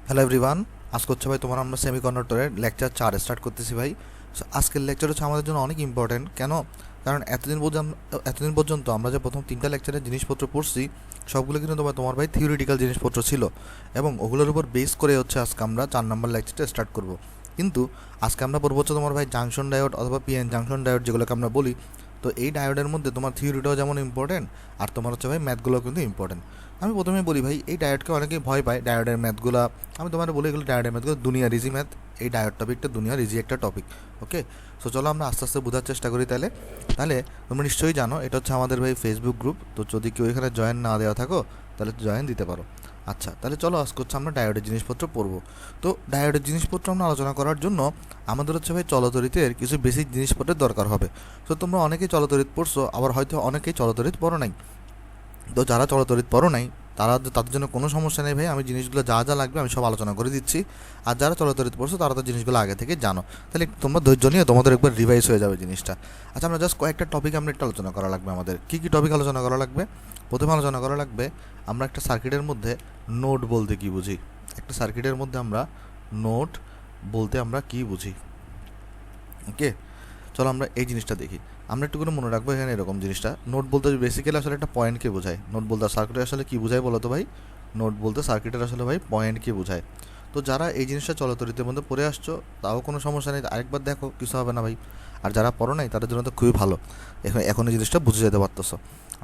Hello everyone, আজকে হচ্ছে ভাই তোমার আমরা সেমিকন্ডাক্টরের লেকচার 4 স্টার্ট করতেছি ভাই। সো আজকের লেকচার হচ্ছে আমাদের জন্য অনেক ইম্পর্টেন্ট। কেন? কারণ এতদিন পর্যন্ত আমরা যে প্রথম 3টা লেকচারের জিনিসপত্র পড়ছি সবগুলো কিন্তু তোমার ভাই থিওরিটিক্যাল জিনিসপত্র ছিল, এবং ওগুলোর উপর বেস করে হচ্ছে আজকে আমরা 4 নম্বর লেকচারটা স্টার্ট করব। কিন্তু আজকে আমরা পড়বো হচ্ছে তোমার ভাই জাংশন ডায়োড অথবা পিএন জাংশন ডায়োড যেগুলোকে আমরা বলি। তো এই ডায়োডের মধ্যে তোমার থিওরিটাও যেমন ইম্পর্টেন্ট, আর তোমার হচ্ছে ভাই ম্যাথগুলোও কিন্তু ইম্পর্টেন্ট। আমি প্রথমে বলি ভাই, এই ডায়োডকে অনেকেই ভয় পায়, ডায়োডের ম্যাথগুলো আমি তোমার বলি এগুলো ডায়োডের ম্যাথগুলো দুনিয়ার ইজি ম্যাথ। এই ডায়োড টপিকটা দুনিয়ার ইজি একটা টপিক। ওকে, সো চলো আমরা আস্তে আস্তে বোঝার চেষ্টা করি। তাহলে তোমরা নিশ্চয়ই জানো এটা হচ্ছে আমাদের ভাই ফেসবুক গ্রুপ। তো যদি কেউ এখানে জয়েন না দেওয়া থাকো তাহলে জয়েন দিতে পারো। আচ্ছা, তাহলে চলো আজকে হচ্ছে আমরা ডায়োডের জিনিসপত্র পড়বো। তো ডায়োডের জিনিসপত্র আমরা আলোচনা করার জন্য আমাদের হচ্ছে ভাই চলতরিতের কিছু বেসিক জিনিসপত্রের দরকার হবে। তো তোমরা অনেকেই চলতরিত পড়ছো, আবার হয়তো অনেকেই চলতরিত পড়ো নাই। তো যারা চলতরিত পড়ো নাই তাদের জন্য কোনো সমস্যা নেই ভাই, আমি জিনিসগুলো যা যা লাগবে আমি সব আলোচনা করে দিচ্ছি। আর যারা চলতরিত পড়ছো তারা তো জিনিসগুলো আগে থেকে জানো, তাহলে তোমরা ধৈর্য নিয়ে তোমাদের একবার রিভাইজ হয়ে যাবে জিনিসটা। আচ্ছা, আমরা জাস্ট কয়েকটা টপিক আমরা একটু আলোচনা করা লাগবে। আমাদের কী কী টপিক আলোচনা করা লাগবে? প্রথমে আলোচনা করা লাগবে আমরা একটা সার্কিটের মধ্যে নোড বলতে কী বুঝি। একটা সার্কিটের মধ্যে আমরা নোড বলতে আমরা কী বুঝি। ওকে, চলো আমরা এই জিনিসটা দেখি। আমরা একটু করে মনে রাখবো এখানে এরকম জিনিসটা, নোট বলতে বেসিক্যালি আসলে একটা পয়েন্টকে বোঝায়। নোট বলতে সার্কিটের আসলে কী বোঝায় বলো তো ভাই? নোট বলতে সার্কিটের আসলে ভাই পয়েন্টকে বোঝায়। তো যারা এই জিনিসটা চলতরিতের মধ্যে পড়ে আসছো তাও কোনো সমস্যা নেই, আরেকবার দেখো, কিছু হবে না ভাই। আর যারা পড়ো নাই তাদের জন্য তো খুবই ভালো, এখন এই জিনিসটা বুঝে যেতে পারতেছো।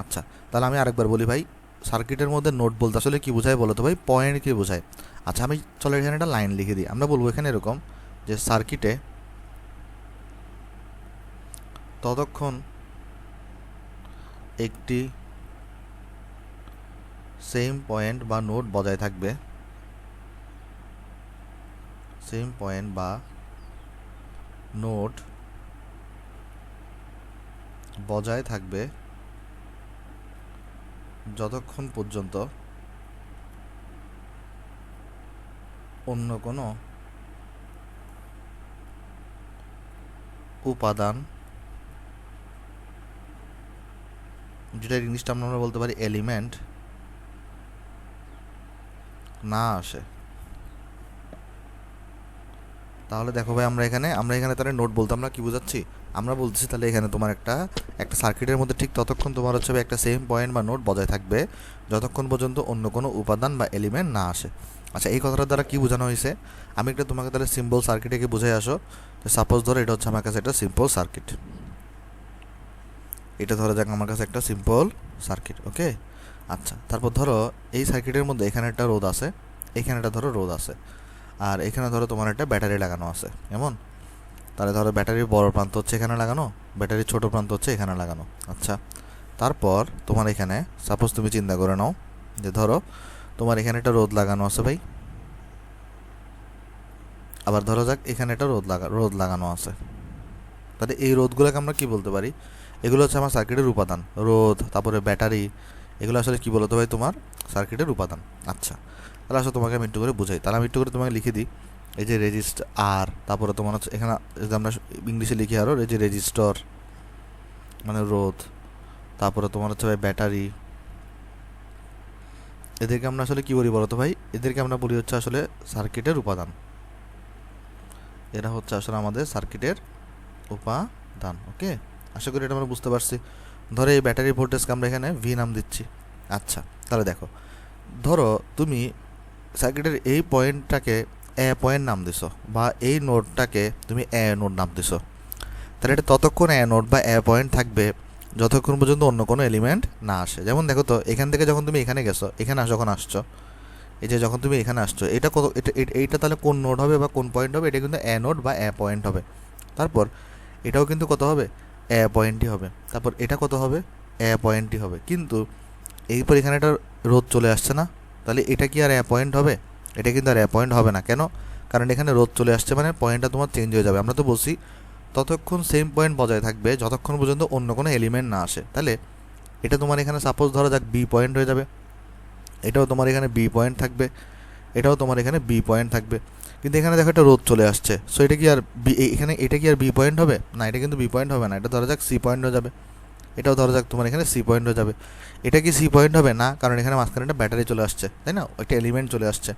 আচ্ছা, তাহলে আমি আরেকবার বলি ভাই, সার্কিটের মধ্যে নোট বলতে আসলে কী বোঝায় বলো তো ভাই? পয়েন্টকে বোঝায়। আচ্ছা, আমি চলো এখানে একটা লাইন লিখে দিই। আমরা বলবো এখানে এরকম যে সার্কিটে ততক্ষণ একটি সেম পয়েন্ট বা নোড বজায় থাকবে, সেম পয়েন্ট বা নোড বজায় থাকবে যতক্ষণ পর্যন্ত অন্য কোনো উপাদান, যেটা ইংলিশটা আমরা বলতে পারি এলিমেন্ট, না আসে। তাহলে দেখো ভাই, আমরা এখানে তাহলে নোট বলতে আমরা কি বোঝাচ্ছি? আমরা বলছি তাহলে এখানে তোমার একটা সার্কিটের মধ্যে ঠিক ততক্ষণ তোমার হচ্ছে একটা সেম পয়েন্ট বা নোট বজায় থাকবে যতক্ষণ পর্যন্ত অন্য কোনো উপাদান বা এলিমেন্ট না আসে। আচ্ছা, এই কথাটার দ্বারা কি বোঝানো হয়েছে? আমি একটা তোমাকে তাহলে সিম্পল সার্কিটে বুঝাই আসো। সাপোজ ধরো এটা হচ্ছে আমার কাছে একটা সিম্পল সার্কিট, এটা ধরো যাক আমার কাছে একটা সিম্পল সার্কিট। ওকে, আচ্ছা, তারপর ধরো এই সার্কিটের মধ্যে এখানে একটা রোধ আছে, এখানে একটা ধরো রোধ আছে, আর এখানে ধরো তোমার একটা ব্যাটারি লাগানো আছে এমন। তাহলে ধরো ব্যাটারির বড় প্রান্ত হচ্ছে এখানে লাগানো, ব্যাটারির ছোট প্রান্ত হচ্ছে এখানে লাগানো। আচ্ছা, তারপর তোমার এখানে সাপোজ তুমি চিন্তা করে নাও যে ধরো তোমার এখানে একটা রোদ লাগানো আছে ভাই, আবার ধরো যাক এখানে একটা রোদ লাগানো আছে। তাহলে এই রোদগুলোকে আমরা কি বলতে পারি? এগুলো হচ্ছে আমার সার্কিটের উপাদান। রোদ, তারপরে ব্যাটারি, এগুলো আসলে কি বলতে ভাই? তোমার সার্কিটের উপাদান। আচ্ছা, তাহলে আসলে তোমাকে আমি একটু করে বুঝাই। তাহলে আমি একটু করে তোমাকে লিখে দিই। এই যে রেজিস্ট আর, তারপরে তোমার হচ্ছে এখানে যদি আমরা ইংলিশে লিখি আরও, এই যে রেজিস্টর মানে রোধ, তারপরে তোমার হচ্ছে ভাই ব্যাটারি, এদেরকে আমরা আসলে কী বলি বলো তো ভাই? এদেরকে আমরা বলি হচ্ছে আসলে সার্কিটের উপাদান। এরা হচ্ছে আসলে আমাদের সার্কিটের উপাদান। ওকে, আশা করি এটা আমরা বুঝতে পারছি। ধরো এই ব্যাটারি ভোল্টেজকে আমরা এখানে ভি নাম দিচ্ছি। আচ্ছা, তাহলে দেখো, ধরো তুমি সার্কিটের এই পয়েন্টটাকে এ পয়েন্ট নাম দিছো, বা এই নোডটাকে তুমি এ নোড নাম দিছো। তাহলে এটা ততক্ষণ এ নোড বা এ পয়েন্ট থাকবে যতক্ষণ পর্যন্ত অন্য কোনো এলিমেন্ট না আসে। যেমন দেখো তো, এখান থেকে যখন তুমি এখানে গেছো, এখানে যখন আসছো, এই যে যখন তুমি এখানে আসছো, এটা কত, এইটা তাহলে কোন নোড হবে বা কোন পয়েন্ট হবে? এটা কিন্তু এ নোড বা এ পয়েন্ট হবে। তারপর এটাও কিন্তু কত হবে? এ পয়েন্টই হবে। তারপর এটা কত হবে? এ পয়েন্টই হবে। কিন্তু এরপর এখানে একটা রোদ চলে আসছে না, তাহলে এটা কি আর এ পয়েন্ট হবে? এটা কিন্তু আর এ পয়েন্ট হবে না। কেন? কারণ এখানে রোদ চলে আসছে, মানে পয়েন্টটা তোমার চেঞ্জ হয়ে যাবে। আমরা তো বলছি ততক্ষণ সেম পয়েন্ট বজায় থাকবে যতক্ষণ পর্যন্ত অন্য কোনো এলিমেন্ট না আসে। তাহলে এটা তোমার এখানে সাপোজ ধরো যাক বি পয়েন্ট হয়ে যাবে, এটাও তোমার এখানে বি পয়েন্ট থাকবে, এটাও তোমার এখানে বি পয়েন্ট থাকবে। কিন্তু এখানে দেখো একটা রোদ চলে আসছে, সো এটা কি আর এখানে এটা কি আর বি পয়েন্ট হবে? না, এটা কিন্তু বি পয়েন্ট হবে না, এটা ধরা যাক সি পয়েন্ট হয়ে যাবে। এটাও ধরা যাক তোমার এখানে সি পয়েন্ট হয়ে যাবে। এটা কি সি পয়েন্ট হবে? না, কারণ এখানে মাঝখানে একটা ব্যাটারি চলে আসছে, তাই না? একটা এলিমেন্ট চলে আসছে।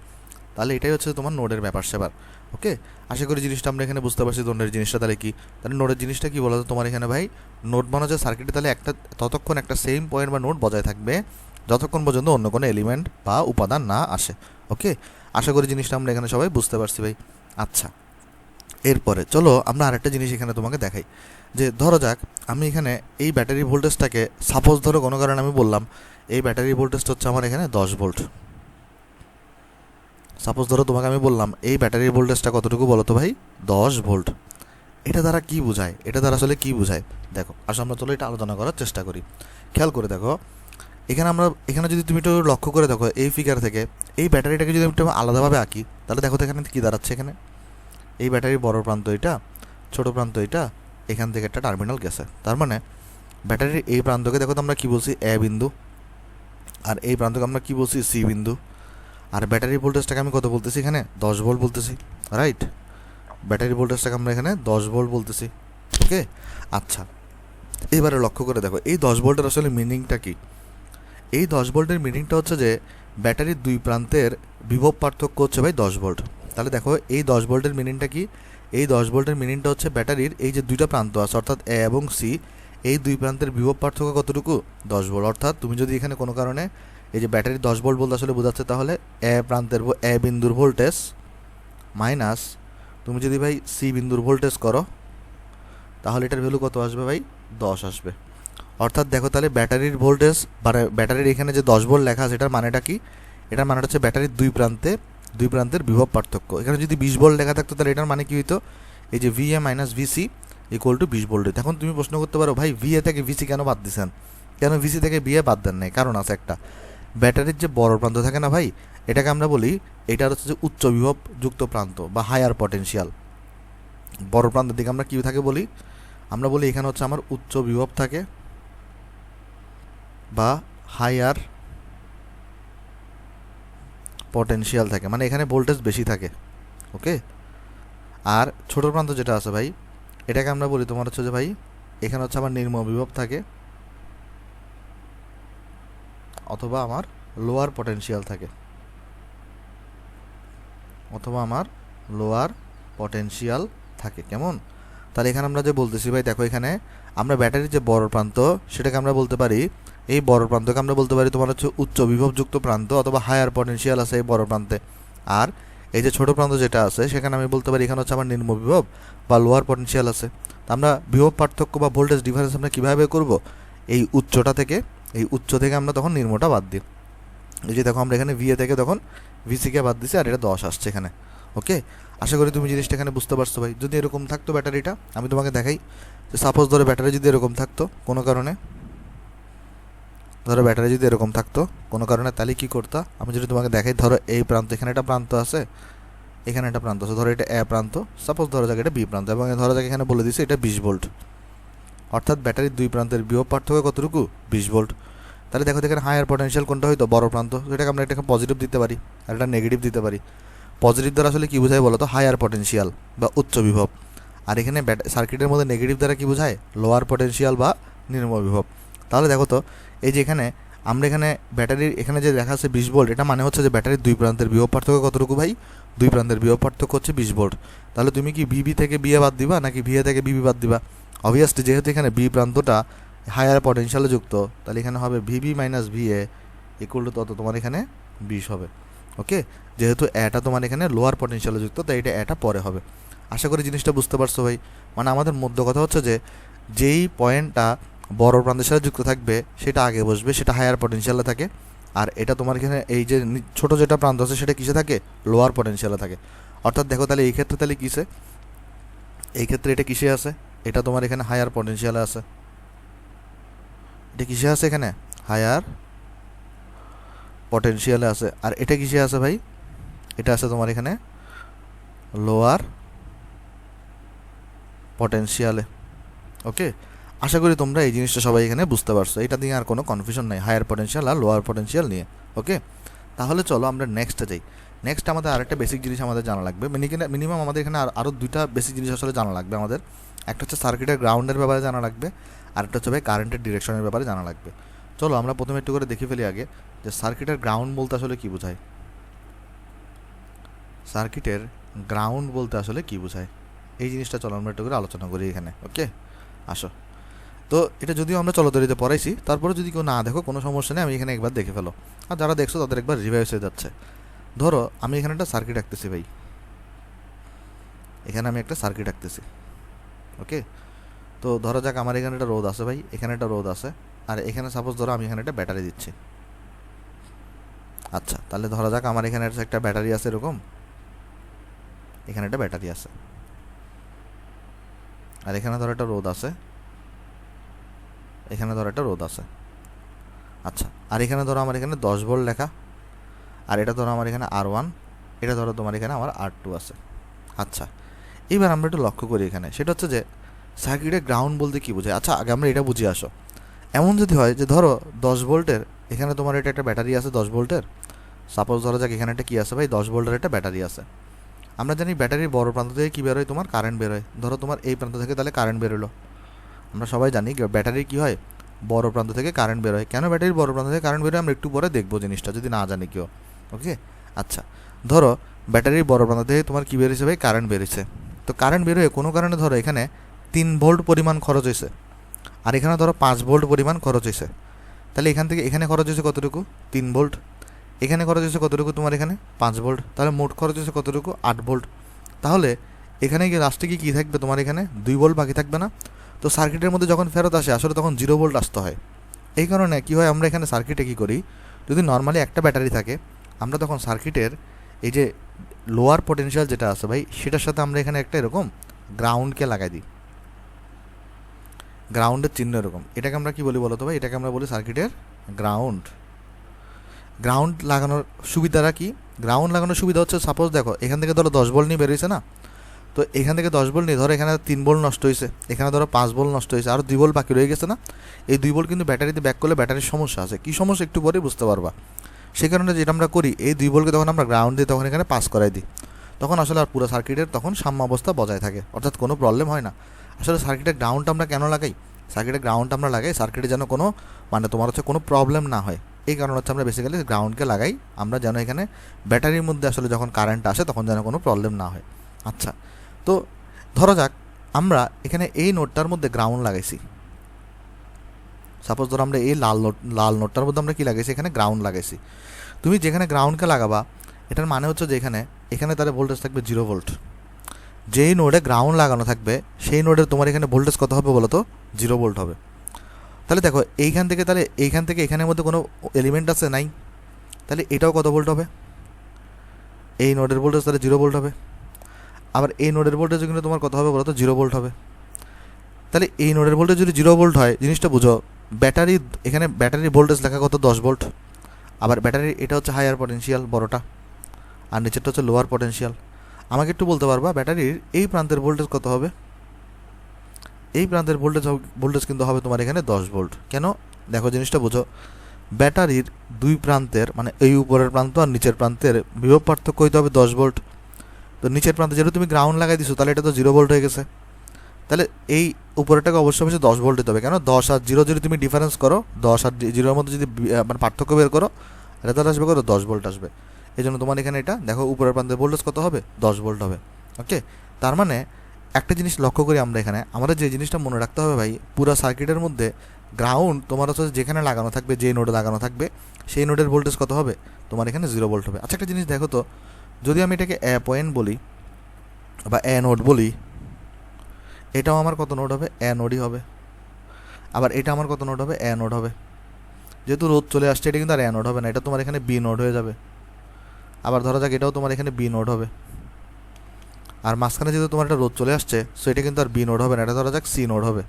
তাহলে এটাই হচ্ছে তোমার নোডের ব্যাপার স্যাপার। ওকে, আশা করি জিনিসটা আমরা এখানে বুঝতে পারছি। নোডের জিনিসটা তাহলে কি, তাহলে নোডের জিনিসটা কি বলো তো তোমার এখানে ভাই, নোড মানে হচ্ছে সার্কিটে তাহলে একটা ততক্ষণ একটা সেম পয়েন্ট বা নোড বজায় থাকবে যতক্ষণ পর্যন্ত অন্য কোনো এলিমেন্ট বা উপাদান না আসে। ওকে, আশা করি জিনিসটা আমরা এখানে সবাই বুঝতে পারছি ভাই। আচ্ছা, এরপরে চলো আমরা আরেকটা জিনিস এখানে তোমাকে দেখাই, যে ধরো যাক আমি এখানে এই ব্যাটারি ভোল্টেজটাকে, সাপোজ ধরো কোনো কারণে আমি বললাম এই ব্যাটারি ভোল্টেজটা হচ্ছে আমার এখানে 10 ভোল্ট। সাপোজ ধরো তোমাকে আমি বললাম এই ব্যাটারির ভোল্টেজটা কতটুকু বলো তো ভাই, 10 ভোল্ট। এটা দ্বারা কি বোঝায়, এটা দ্বারা আসলে কি বোঝায় দেখো, আসলে আমরা চলো এটা আলোচনা করার চেষ্টা করি। খেয়াল করে দেখো, এখানে যদি তুমি একটু লক্ষ্য করে দেখো এই ফিগার থেকে এই ব্যাটারিটাকে যদি একটু আলাদাভাবে আঁকি, তাহলে দেখো তো এখানে কী দাঁড়াচ্ছে, এখানে এই ব্যাটারির বড় প্রান্ত এটা, ছোট প্রান্ত এটা, এখান থেকে একটা টার্মিনাল গেছে। তার মানে ব্যাটারির এই প্রান্তকে দেখো তো আমরা কী বলছি, এ বিন্দু, আর এই প্রান্তকে আমরা কী বলছি, সি বিন্দু। আর ব্যাটারি ভোল্টেজটাকে আমি কত বলতেছি এখানে, 10 ভোল্ট বলতেছি, রাইট। ব্যাটারি ভোল্টেজটাকে আমরা এখানে 10 ভোল্ট বলতেছি। ওকে, আচ্ছা এবারে লক্ষ্য করে দেখো এই 10 ভোল্টের আসলে মিনিংটা কি। এই 10 ভোল্টের মিনিংটা হচ্ছে যে ব্যাটারির দুই প্রান্তের বিভব পার্থক্য হচ্ছে ভাই 10 ভোল্ট। তাহলে দেখো এই 10 ভোল্টের মিনিংটা কি, এই 10 ভোল্টের মিনিংটা হচ্ছে ব্যাটারির এই যে দুইটা প্রান্ত আছে অর্থাৎ এ এবং সি, এই দুই প্রান্তের বিভব পার্থক্য কতটুকু, 10 ভোল্ট। অর্থাৎ তুমি যদি এখানে কোনো কারণে এই যে ব্যাটারি 10 ভোল্ট বলতে আসলে বোঝাচ্ছে তাহলে এ বিন্দুর ভোল্টেজ মাইনাস তুমি যদি ভাই সি বিন্দুর ভোল্টেজ করো, তাহলে এটার ভ্যালু কত আসবে ভাই, 10 আসবে। অর্থাৎ দেখো তাহলে ব্যাটারির ভোল্টেজ মানে ব্যাটারির এখানে যে 10 ভোল্ট লেখা আছে এটার মানেটা কি, এটার মানেটা হচ্ছে ব্যাটারির দুই প্রান্তের বিভব পার্থক্য। এখানে যদি 20 ভোল্ট লেখা থাকতো তাহলে এটার মানে কি হইতো, এই যে V A minus VC equal to 20 volt. এখন তুমি প্রশ্ন করতে পারো ভাই ভি এ থেকে ভিসি কেন বাদ দিচ্ছেন, কেন ভিসি থেকে ভি এ বাদ দেন নাই, কারণ আছে একটা, ব্যাটারির যে বড় প্রান্ত থাকে না ভাই, এটাকে আমরা বলি এটার হচ্ছে যে উচ্চ বিভব যুক্ত প্রান্ত বা হায়ার পটেনশিয়াল। বড় প্রান্তের দিকে আমরা কী থাকে বলি, আমরা বলি এখানে হচ্ছে আমার উচ্চ বিভব থাকে বা হায়ার পটেনশিয়াল থাকে, মানে এখানে ভোল্টেজ বেশি থাকে। ওকে, আর ছোট প্রান্ত যেটা আছে ভাই, এটাকে আমরা বলি তোমার হচ্ছে যে ভাই এখানে হচ্ছে আমার নিম্ন বিভব থাকে অথবা আমার লোয়ার পটেনশিয়াল থাকে, অথবা আমার লোয়ার পটেনশিয়াল থাকে। কেমন, তাহলে এখানে আমরা যে বলতেছি ভাই দেখো এখানে আমরা ব্যাটারির যে বড় প্রান্ত সেটাকে আমরা বলতে পারি, এই বড় প্রান্তকে আমরা বলতে পারি তোমার হচ্ছে উচ্চ বিভবযুক্ত প্রান্ত অথবা হায়ার পটেনশিয়াল আছে এই বড় প্রান্তে। আর এই যে ছোট প্রান্ত যেটা আছে সেখানে আমি বলতে পারি এখানে হচ্ছে আমার নিম্ন বিভব বা লোয়ার পটেনশিয়াল আছে। আমরা বিভব পার্থক্য বা ভোল্টেজ ডিফারেন্স আমরা কীভাবে করব, এই উচ্চটা থেকে, এই উচ্চ থেকে আমরা তখন নিম্নটা বাদ দিই। এই যে দেখো আমরা এখানে ভিএ থেকে তখন ভিসিকে বাদ দিছি আর এটা 10 আসছে এখানে। ওকে, আশা করি তুমি জিনিসটা এখানে বুঝতে পারছো ভাই। যদি এরকম থাকতো ব্যাটারিটা, আমি তোমাকে দেখাই যে সাপোজ ধরো ব্যাটারি যদি এরকম থাকতো কোনো কারণে, ধরো ব্যাটারি যদি এরকম থাকতো কোনো কারণে, তাহলে কী করতা, আমি যদি তোমাকে দেখাই, ধরো এই প্রান্ত, এখানে একটা প্রান্ত আছে, এখানে একটা প্রান্ত আছে, ধরো এটা এ প্রান্ত, সাপোজ ধরো যাক এটা বি প্রান্ত, এবং ধরো যাক এখানে বলে দিছি এটা 20 ভোল্ট। অর্থাৎ ব্যাটারির দুই প্রান্তের বিভব পার্থক্য কতটুকু, 20 ভোল্ট। তাহলে দেখো এখানে হায়ার পটেনশিয়াল কোনটা হয়তো, বড় প্রান্ত, এটাকে আমরা এটাকে পজিটিভ দিতে পারি আর এটা নেগেটিভ দিতে পারি। পজিটিভ দ্বারা আসলে কী বোঝায় বলো তো, হায়ার পটেনশিয়াল বা উচ্চ বিভব। আর এখানে সার্কিটের মধ্যে নেগেটিভ দ্বারা কী বোঝায়, লোয়ার পটেনশিয়াল বা নিম্ন বিভব। তাহলে দেখো তো এই যে এখানে আমরা এখানে ব্যাটারির এখানে যে দেখা আছে 20 ভোল্ট, এটা মানে হচ্ছে যে ব্যাটারির দুই প্রান্তের বিভব পার্থক্য কতটুকু ভাই, দুই প্রান্তের বিভব পার্থক্য হচ্ছে 20 ভোল্ট। তাহলে তুমি কি বিবি থেকে বিএ বাদ দিবা নাকি ভিএ থেকে বিবি বাদ দিবা, অবভিয়াসলি যেহেতু এখানে বি প্রান্তটা হায়ার পটেনশিয়ালে যুক্ত, তাহলে এখানে হবে VB minus VA equal to তত তোমার এখানে 20 হবে। ওকে, যেহেতু এটা তোমার এখানে লোয়ার পটেনশিয়ালে যুক্ত তাই এটা পরে হবে। আশা করি জিনিসটা বুঝতে পারছো ভাই। মানে আমাদের মধ্য কথা হচ্ছে যে যেই পয়েন্টটা বড় প্রান্তের সাথে যুক্ত থাকবে সেটা আগে বসবে, সেটা হায়ার পটেনশিয়ালে থাকে। আর এটা তোমার এখানে এই যে ছোট যেটা প্রান্ত আছে সেটা কিসে থাকে, লোয়ার পটেনশিয়ালে থাকে। অর্থাৎ দেখো তাহলে এই ক্ষেত্রে তাহলে কিসে, এই ক্ষেত্রে এটা কিসে আছে, এটা তোমার এখানে হায়ার পটেনশিয়ালে আছে, এটা কিসে আছে এখানে হায়ার পটেনশিয়ালে আছে। আর এটা কিসে আছে ভাই, এটা আছে তোমার এখানে লোয়ার পটেনশিয়ালে। ওকে, আশা করি তোমরা এই জিনিসটা সবাই এখানে বুঝতে পারছো, এটা নিয়ে আর কোনো কনফিউশন নাই, হায়ার পটেনশিয়াল আর লোয়ার পটেনশিয়াল নিয়ে। ওকে, তাহলে চলো আমরা নেক্সটে যাই। নেক্সট আমাদের আরেকটা বেসিক জিনিস আমাদের জানা লাগবে, মিনিমাম আমাদের এখানে আরও দুইটা বেসিক জিনিস আসলে জানা লাগবে আমাদের। একটা হচ্ছে সার্কিটের গ্রাউন্ডের ব্যাপারে জানা লাগবে, আরেকটা হচ্ছে ভাই কারেন্টের ডিরেকশনের ব্যাপারে জানা লাগবে। চলো আমরা প্রথমে একটু করে দেখে ফেলি আগে যে সার্কিটের গ্রাউন্ড বলতে আসলে কী বোঝায়। সার্কিটের গ্রাউন্ড বলতে আসলে কি বোঝায়, এই জিনিসটা চলো আমরা একটু করে আলোচনা করি এখানে। ওকে, আসো। তো এটা যদিও আমরা চলতরিতে পড়াইছি, তারপরে যদি কেউ না দেখো কোনো সমস্যা নেই, আমি এখানে একবার দেখে ফেলো, আর যারা দেখছো তাদের একবার রিভাইজ হয়ে যাচ্ছে। ধরো আমি এখানে একটা সার্কিট আঁকতেছি ভাই, এখানে আমি একটা সার্কিট আঁকতেছি। ওকে, তো ধরো যাক আমার এখানে একটা রোদ আছে ভাই, এখানে একটা রোদ আছে, আর এখানে সাপোজ ধরো আমি এখানে একটা ব্যাটারি দিচ্ছি। আচ্ছা, তাহলে ধরা যাক আমার এখানে একটা ব্যাটারি আছে এরকম, এখানে একটা ব্যাটারি আছে, আর এখানে ধরো একটা রোদ আছে, এখানে ধরো একটা রোদ আছে। আচ্ছা, আর এখানে ধরো আমার এখানে 10 ভোল্ট লেখা, আর এটা ধরো আমার এখানে R1, এটা ধরো তোমার এখানে আমার R2 আছে। আচ্ছা, এবার আমরা একটু লক্ষ্য করি এখানে, সেটা হচ্ছে যে সার্কিটের গ্রাউন্ড বলতে কী বোঝায়। আচ্ছা, আগে আমরা এটা বুঝিয়ে আসো। এমন যদি হয় যে ধরো 10 ভোল্টের এখানে তোমার এটা একটা ব্যাটারি আছে 10 ভোল্টের, সাপোজ ধরো যাক এখানে একটা কী আছে ভাই, 10 ভোল্টের একটা ব্যাটারি আছে। আমরা জানি ব্যাটারির বড় প্রান্ত থেকে কী বেরোয়, তোমার কারেন্ট বেরোয়। ধরো তোমার এই প্রান্ত থেকে তাহলে কারেন্ট বেরোলো। আমরা সবাই জানি ব্যাটারির কী হয়, বড় প্রান্ত থেকে কারেন্ট বেরোয়। কেন ব্যাটারির বড় প্রান্ত থেকে কারেন্ট বেরোয় আমরা একটু পরে দেখবো জিনিসটা, যদি না জানি কেউ। ওকে, আচ্ছা, ধরো ব্যাটারির বড় প্রান্ত থেকে তোমার কী বেরিয়েছে ভাই, কারেন্ট বেরিয়েছে। তো কারেন্ট বেরোয় কোনো কারণে ধরো এখানে 3 ভোল্ট পরিমাণ খরচ হয়েছে, আর এখানে ধরো 5 ভোল্ট পরিমাণ খরচ হয়েছে। তাহলে এখান থেকে এখানে খরচ হয়েছে কতটুকু, 3 ভোল্ট। এখানে খরচ হয়েছে কতটুকু তোমার এখানে 5 ভোল্ট। তাহলে মোট খরচ হয়েছে কতটুকু, 8 ভোল্ট। তাহলে এখানে গিয়ে লাস্টে কী থাকবে তোমার এখানে 2 ভোল্ট বাকি থাকবে না। তো সার্কিটের মধ্যে যখন ফেরত আসে আসলে তখন 0 ভোল্ট আসতে হয়। এই কারণে কী হয়, আমরা এখানে সার্কিটে কী করি, যদি নর্মালি একটা ব্যাটারি থাকে আমরা তখন সার্কিটের এই যে লোয়ার পটেনশিয়াল যেটা আছে ভাই, সেটার সাথে আমরা এখানে একটা এরকম গ্রাউন্ডকে লাগাই দিই, গ্রাউন্ডের চিহ্ন এরকম। এটাকে আমরা কি বলি বলো তো ভাই, এটাকে আমরা বলি সার্কিটের গ্রাউন্ড। গ্রাউন্ড লাগানোর সুবিধাটা কি, গ্রাউন্ড লাগানোর সুবিধা হচ্ছে সাপোজ দেখো এখান থেকে ধরো 10 ভোল্ট নিয়ে বেরিয়েছে না, তো এখান থেকে 10 ভোল্ট নিয়ে ধরো এখানে 3 ভোল্ট নষ্ট হয়েছে, এখানে ধরো 5 ভোল্ট নষ্ট হয়েছে, আর 2 ভোল্ট বাকি রয়ে গেছে না। এই 2 ভোল্ট কিন্তু ব্যাটারিতে ব্যাক করলে ব্যাটারির সমস্যা আছে। কী সমস্যা একটু পরে বুঝতে পারবা। সেই কারণে যেটা আমরা করি, এই 2 ভোল্টকে তখন আমরা গ্রাউন্ড দিয়ে তখন এখানে পাস করাই দিই, তখন আসলে আর পুরো সার্কিটের তখন সাম্যাবস্থা বজায় থাকে, অর্থাৎ কোনো প্রবলেম হয় না। আসলে সার্কিটের গ্রাউন্ডটা আমরা কেন লাগাই, সার্কিটের গ্রাউন্ডটা আমরা লাগাই সার্কিটে যেন কোনো মানে তোমার হচ্ছে কোনো প্রবলেম না হয়। এই কারণে হচ্ছে আমরা বেসিক্যালি গ্রাউন্ডকে লাগাই, আমরা যেন এখানে ব্যাটারির মধ্যে আসলে যখন কারেন্ট আসে তখন যেন কোনো প্রবলেম না হয়। আচ্ছা, তো ধরো যাক আমরা এখানে এই নোটটার মধ্যে গ্রাউন্ড লাগাইছি। সাপোজ ধরো আমরা এই লাল নোটটার মধ্যে আমরা কী লাগাইছি, এখানে গ্রাউন্ড লাগাইছি। তুমি যেখানে গ্রাউন্ডকে লাগাবা এটার মানে হচ্ছে যে এখানে তার ভোল্টেজ থাকবে 0 ভোল্ট। যেই নোডে গ্রাউন্ড লাগানো থাকবে সেই নোডের তোমার এখানে ভোল্টেজ কত হবে বলো তো, 0 ভোল্ট হবে। তাহলে দেখো এইখান থেকে এখানের মধ্যে কোনো এলিমেন্ট আছে নাই, তাহলে এটাও কত ভোল্ট হবে, এই নোডের ভোল্টেজ তাহলে 0 ভোল্ট হবে। আবার এই নোডের ভোল্টেজ কিন্তু তোমার কত হবে বলো তো, 0 ভোল্ট হবে। তাহলে এই নোডের ভোল্টেজ যদি 0 ভোল্ট হয়, জিনিসটা বুঝো, এখানে ব্যাটারির ভোল্টেজ লেখা কত, 10 ভোল্ট। আবার ব্যাটারির এটা হচ্ছে হায়ার পটেনশিয়াল বড়টা, আর নিচেরটা হচ্ছে লোয়ার পটেনশিয়াল। আমাকে একটু বলতে পারবা ব্যাটারির এই প্রান্তের ভোল্টেজ কত হবে, এই প্রান্তের ভোল্টেজ কিন্তু হবে তোমার এখানে 10 ভোল্ট। কেন, দেখো জিনিসটা বুঝো, ব্যাটারির দুই প্রান্তের মানে এই উপরের প্রান্ত আর নিচের প্রান্তের বিভব পার্থক্য হইতে হবে 10 ভোল্ট। তো নিচের প্রান্তে যেহেতু তুমি গ্রাউন্ড লাগাই দিছো তাহলে এটা তো 0 ভোল্ট হয়ে গেছে। তাহলে এই উপরেরটাকে অবশ্যই 10 ভোল্ট দিতে হবে। কেন, 10 আর 0 যদি তুমি ডিফারেন্স করো, 10 আর 0-এর মধ্যে যদি মানে পার্থক্য বের করো, এটা তাহলে আসবে কত, 10 ভোল্ট আসবে। এই জন্য তোমার এখানে এটা দেখো উপরের প্রান্তের ভোল্টেজ কত হবে, 10 ভোল্ট হবে। ওকে, তার মানে একটা জিনিস লক্ষ্য করি আমরা এখানে, আমাদের যে জিনিসটা মনে রাখতে হবে ভাই, পুরো সার্কিটের মধ্যে গ্রাউন্ড তোমার হচ্ছে যেখানে লাগানো থাকবে, যে নোডে লাগানো থাকবে সেই নোডের ভোল্টেজ কত হবে, তোমার এখানে 0 ভোল্ট হবে। আচ্ছা, একটা জিনিস দেখো তো, যদি আমি এটাকে এ পয়েন্ট বলি বা এ নোড বলি, এটাও আমার কত নোড হবে, এ নোডই হবে। আবার এটা আমার কত নোড হবে, এ নোড হবে। যেহেতু রোদ চলে আসছে এটা কিন্তু আর এ নোড হবে না, এটা তোমার এখানে বি নোড হয়ে যাবে। আবার ধরা যাক এটাও তোমার এখানে বি নোড হবে। আর মাঝখানে যেহেতু তোমার একটা রোদ চলে আসছে, সো এটা কিন্তু আর বি নোড হবে না, এটা ধরা যাক সি নোড হবে।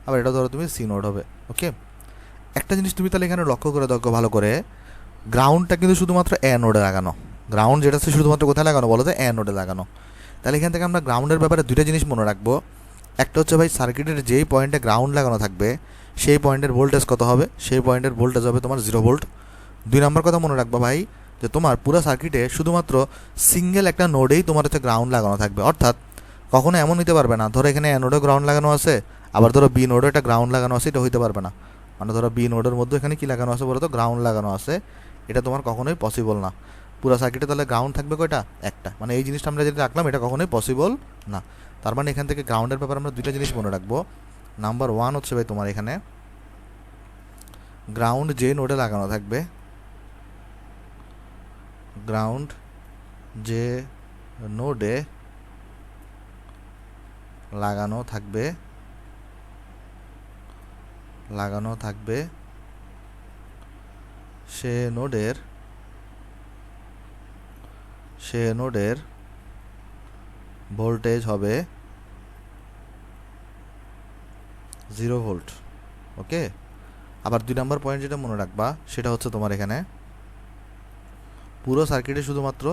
আবার এটা ধরো তুমি সি নোড হবে। ওকে, একটা জিনিস তুমি তাহলে এখানে লক্ষ্য করে দেখো ভালো করে, গ্রাউন্ডটা কিন্তু শুধুমাত্র এ নোডে লাগানো। গ্রাউন্ড যেটা আছে শুধুমাত্র কোথায় লাগানো বলো তো, এ নোডে লাগানো। তাহলে এখান থেকে আমরা গ্রাউন্ডের ব্যাপারে দুইটা জিনিস মনে রাখবো। একটা হচ্ছে ভাই সার্কিটের যেই পয়েন্টে গ্রাউন্ড লাগানো থাকবে সেই পয়েন্টের ভোল্টেজ কত হবে, সেই পয়েন্টের ভোল্টেজ হবে তোমার 0 ভোল্ট। 2 নম্বর কথা মনে রাখবা ভাই, যে তোমার পুরো সার্কিটে শুধুমাত্র সিঙ্গেল একটা নোডেই তোমার হচ্ছে গ্রাউন্ড লাগানো থাকবে। অর্থাৎ কখনো এমন হতে পারবে না ধরো এখানে এ নোডে গ্রাউন্ড লাগানো আছে, আবার ধরো বি নোডে একটা গ্রাউন্ড লাগানো আছে, এটা হইতে পারবে না। মানে ধরো বি নোডের মধ্যে এখানে কি লাগানো আছে বলো তো, গ্রাউন্ড লাগানো আছে, এটা তোমার কখনোই পসিবল না। পুরো সার্কিটে তাহলে গ্রাউন্ড থাকবে কয়টা? একটা। মানে এই জিনিসটা আমরা যেটা রাখলাম এটা কখনোই পসিবল না। তার মানে এখান থেকে গ্রাউন্ডের ব্যাপারে আমরা দুইটা জিনিস মনে রাখবো। নাম্বার 1 হচ্ছে ভাই তোমার এখানে গ্রাউন্ড যে নোডে লাগানো থাকবে, গ্রাউন্ড যে নোডে লাগানো থাকবে সে নোডের ভোল্টেজ হবে 0 ভোল্ট। ওকে, আবার 2 নম্বর পয়েন্ট যেটা মনে রাখবা সেটা হচ্ছে তোমার এখানে পুরো সার্কিটে শুধুমাত্র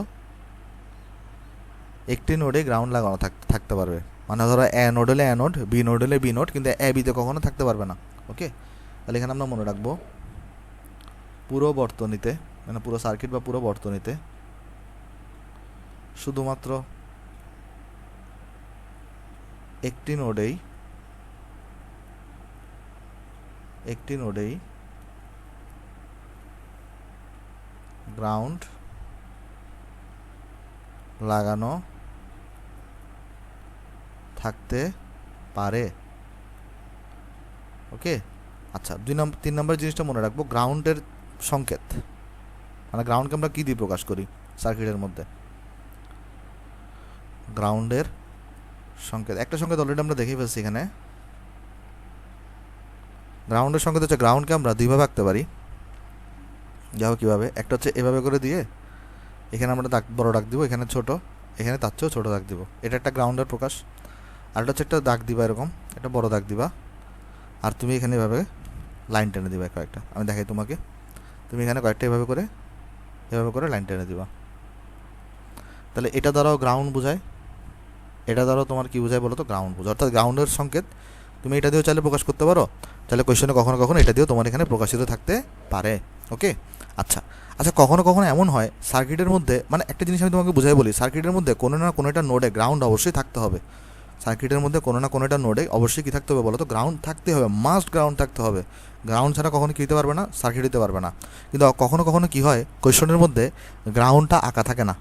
একটি নোডে গ্রাউন্ড লাগানো থাকতে পারবে। মানে ধরো এ নোড হলে এ নোড, বি নোড হলে বি নোড, কিন্তু এ বিতে কখনো থাকতে পারবে না। ওকে, তাহলে এখানে আমরা মনে রাখবো পুরো বর্তনীতে, মানে পুরো সার্কিট বা পুরো বর্তনীতে শুধুমাত্র একটি নোডেই গ্রাউন্ড লাগানো থাকতে পারে। ওকে, আচ্ছা 3 নম্বর জিনিসটা মনে রাখবো গ্রাউন্ডের সংকেত, মানে গ্রাউন্ডকে আমরা কী দিয়ে প্রকাশ করি সার্কিটের মধ্যে? গ্রাউন্ডের সংকেত, একটা সংকেত অলরেডি আমরা দেখেই ফেলছি এখানে। গ্রাউন্ডের সংকেত হচ্ছে গ্রাউন্ডকে আমরা দুইভাবে আঁকতে পারি। যাও কীভাবে? একটা হচ্ছে এভাবে করে দিয়ে এখানে আমরা বড় দাগ দিব, এখানে ছোট, এখানে তার চেয়েও ছোটো দাগ দিব, এটা একটা গ্রাউন্ডের প্রকাশ। আর এটা হচ্ছে একটা দাগ দিবা এরকম, একটা বড় দাগ দিবা, আর তুমি এখানে এভাবে লাইন টেনে দিবা কয়েকটা। আমি দেখাই তোমাকে, তুমি এখানে কয়েকটা এভাবে করে লাইন টেনে দিবা। তাহলে এটা দ্বারাও গ্রাউন্ড বোঝায়, এটা দ্বারাও তোমার কী বোঝায় বলো তো? গ্রাউন্ড বোঝায়। অর্থাৎ গ্রাউন্ডের সংকেত তুমি এটা দিয়েও চাইলে প্রকাশ করতে পারো, তাহলে কোয়েশ্চনে কখনো কখনো এটা দিয়েও তোমার এখানে প্রকাশিত থাকতে পারে। ওকে, আচ্ছা কখনো কখনো এমন হয় সার্কিটের মধ্যে, মানে একটা জিনিস আমি তোমাকে বুঝাই বলি, সার্কিটের মধ্যে কোনো না কোনো একটা নোডে গ্রাউন্ড অবশ্যই থাকতে হবে। সার্কিটের মধ্যে কোনো না কোনো একটা নোডে অবশ্যই কী থাকতে হবে বলো তো? গ্রাউন্ড থাকতে হবে, মাস্ট গ্রাউন্ড থাকতে হবে। গ্রাউন্ড ছাড়া কখনো কী দিতে পারবে না? সার্কিট দিতে পারবে না। কিন্তু কখনো কখনো কী হয়, কোয়েশ্চনের মধ্যে গ্রাউন্ডটা আঁকা থাকে না।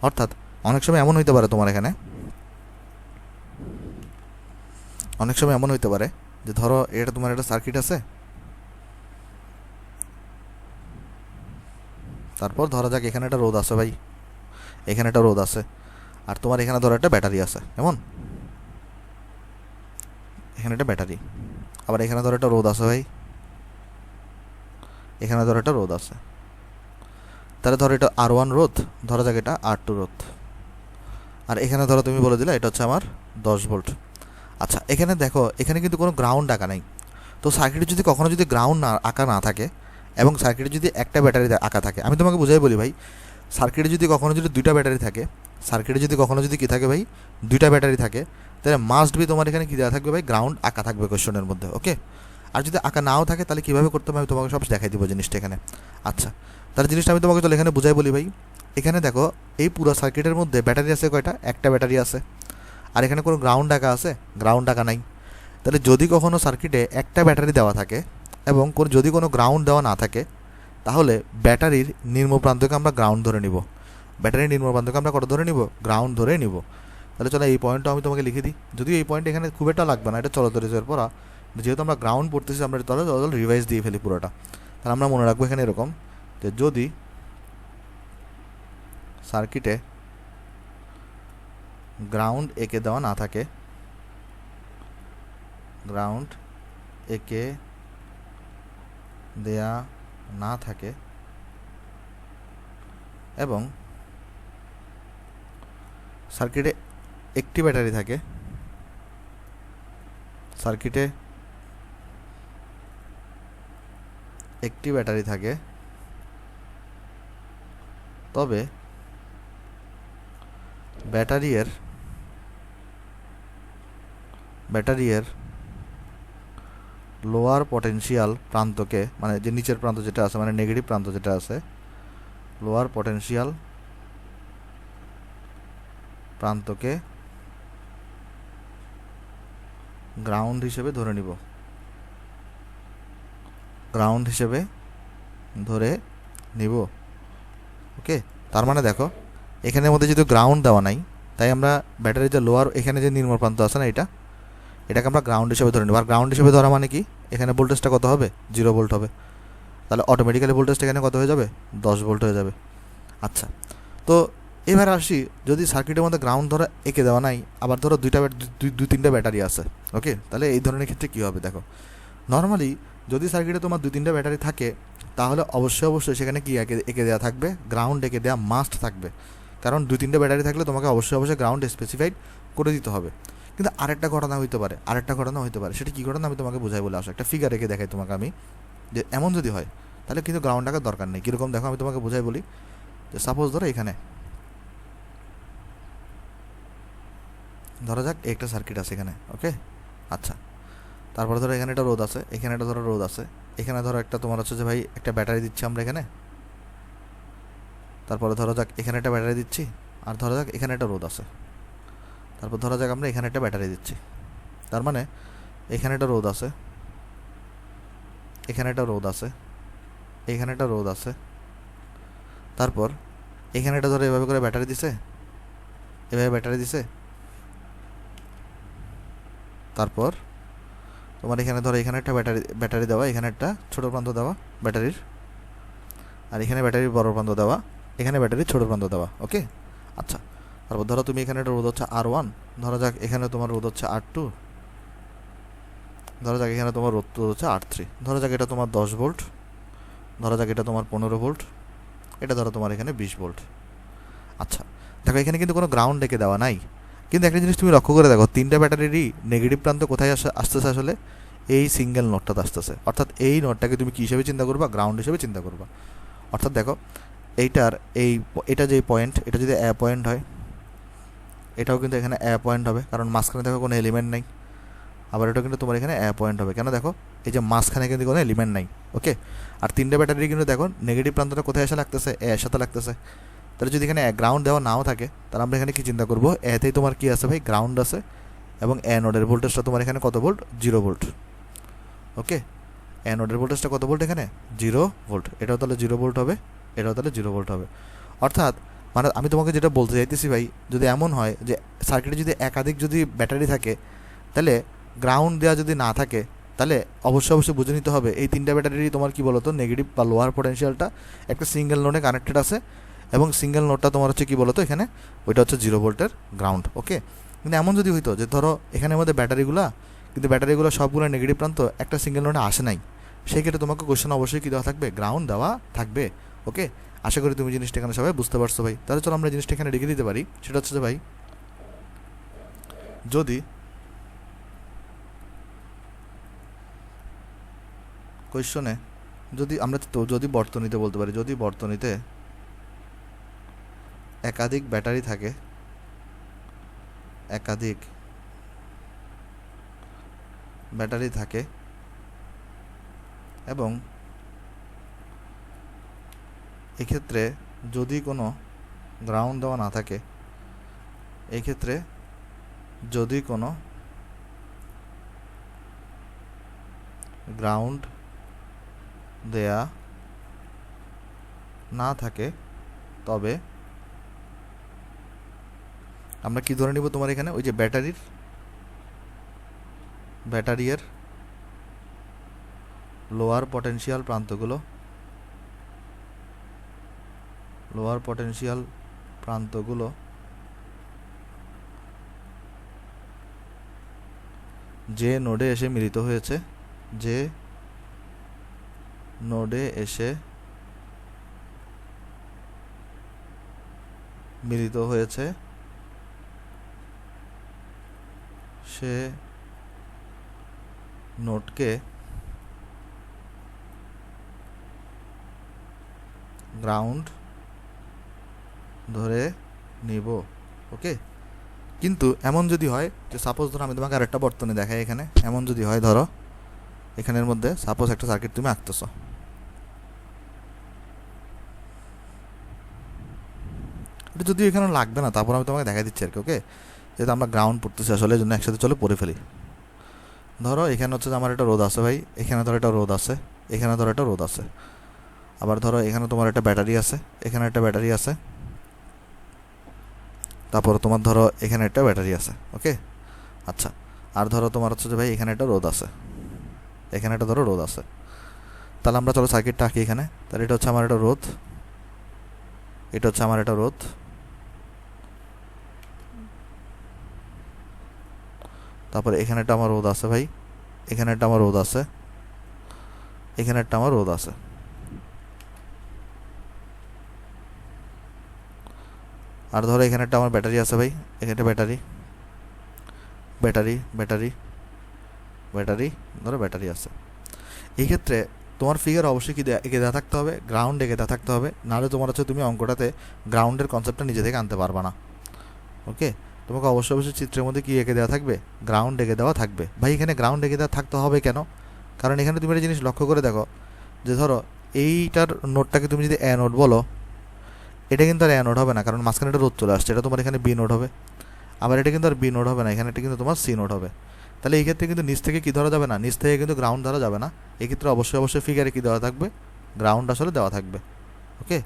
অর্থাৎ অনেক সময় এমন হইতে পারে তোমার এখানে, যে ধরো এটা তোমার একটা সার্কিট আছে, তারপর ধরা যাক এখানে একটা রোদ আছে ভাই, এখানে একটা রোদ আছে, আর তোমার এখানে ধরো একটা ব্যাটারি আছে, এমন এখানে একটা ব্যাটারি, আবার এখানে ধরো একটা রোদ আছে ভাই, এখানে ধরো একটা রোদ আছে। তাহলে ধরো এটা R1 রোদ, ধরা যাক এটা R2 রোদ, আর এখানে ধরো তুমি বলে দিলে এটা হচ্ছে আমার 10 ভোল্ট। আচ্ছা এখানে দেখো, এখানে কিন্তু কোনো গ্রাউন্ড আঁকা নাই। তো সার্কিটে যদি কখনো যদি গ্রাউন্ড আঁকা না থাকে এবং সার্কিটে যদি একটা ব্যাটারি আঁকা থাকে, আমি তোমাকে বুঝাই বলি ভাই, সার্কিটে যদি কখনো যদি দুইটা ব্যাটারি থাকে, সার্কিটে যদি কখনো যদি কী থাকে ভাই, দুইটা ব্যাটারি থাকে, তাহলে মাস্ট বি তোমার এখানে কী দেওয়া থাকবে ভাই? গ্রাউন্ড আঁকা থাকবে কোয়েশ্চনের মধ্যে। ওকে, আর যদি আঁকা নাও থাকে তাহলে কীভাবে করতে হবে আমি তোমাকে সব দেখাই দিব জিনিসটা এখানে। আচ্ছা তাহলে জিনিসটা আমি তোমাকে চলো এখানে বুঝাই বলি ভাই। এখানে দেখো এই পুরো সার্কিটের মধ্যে ব্যাটারি আছে কয়টা? একটা ব্যাটারি আছে। আর এখানে কোনো গ্রাউন্ড আঁকা আছে? গ্রাউন্ড আঁকা নাই। তাহলে যদি কখনো সার্কিটে একটা ব্যাটারি দেওয়া থাকে এবং যদি কোনো গ্রাউন্ড দেওয়া না থাকে, তাহলে ব্যাটারির নিম্ন প্রান্তকে আমরা গ্রাউন্ড ধরে নিব। ব্যাটারির নিম্ন প্রান্তকে আমরা কত ধরে নিব? গ্রাউন্ড ধরে নিব। তাহলে চলো এই পয়েন্টটা আমি তোমাকে লিখে দিই, যদিও এই পয়েন্ট এখানে খুব একটা লাগবে না, এটা চলতরিজের পড়া, যেহেতু আমরা গ্রাউন্ড পড়তেছি আমরা তাহলে রিভাইজ দিয়ে ফেলি পুরোটা। তাহলে আমরা মনে রাখবো এখানে এরকম, যে যদি সার্কিটে গ্রাউন্ড একে দেওয়া না থাকে, গ্রাউন্ড একে দেয়া না থাকে এবং সার্কিটে একটি ব্যাটারি থাকে, সার্কিটে একটি ব্যাটারি থাকে, তবে ব্যাটারির লোয়ার পটেনশিয়াল প্রান্তকে, মানে যে নিচের প্রান্ত যেটা আছে, মানে নেগেটিভ প্রান্ত যেটা আছে, লোয়ার পটেনশিয়াল প্রান্তকে গ্রাউন্ড হিসেবে ধরে নিব, গ্রাউন্ড হিসেবে ধরে নিব। ওকে, তার মানে দেখো এখানের মধ্যে যেহেতু গ্রাউন্ড দেওয়া নাই, তাই আমরা ব্যাটারির যে লোয়ার এখানে যে নিম্ন প্রান্ত আছে না, এটাকে আমরা গ্রাউন্ড হিসেবে ধরে নেব। আর গ্রাউন্ড হিসেবে ধরা মানে কি, এখানে ভোল্টেজটা কত হবে, 0 ভোল্ট হবে। তাহলে অটোমেটিক্যালি ভোল্টেজটা এখানে কত হয়ে যাবে, 10 ভোল্ট হয়ে যাবে। আচ্ছা, তো এবার আসি, যদি সার্কিটের মধ্যে গ্রাউন্ড ধরা এঁকে দেওয়া নাই, আবার ধরো দুই তিনটা ব্যাটারি আছে, ওকে, তাহলে এই ধরনের ক্ষেত্রে কী হবে দেখো। নর্মালি যদি সার্কিটে তোমার 2-3টা ব্যাটারি থাকে, তাহলে অবশ্যই সেখানে কি এঁকে দেওয়া থাকবে, গ্রাউন্ড এঁকে দেওয়া মাস্ট থাকবে। কারণ 2-3টে ব্যাটারি থাকলে তোমাকে অবশ্যই গ্রাউন্ড স্পেসিফাইড করে দিতে হবে। কিন্তু আরেকটা ঘটনা হতে পারে, সেটা কী ঘটনা আমি তোমাকে বোঝাই বলে আসো, একটা ফিগার রেখে দেখাই তোমাকে আমি, যে এমন যদি হয় তাহলে কিন্তু গ্রাউন্ড টাকার দরকার নেই। কীরকম দেখো, আমি তোমাকে বোঝাই বলি, যে সাপোজ ধরো এখানে ধরা যাক একটা সার্কিট আছে এখানে, ওকে। আচ্ছা, তারপরে ধরো এখানে একটা রোদ আছে, এখানে একটা ধরো রোদ আছে, এখানে ধরো একটা তোমার হচ্ছে যে ভাই একটা ব্যাটারি দিচ্ছি আমরা এখানে, তারপরে ধরো যাক এখানে একটা ব্যাটারি দিচ্ছি, আর ধরো যাক এখানে একটা রোদ আছে, তারপর ধরো যাক আমরা এখানে একটা ব্যাটারি দিচ্ছি। তার মানে এখানে একটা রোদ আছে, এখানে একটা রোদ আছে, এখানে একটা রোদ আছে, তারপর এখানে একটা ধরো এভাবে করে ব্যাটারি দিছে, এভাবে ব্যাটারি দিছে, তারপর তোমার এখানে ধরো এখানে একটা ব্যাটারি দেওয়া, এখানে একটা ছোটো প্রান্ত দেওয়া ব্যাটারির, আর এখানে ব্যাটারির বড় প্রান্ত দেওয়া, এখানে ব্যাটারির ছোটো প্রান্ত দেওয়া, ওকে। আচ্ছা, তারপর ধরো তুমি এখানে একটা রোদ হচ্ছে R1, ধরো যাক এখানে তোমার রোদ হচ্ছে R2, ধরো যাক এখানে তোমার রোদ হচ্ছে R3, ধরো যাক এটা তোমার 10 ভোল্ট, ধরো যাক এটা তোমার 15 ভোল্ট, এটা ধরো তোমার এখানে 20 ভোল্ট। আচ্ছা, দেখো এখানে কিন্তু কোনো গ্রাউন্ড রেখে দেওয়া নাই, কিন্তু একটা জিনিস তুমি লক্ষ্য করে দেখো, 3টা ব্যাটারিরই নেগেটিভ প্রান্ত কোথায় আসতেছে, আসলে এই সিঙ্গেল নোডটাতে আসতেছে। অর্থাৎ এই নোডটাকে তুমি কী হিসেবে চিন্তা করবা, গ্রাউন্ড হিসেবে চিন্তা করবা। অর্থাৎ দেখো এটা যে পয়েন্ট, এটা যদি এ পয়েন্ট হয়, এটাও কিন্তু এখানে এ পয়েন্ট হবে, কারণ মাঝখানে দেখো কোনো এলিমেন্ট নাই। আবার এটাও কিন্তু তোমার এখানে এ পয়েন্ট হবে, কেন দেখো এই যে মাঝখানে কিন্তু কোনো এলিমেন্ট নাই, ওকে। আর 3টে ব্যাটারি কিন্তু দেখো নেগেটিভ প্রান্তটা কোথায় এসে লাগতেছে, এর সাথে লাগতেছে। তাহলে যদি এখানে গ্রাউন্ড দেওয়া নাও থাকে, তাহলে আমরা এখানে কি চিন্তা করবো, এতেই তোমার কি আছে ভাই, গ্রাউন্ড আছে, এবং এ নোডের ভোল্টেজটা তোমার এখানে কত ভোল্ট, 0 ভোল্ট, ওকে। এ নোডের ভোল্টেজটা কত ভোল্ট এখানে, 0 ভোল্ট, এটাও তাহলে 0 ভোল্ট হবে, এটাও তাহলে 0 ভোল্ট হবে। অর্থাৎ মানে আমি তোমাকে যেটা বলতে চাইতেছি ভাই, যদি এমন হয় যে সার্কিটে যদি একাধিক যদি ব্যাটারি থাকে, তাহলে গ্রাউন্ড দেওয়া যদি না থাকে, তাহলে অবশ্যই বুঝে নিতে হবে এই 3টা ব্যাটারি তোমার কি বলতো, নেগেটিভ বা লোয়ার পোটেনশিয়ালটা একটা সিঙ্গেল নোডে কানেক্টেড আছে, এবং সিঙ্গেল নোডটা তোমার হচ্ছে কি বলতো এখানে, ওইটা হচ্ছে 0 ভোল্টের গ্রাউন্ড, ওকে। কিন্তু এমন যদি হইতো যে ধরো এখানের মধ্যে ব্যাটারিগুলো সবগুলো নেগেটিভ প্রান্ত একটা সিঙ্গেল নোডে আসে নাই, সেই ক্ষেত্রে তোমাকে কোশ্চেন অবশ্যই কী দেওয়া থাকবে, গ্রাউন্ড দেওয়া থাকবে, ওকে। আশা করি তুমি জিনিসটা এখানে সবাই বুঝতে পারছো ভাই। তাহলে চলো আমরা জিনিসটা এখানে রেখে দিতে পারি, সেটা হচ্ছে যে ভাই, যদি কোয়েশ্চনে যদি আমরা যদি বর্তনীতে বলতে পারি, যদি বর্তনীতে একাধিক ব্যাটারি থাকে, এবং এক্ষেত্রে যদি কোনো গ্রাউন্ড দেওয়া না থাকে, এক্ষেত্রে যদি কোনো গ্রাউন্ড দেয়া না থাকে, তবে আমরা কি ধরে নিব, তোমার এখানে ওই যে ব্যাটারির লোয়ার পটেনশিয়াল প্রান্তগুলো যে নোডে এসে মিলিত হয়েছে, সে নোডকে গ্রাউন্ড ধরে নিব, ওকে। কিন্তু এমন যদি হয় যে সাপোজ ধরো আমি তোমাকে আরেকটা বর্তনী দেখাই এখানে, এমন যদি হয় ধরো এখানের মধ্যে সাপোজ একটা সার্কিট তুমি আঁকতেছো, এটা যদিও এখানে লাগবে না, তারপর আমি তোমাকে দেখাই দিচ্ছি আর কি, ওকে। যেহেতু আমরা গ্রাউন্ড পড়তেছি আসলে, এই জন্য একসাথে চলে পড়ে ফেলি। ধরো এখানে হচ্ছে যে আমার একটা রোদ আছে ভাই, এখানে ধরো একটা রোদ আছে, এখানে ধরো একটা রোদ আছে, আবার ধরো এখানে তোমার একটা ব্যাটারি আছে, এখানে একটা ব্যাটারি আছে, তারপর তোমার ধরো এখানে একটা ব্যাটারি আছে, ওকে। আচ্ছা, আর ধরো তোমার হচ্ছে যে ভাই এখানে একটা রোদ আছে, এখানে একটা ধরো রোদ আছে। তাহলে আমরা চলো সার্কিটটা আঁকি এখানে। তাহলে এটা হচ্ছে আমার একটা রোদ, এটা হচ্ছে আমার একটা রোদ, তারপরে এখানে একটা আমার রোদ আছে ভাই, এখানে একটা আমার রোদ আছে, এখানে একটা আমার রোদ আছে। আর ধরো এখানে একটা আমার ব্যাটারি আছে ভাই, এখানে ব্যাটারি ব্যাটারি ব্যাটারি ব্যাটারি ধরো ব্যাটারি আছে। এই ক্ষেত্রে তোমার ফিগার অবশ্যই কি এঁকে দেওয়া থাকতে হবে, গ্রাউন্ড এঁকে দেওয়া থাকতে হবে, নাহলে তোমার হচ্ছে তুমি অঙ্কটাতে গ্রাউন্ডের কনসেপ্টটা নিজে থেকে আনতে পারবা না, ওকে। তোমাকে অবশ্যই অবশ্যই চিত্রের মধ্যে কি এঁকে দেওয়া থাকবে, গ্রাউন্ড এঁকে দেওয়া থাকবে। ভাই এখানে গ্রাউন্ড এঁকে দেওয়া থাকতে হবে কেন? কারণ এখানে তুমি একটা জিনিস লক্ষ্য করে দেখো যে ধরো এইটার নোটটাকে তুমি যদি এ নোট বলো, এটা কিন্তু আর এ নোট হবে না, কারণ মাঝখানে একটা রোদ চলে আসছে, এটা তোমার এখানে বি নোট হবে। আবার এটা কিন্তু আর বি নোট হবে না, এখানে এটা কিন্তু তোমার সি নোট হবে। তাহলে এই ক্ষেত্রে কিন্তু নিচ থেকে কী ধরা যাবে না, নিচ থেকে কিন্তু গ্রাউন্ড ধরা যাবে না। এক্ষেত্রে অবশ্যই অবশ্যই ফিগারে কী দেওয়া থাকবে, গ্রাউন্ড আসলে দেওয়া থাকবে, ওকে।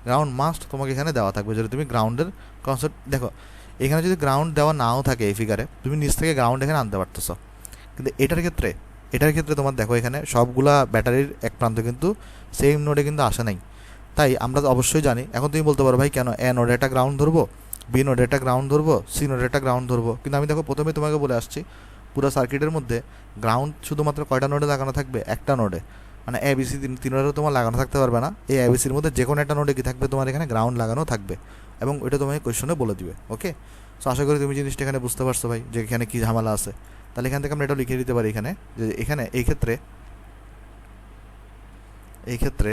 গ্রাউন্ড মাস্ট তোমাকে এখানে দেওয়া থাকবে, যদি তুমি গ্রাউন্ডের কনসেপ্ট দেখো। এখানে যদি গ্রাউন্ড দেওয়া নাও থাকে এই ফিগারে, তুমি নিচ থেকে গ্রাউন্ড এখানে আনতে পারতেছো। কিন্তু এটার ক্ষেত্রে তোমার দেখো এখানে সবগুলা ব্যাটারির এক প্রান্ত কিন্তু সেম নোডে কিন্তু আসে নাই। তাই আমরা অবশ্যই জানি, এখন তুমি বলতে পারো ভাই কেন এ নোডে একটা গ্রাউন্ড ধরবো, বি নোডে একটা গ্রাউন্ড ধরবো, সি নোডে একটা গ্রাউন্ড ধরবো। কিন্তু আমি দেখো প্রথমে তোমাকে বলে আসছি পুরো সার্কিটের মধ্যে গ্রাউন্ড শুধুমাত্র কয়টা নোডে লাগানো থাকবে, একটা নোডে। মানে এবিসি তিন নোডে তোমার লাগানো থাকতে পারবে না, এই এবিসির মধ্যে যে কোনো একটা নোডে কি থাকবে, তোমার এখানে গ্রাউন্ড লাগানো থাকবে, এবং ওইটা তোমাকে কোয়েশনে বলে দিবে, ওকে। সো আশা করি তুমি জিনিসটা এখানে বুঝতে পারছো ভাই, যে এখানে কী ঝামেলা আছে। তাহলে এখান থেকে আমরা এটাও লিখে দিতে পারি এখানে, যে এখানে এই ক্ষেত্রে এই ক্ষেত্রে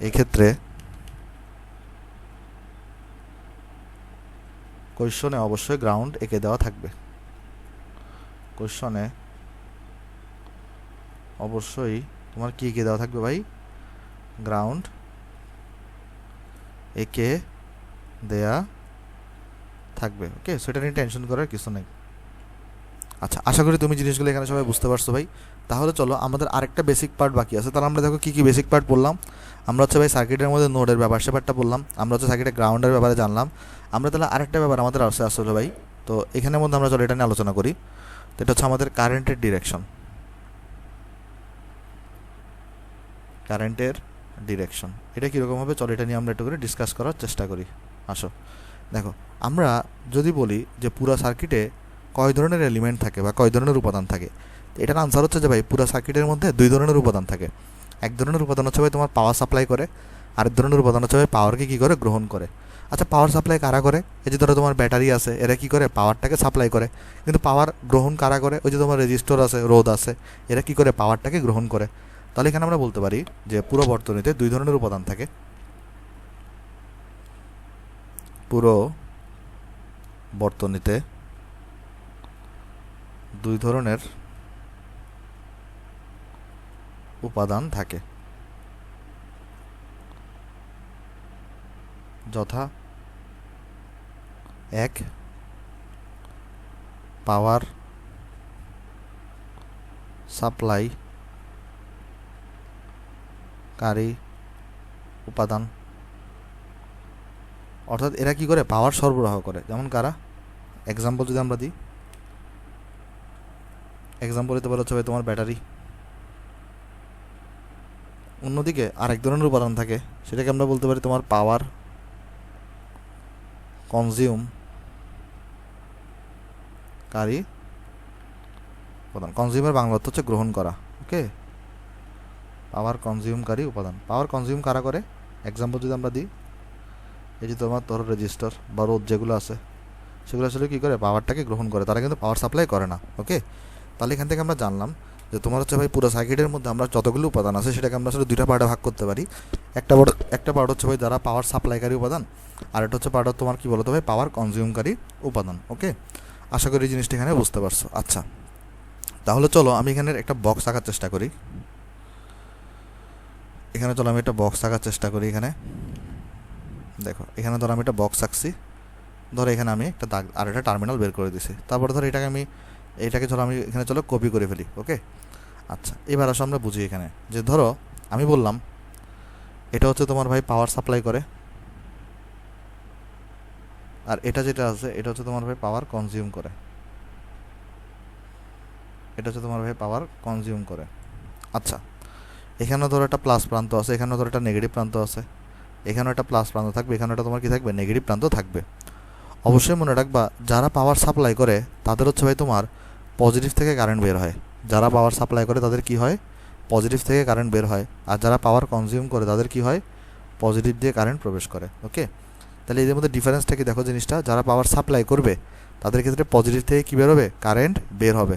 এই ক্ষেত্রে কোয়েশনে অবশ্যই গ্রাউন্ড এঁকে দেওয়া থাকবে, কোয়েশনে অবশ্যই তোমার কি এঁকে দেওয়া থাকবে ভাই, গ্রাউন্ড এঁকে দেয়া থাকবে, ওকে। সেটা নিয়ে টেনশন করার কিছু নেই। আচ্ছা, আশা করি তুমি জিনিসগুলো এখানে সবাই বুঝতে পারছো ভাই। তাহলে চলো আমাদের আরেকটা বেসিক পার্ট বাকি আছে। তাহলে আমরা দেখো কী কী বেসিক পার্ট বললাম। আমরা হচ্ছে ভাই সার্কিটের মধ্যে নোডের ব্যাপার সেপারটা বললাম, আমরা হচ্ছে সার্কিটের গ্রাউন্ডের ব্যাপারে জানলাম। আমরা তাহলে আরেকটা ব্যাপার আমাদের আছে আসলে ভাই, তো এখানের মধ্যে আমরা চলো এটা নিয়ে আলোচনা করি। তো এটা হচ্ছে আমাদের কারেন্টের ডিরেকশন, কারেন্টের ডিরেকশন এটা কীরকম হবে, চলো এটা নিয়ে আমরা একটু করে ডিসকাস করার চেষ্টা করি। আসো দেখো, আমরা যদি বলি যে পুরো সার্কিটে কয় ধরনের এলিমেন্ট থাকে বা কয় ধরনের উপাদান থাকে, এটার আনসার হচ্ছে যে ভাই পুরো সার্কিটের মধ্যে দুই ধরনের উপাদান থাকে। এক ধরনের উপাদান হচ্ছে ভাই তোমার পাওয়ার সাপ্লাই করে, আরেক ধরনের উপাদান হচ্ছে ভাই পাওয়ারকে কী করে গ্রহণ করে। আচ্ছা, পাওয়ার সাপ্লাই কারা করে? এই যে ধরো তোমার ব্যাটারি আছে, এরা কী করে পাওয়ারটাকে সাপ্লাই করে। কিন্তু পাওয়ার গ্রহণ কারা করে? ওই যে তোমার রেজিস্টর আছে, রোধ আছে, এরা কী করে পাওয়ারটাকে গ্রহণ করে। তাহলে এখানে আমরা বলতে পারি যে পুরো বর্তনীতে দুই ধরনের উপাদান থাকে, পুরো বর্তনীতে দুই ধরনের উপাদান থাকে, যথা এক পাওয়ার সাপ্লাই কারী উপাদান, অর্থাৎ এরা কি করে পাওয়ার সরবরাহ করে। যেমন কারা, এক্সাম্পল যদি আমরা দিই, এক্সাম্পল দিতে পারে হচ্ছে ভাই তোমার ব্যাটারি। অন্যদিকে আরেক ধরনের উপাদান থাকে, সেটাকে আমরা বলতে পারি তোমার পাওয়ার কনজিউমকারী উপাদান। কনজিউমের বাংলা অর্থ হচ্ছে গ্রহণ করা, ওকে। পাওয়ার কনজিউমকারী উপাদান, পাওয়ার কনজিউম কারা করে, এক্সাম্পল যদি আমরা দিই, এই যে তোমার ধরো রেজিস্টার বা রোধ যেগুলো আছে, সেগুলো আসলে কী করে পাওয়ারটাকে গ্রহণ করে, তারা কিন্তু পাওয়ার সাপ্লাই করে না, ওকে। তাহলে এখান থেকে আমরা জানলাম যে তোমার হচ্ছে ভাই পুরো সার্কিটের মধ্যে আমরা যতগুলো উপাদান আছে সেটাকে আমরা আসলে দুইটা পার্টে ভাগ করতে পারি। একটা পার্ট হচ্ছে ভাই যারা পাওয়ার সাপ্লাইকারী উপাদান, আর একটা হচ্ছে পার্ট তোমার কী বলতো ভাই পাওয়ার কনজিউমকারী উপাদান, ওকে। আশা করি এই জিনিসটা এখানে বুঝতে পারছো। আচ্ছা, তাহলে চলো আমি এখানে একটা বক্স আঁকার চেষ্টা করি। এখানে চলো আমি একটা বক্স আঁকার চেষ্টা করি। এখানে দেখো, এখানে ধরো আমি একটা বক্স আঁকছি, ধরো এখানে আমি একটা দাগ আর একটা টার্মিনাল বের করে দিছি। তারপরে ধরো এটাকে চলো আমি এখানে চলো কপি করে ফেলি, ওকে। আচ্ছা, এবার আসো আমরা বুঝি এখানে যে ধরো আমি বললাম এটা হচ্ছে তোমার ভাই পাওয়ার সাপ্লাই করে, আর এটা যেটা আছে এটা হচ্ছে তোমার ভাই পাওয়ার কনজিউম করে, এটা হচ্ছে তোমার ভাই পাওয়ার কনজিউম করে। আচ্ছা, এখানেও ধরো একটা প্লাস প্রান্ত আছে, এখানেও ধরো একটা নেগেটিভ প্রান্ত আছে, এখানেও একটা প্লাস প্রান্ত থাকবে, এখানে একটা তোমার কি থাকবে, নেগেটিভ প্রান্ত থাকবে। অবশ্যই মনে রাখবা যারা পাওয়ার সাপ্লাই করে তাদের হচ্ছে ভাই তোমার পজিটিভ থেকে কারেন্ট বের হয়, যারা পাওয়ার সাপ্লাই করে তাদের কি হয়, পজিটিভ থেকে কারেন্ট বের হয়, আর যারা পাওয়ার কনজিউম করে তাদের কি হয়, পজিটিভ দিয়ে কারেন্ট প্রবেশ করে। ওকে, তাহলে এদের মধ্যে ডিফারেন্সটা কি দেখো জিনিসটা, যারা পাওয়ার সাপ্লাই করবে তাদের ক্ষেত্রে পজিটিভ থেকে কী বের হবে, কারেন্ট বের হবে,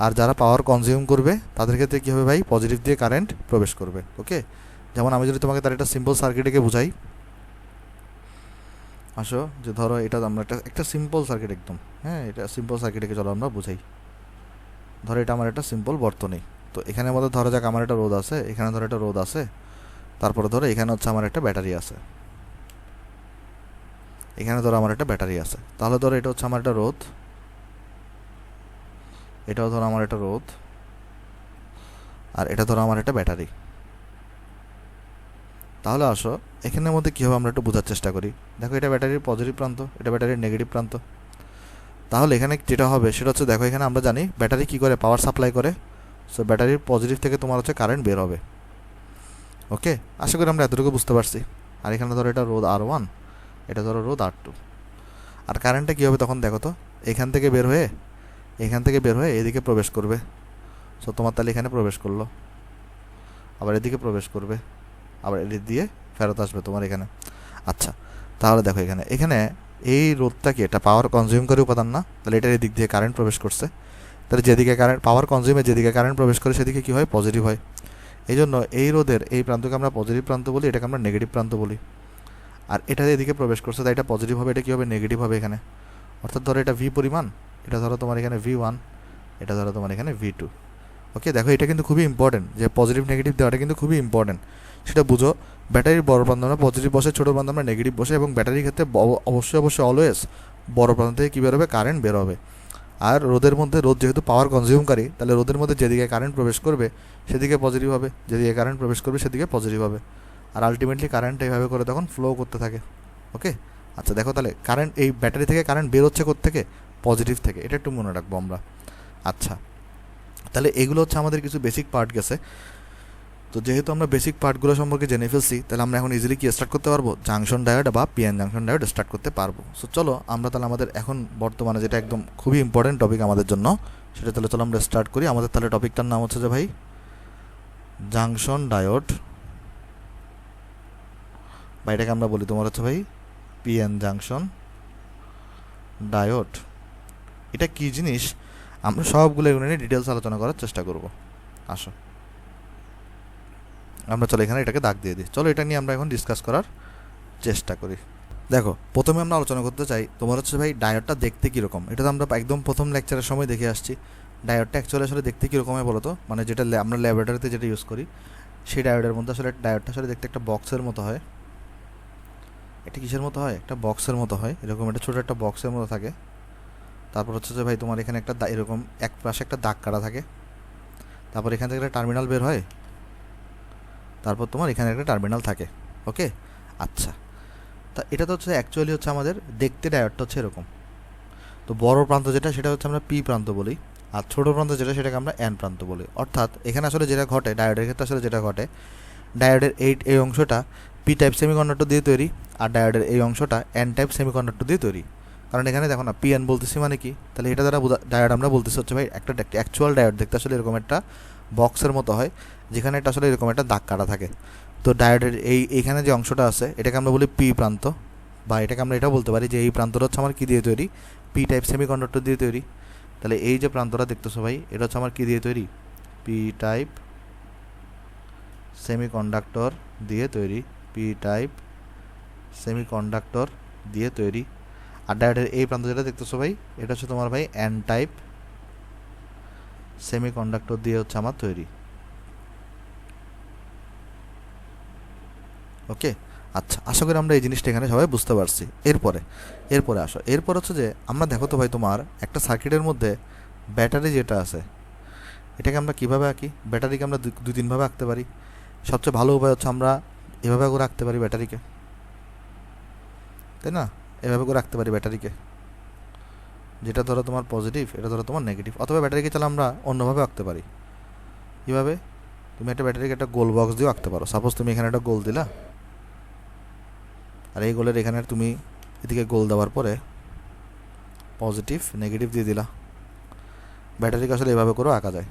আর যারা পাওয়ার কনজিউম করবে তাদের ক্ষেত্রে কী হবে ভাই, পজিটিভ দিয়ে কারেন্ট প্রবেশ করবে। ওকে, যেমন আমি যদি তোমাকে তার একটা সিম্পল সার্কিটকে বুঝাই, আসো যে ধরো এটা আমরা একটা সিম্পল সার্কিট একদম, হ্যাঁ এটা সিম্পল সার্কিটকে চলো আমরা বুঝাই। ধরো এটা আমার একটা সিম্পল বর্তনী, তো এখানের মধ্যে ধরো যাক আমার একটা রোদ আছে, এখানে ধরো একটা রোদ আছে, তারপরে ধরো এখানে হচ্ছে আমার একটা ব্যাটারি আছে, এখানে ধরো আমার একটা ব্যাটারি আছে, তাহলে ধরো এটা হচ্ছে আমার একটা রোদ, এটাও ধরো আমার একটা রোদ, আর এটা ধরো আমার একটা ব্যাটারি। তাহলে আসো এখানের মধ্যে কী হবে আমরা একটু বোঝার চেষ্টা করি। দেখো এটা ব্যাটারির পজিটিভ প্রান্ত, এটা ব্যাটারির নেগেটিভ প্রান্ত। তাহলে এখানে যেটা হবে সেটা হচ্ছে, দেখো এখানে আমরা জানি ব্যাটারি কী করে, পাওয়ার সাপ্লাই করে, সো ব্যাটারির পজিটিভ থেকে তোমার হচ্ছে কারেন্ট বের হবে। ওকে, আশা করি আমরা এতটুকু বুঝতে পারছি। আর এখানে ধরো এটা রোদ R1, এটা ধরো রোদ R2, আর কারেন্টটা কী হবে তখন দেখো তো, এখান থেকে বের হয়ে এদিকে প্রবেশ করবে। সো তোমার তাহলে এখানে প্রবেশ করলো, আবার এদিকে প্রবেশ করবে, আবার এদিক দিয়ে ফেরত আসবে তোমার এখানে। আচ্ছা, তাহলে দেখো এখানে এই রোদটা কি, এটা পাওয়ার কনজিউম করে উপাদান না, তাহলে এটার এদিক দিয়ে কারেন্ট প্রবেশ করছে, তাহলে যেদিকে কারেন্ট পাওয়ার কনজিউমে যেদিকে কারেন্ট প্রবেশ করে সেদিকে কী হয়, পজিটিভ হয়। এই জন্য এই রোদের এই প্রান্তকে আমরা পজিটিভ প্রান্ত বলি, এটাকে আমরা নেগেটিভ প্রান্ত বলি। আর এটা এদিকে প্রবেশ করছে তাই এটা পজিটিভ হবে, এটা কী হবে, নেগেটিভ হবে এখানে। অর্থাৎ ধরো এটা ভি পরিমাণ, এটা ধরো তোমার এখানে V1, এটা ধরো তোমার এখানে V2। ওকে, দেখো এটা কিন্তু খুবই ইম্পর্টেন্ট, যে পজিটিভ নেগেটিভ দেওয়াটা কিন্তু খুবই ইম্পর্টেন্ট, সেটা বুঝো। ব্যাটারির বড় প্রান্ত আমরা পজিটিভ বসে, ছোটো প্রান্ত আমরা নেগেটিভ বসে, এবং ব্যাটারির ক্ষেত্রে অবশ্যই অলওয়েজ বড় প্রান্ত থেকে কী বেরোবে, কারেন্ট বের হবে। আর রোদের মধ্যে, রোদ যেহেতু পাওয়ার কনজিউমকারী, তাহলে রোদের মধ্যে যেদিকে কারেন্ট প্রবেশ করবে সেদিকে পজিটিভ হবে, যেদিকে কারেন্ট প্রবেশ করবে সেদিকে পজিটিভ হবে, আর আলটিমেটলি কারেন্ট এইভাবে করে তখন ফ্লো করতে থাকে। ওকে, আচ্ছা দেখো তাহলে কারেন্ট, এই ব্যাটারি থেকে কারেন্ট বের হচ্ছে কোত্থেকে, পজিটিভ থেকে, এটা একটু মনে রাখবো আমরা। আচ্ছা, তাহলে এগুলো হচ্ছে আমাদের কিছু বেসিক পার্ট গেছে। তো যেহেতু আমরা বেসিক পার্টগুলো সম্পর্কে জেনে ফেলছি, তাহলে আমরা এখন ইজিলি কি স্টার্ট করতে পারবো, জাংশন ডায়োড বা পিএন জাংশন ডায়োড স্টার্ট করতে পারবো। সো চলো আমরা তাহলে আমাদের এখন বর্তমানে যেটা একদম খুবই ইম্পর্টেন্ট টপিক আমাদের জন্য, সেটা তাহলে চলো আমরা স্টার্ট করি। আমাদের তাহলে টপিকটার নাম হচ্ছে যে ভাই জাংশন ডায়োড, বা এটাকে আমরা বলি তোমার হচ্ছে ভাই পিএন জাংশন ডায়োড। এটা কী জিনিস আমরা সবগুলো এগুলো নিয়ে ডিটেলস আলোচনা করার চেষ্টা করব। আসো আমরা চলো এখানে এটাকে দাগ দিয়ে দিই, চলো এটা নিয়ে আমরা এখন ডিসকাস করার চেষ্টা করি। দেখো প্রথমে আমরা আলোচনা করতে চাই তোমার হচ্ছে ভাই ডায়োডটা দেখতে কীরকম। এটা তো আমরা একদম প্রথম লেকচারের সময় দেখে আসছি। ডায়োডটা অ্যাকচুয়ালি আসলে দেখতে কীরকম হয় বলো তো, মানে যেটা আমরা ল্যাবরেটরিতে যেটা ইউজ করি সেই ডায়োডের মধ্যে আসলে ডায়োডটা আসলে দেখতে একটা বক্সের মতো হয়। এটা কিসের মতো হয়, একটা বক্সের মতো হয়, এরকম একটা ছোটো একটা বক্সের মতো থাকে। তারপর হচ্ছে যে ভাই তোমার এখানে একটা এরকম এক পাশে একটা দাগ কাটা থাকে, তারপর এখান থেকে একটা টার্মিনাল বের হয়, তারপর তোমার এখানে একটা টার্মিনাল থাকে। ওকে, আচ্ছা, তা এটা তো হচ্ছে অ্যাকচুয়ালি হচ্ছে আমাদের দেখতে ডায়োডটা হচ্ছে এরকম। তো বড় প্রান্ত যেটা সেটা হচ্ছে আমরা পি প্রান্ত বলি, আর ছোটো প্রান্ত যেটা সেটাকে আমরা এন প্রান্ত বলি। অর্থাৎ এখানে আসলে যেটা ঘটে ডায়োডের ক্ষেত্রে, আসলে যেটা ঘটে ডায়োডের এই অংশটা পি টাইপ সেমিকন্ডাক্টর দিয়ে তৈরি, আর ডায়োডের এই অংশটা এন টাইপ সেমিকন্ডাক্টর দিয়ে তৈরি। কারণ এখানে দেখো না পি এন বলতেছি মানে কি, তাহলে এটা দ্বারা ডায়োড আমরা বলতেছি হচ্ছে ভাই একটা অ্যাকচুয়াল ডায়োড দেখতে আসলে এরকম একটা বক্সের মতো হয়, যেখানে এটা আসলে এরকম একটা দাগ কাটা থাকে। তো ডায়োডের এইখানে যে অংশটা আছে এটাকে আমরা বলি পি প্রান্ত, বা এটাকে আমরা এটাও বলতে পারি যে এই প্রান্তটা হচ্ছে আমার কী দিয়ে তৈরি, পি টাইপ সেমিকন্ডাক্টর দিয়ে তৈরি। তাহলে এই যে প্রান্তটা দেখতেছো ভাই এটা হচ্ছে আমার কী দিয়ে তৈরি, পি টাইপ সেমিকন্ডাক্টর দিয়ে তৈরি, পি টাইপ সেমিকন্ডাক্টর দিয়ে তৈরি। আর ডায়োডের এই প্রান্ত যেটা দেখতেছো ভাই এটা হচ্ছে তোমার ভাই এন টাইপ সেমিকন্ডাক্টর দিয়ে হচ্ছে আমার তৈরি। ওকে, আচ্ছা আশা করি আমরা এই জিনিসটা এখানে সবাই বুঝতে পারছি। এরপরে আসো, এরপর হচ্ছে যে আমরা দেখো তো ভাই তোমার একটা সার্কিটের মধ্যে ব্যাটারি যেটা আছে এটাকে আমরা কীভাবে আঁকি, ব্যাটারিকে আমরা দুই তিনভাবে আঁকতে পারি। সবচেয়ে ভালো উপায় হচ্ছে আমরা এভাবে করে আঁকতে পারি ব্যাটারিকে, তাই না? এভাবে করে রাখতে পারি ব্যাটারিকে, যেটা ধরো তোমার পজিটিভ, এটা ধরো তোমার নেগেটিভ। অথবা ব্যাটারিকে চাইলে আমরা অন্যভাবে আঁকতে পারি। কীভাবে? তুমি একটা ব্যাটারিকে একটা গোল বক্স দিয়েও আঁকতে পারো। সাপোজ তুমি এখানে একটা গোল দিলা, আর এই গোলের এখানে তুমি এদিকে গোল দেওয়ার পরে পজিটিভ নেগেটিভ দিয়ে দিলা। ব্যাটারিকে আসলে এভাবে করেও আঁকা যায়।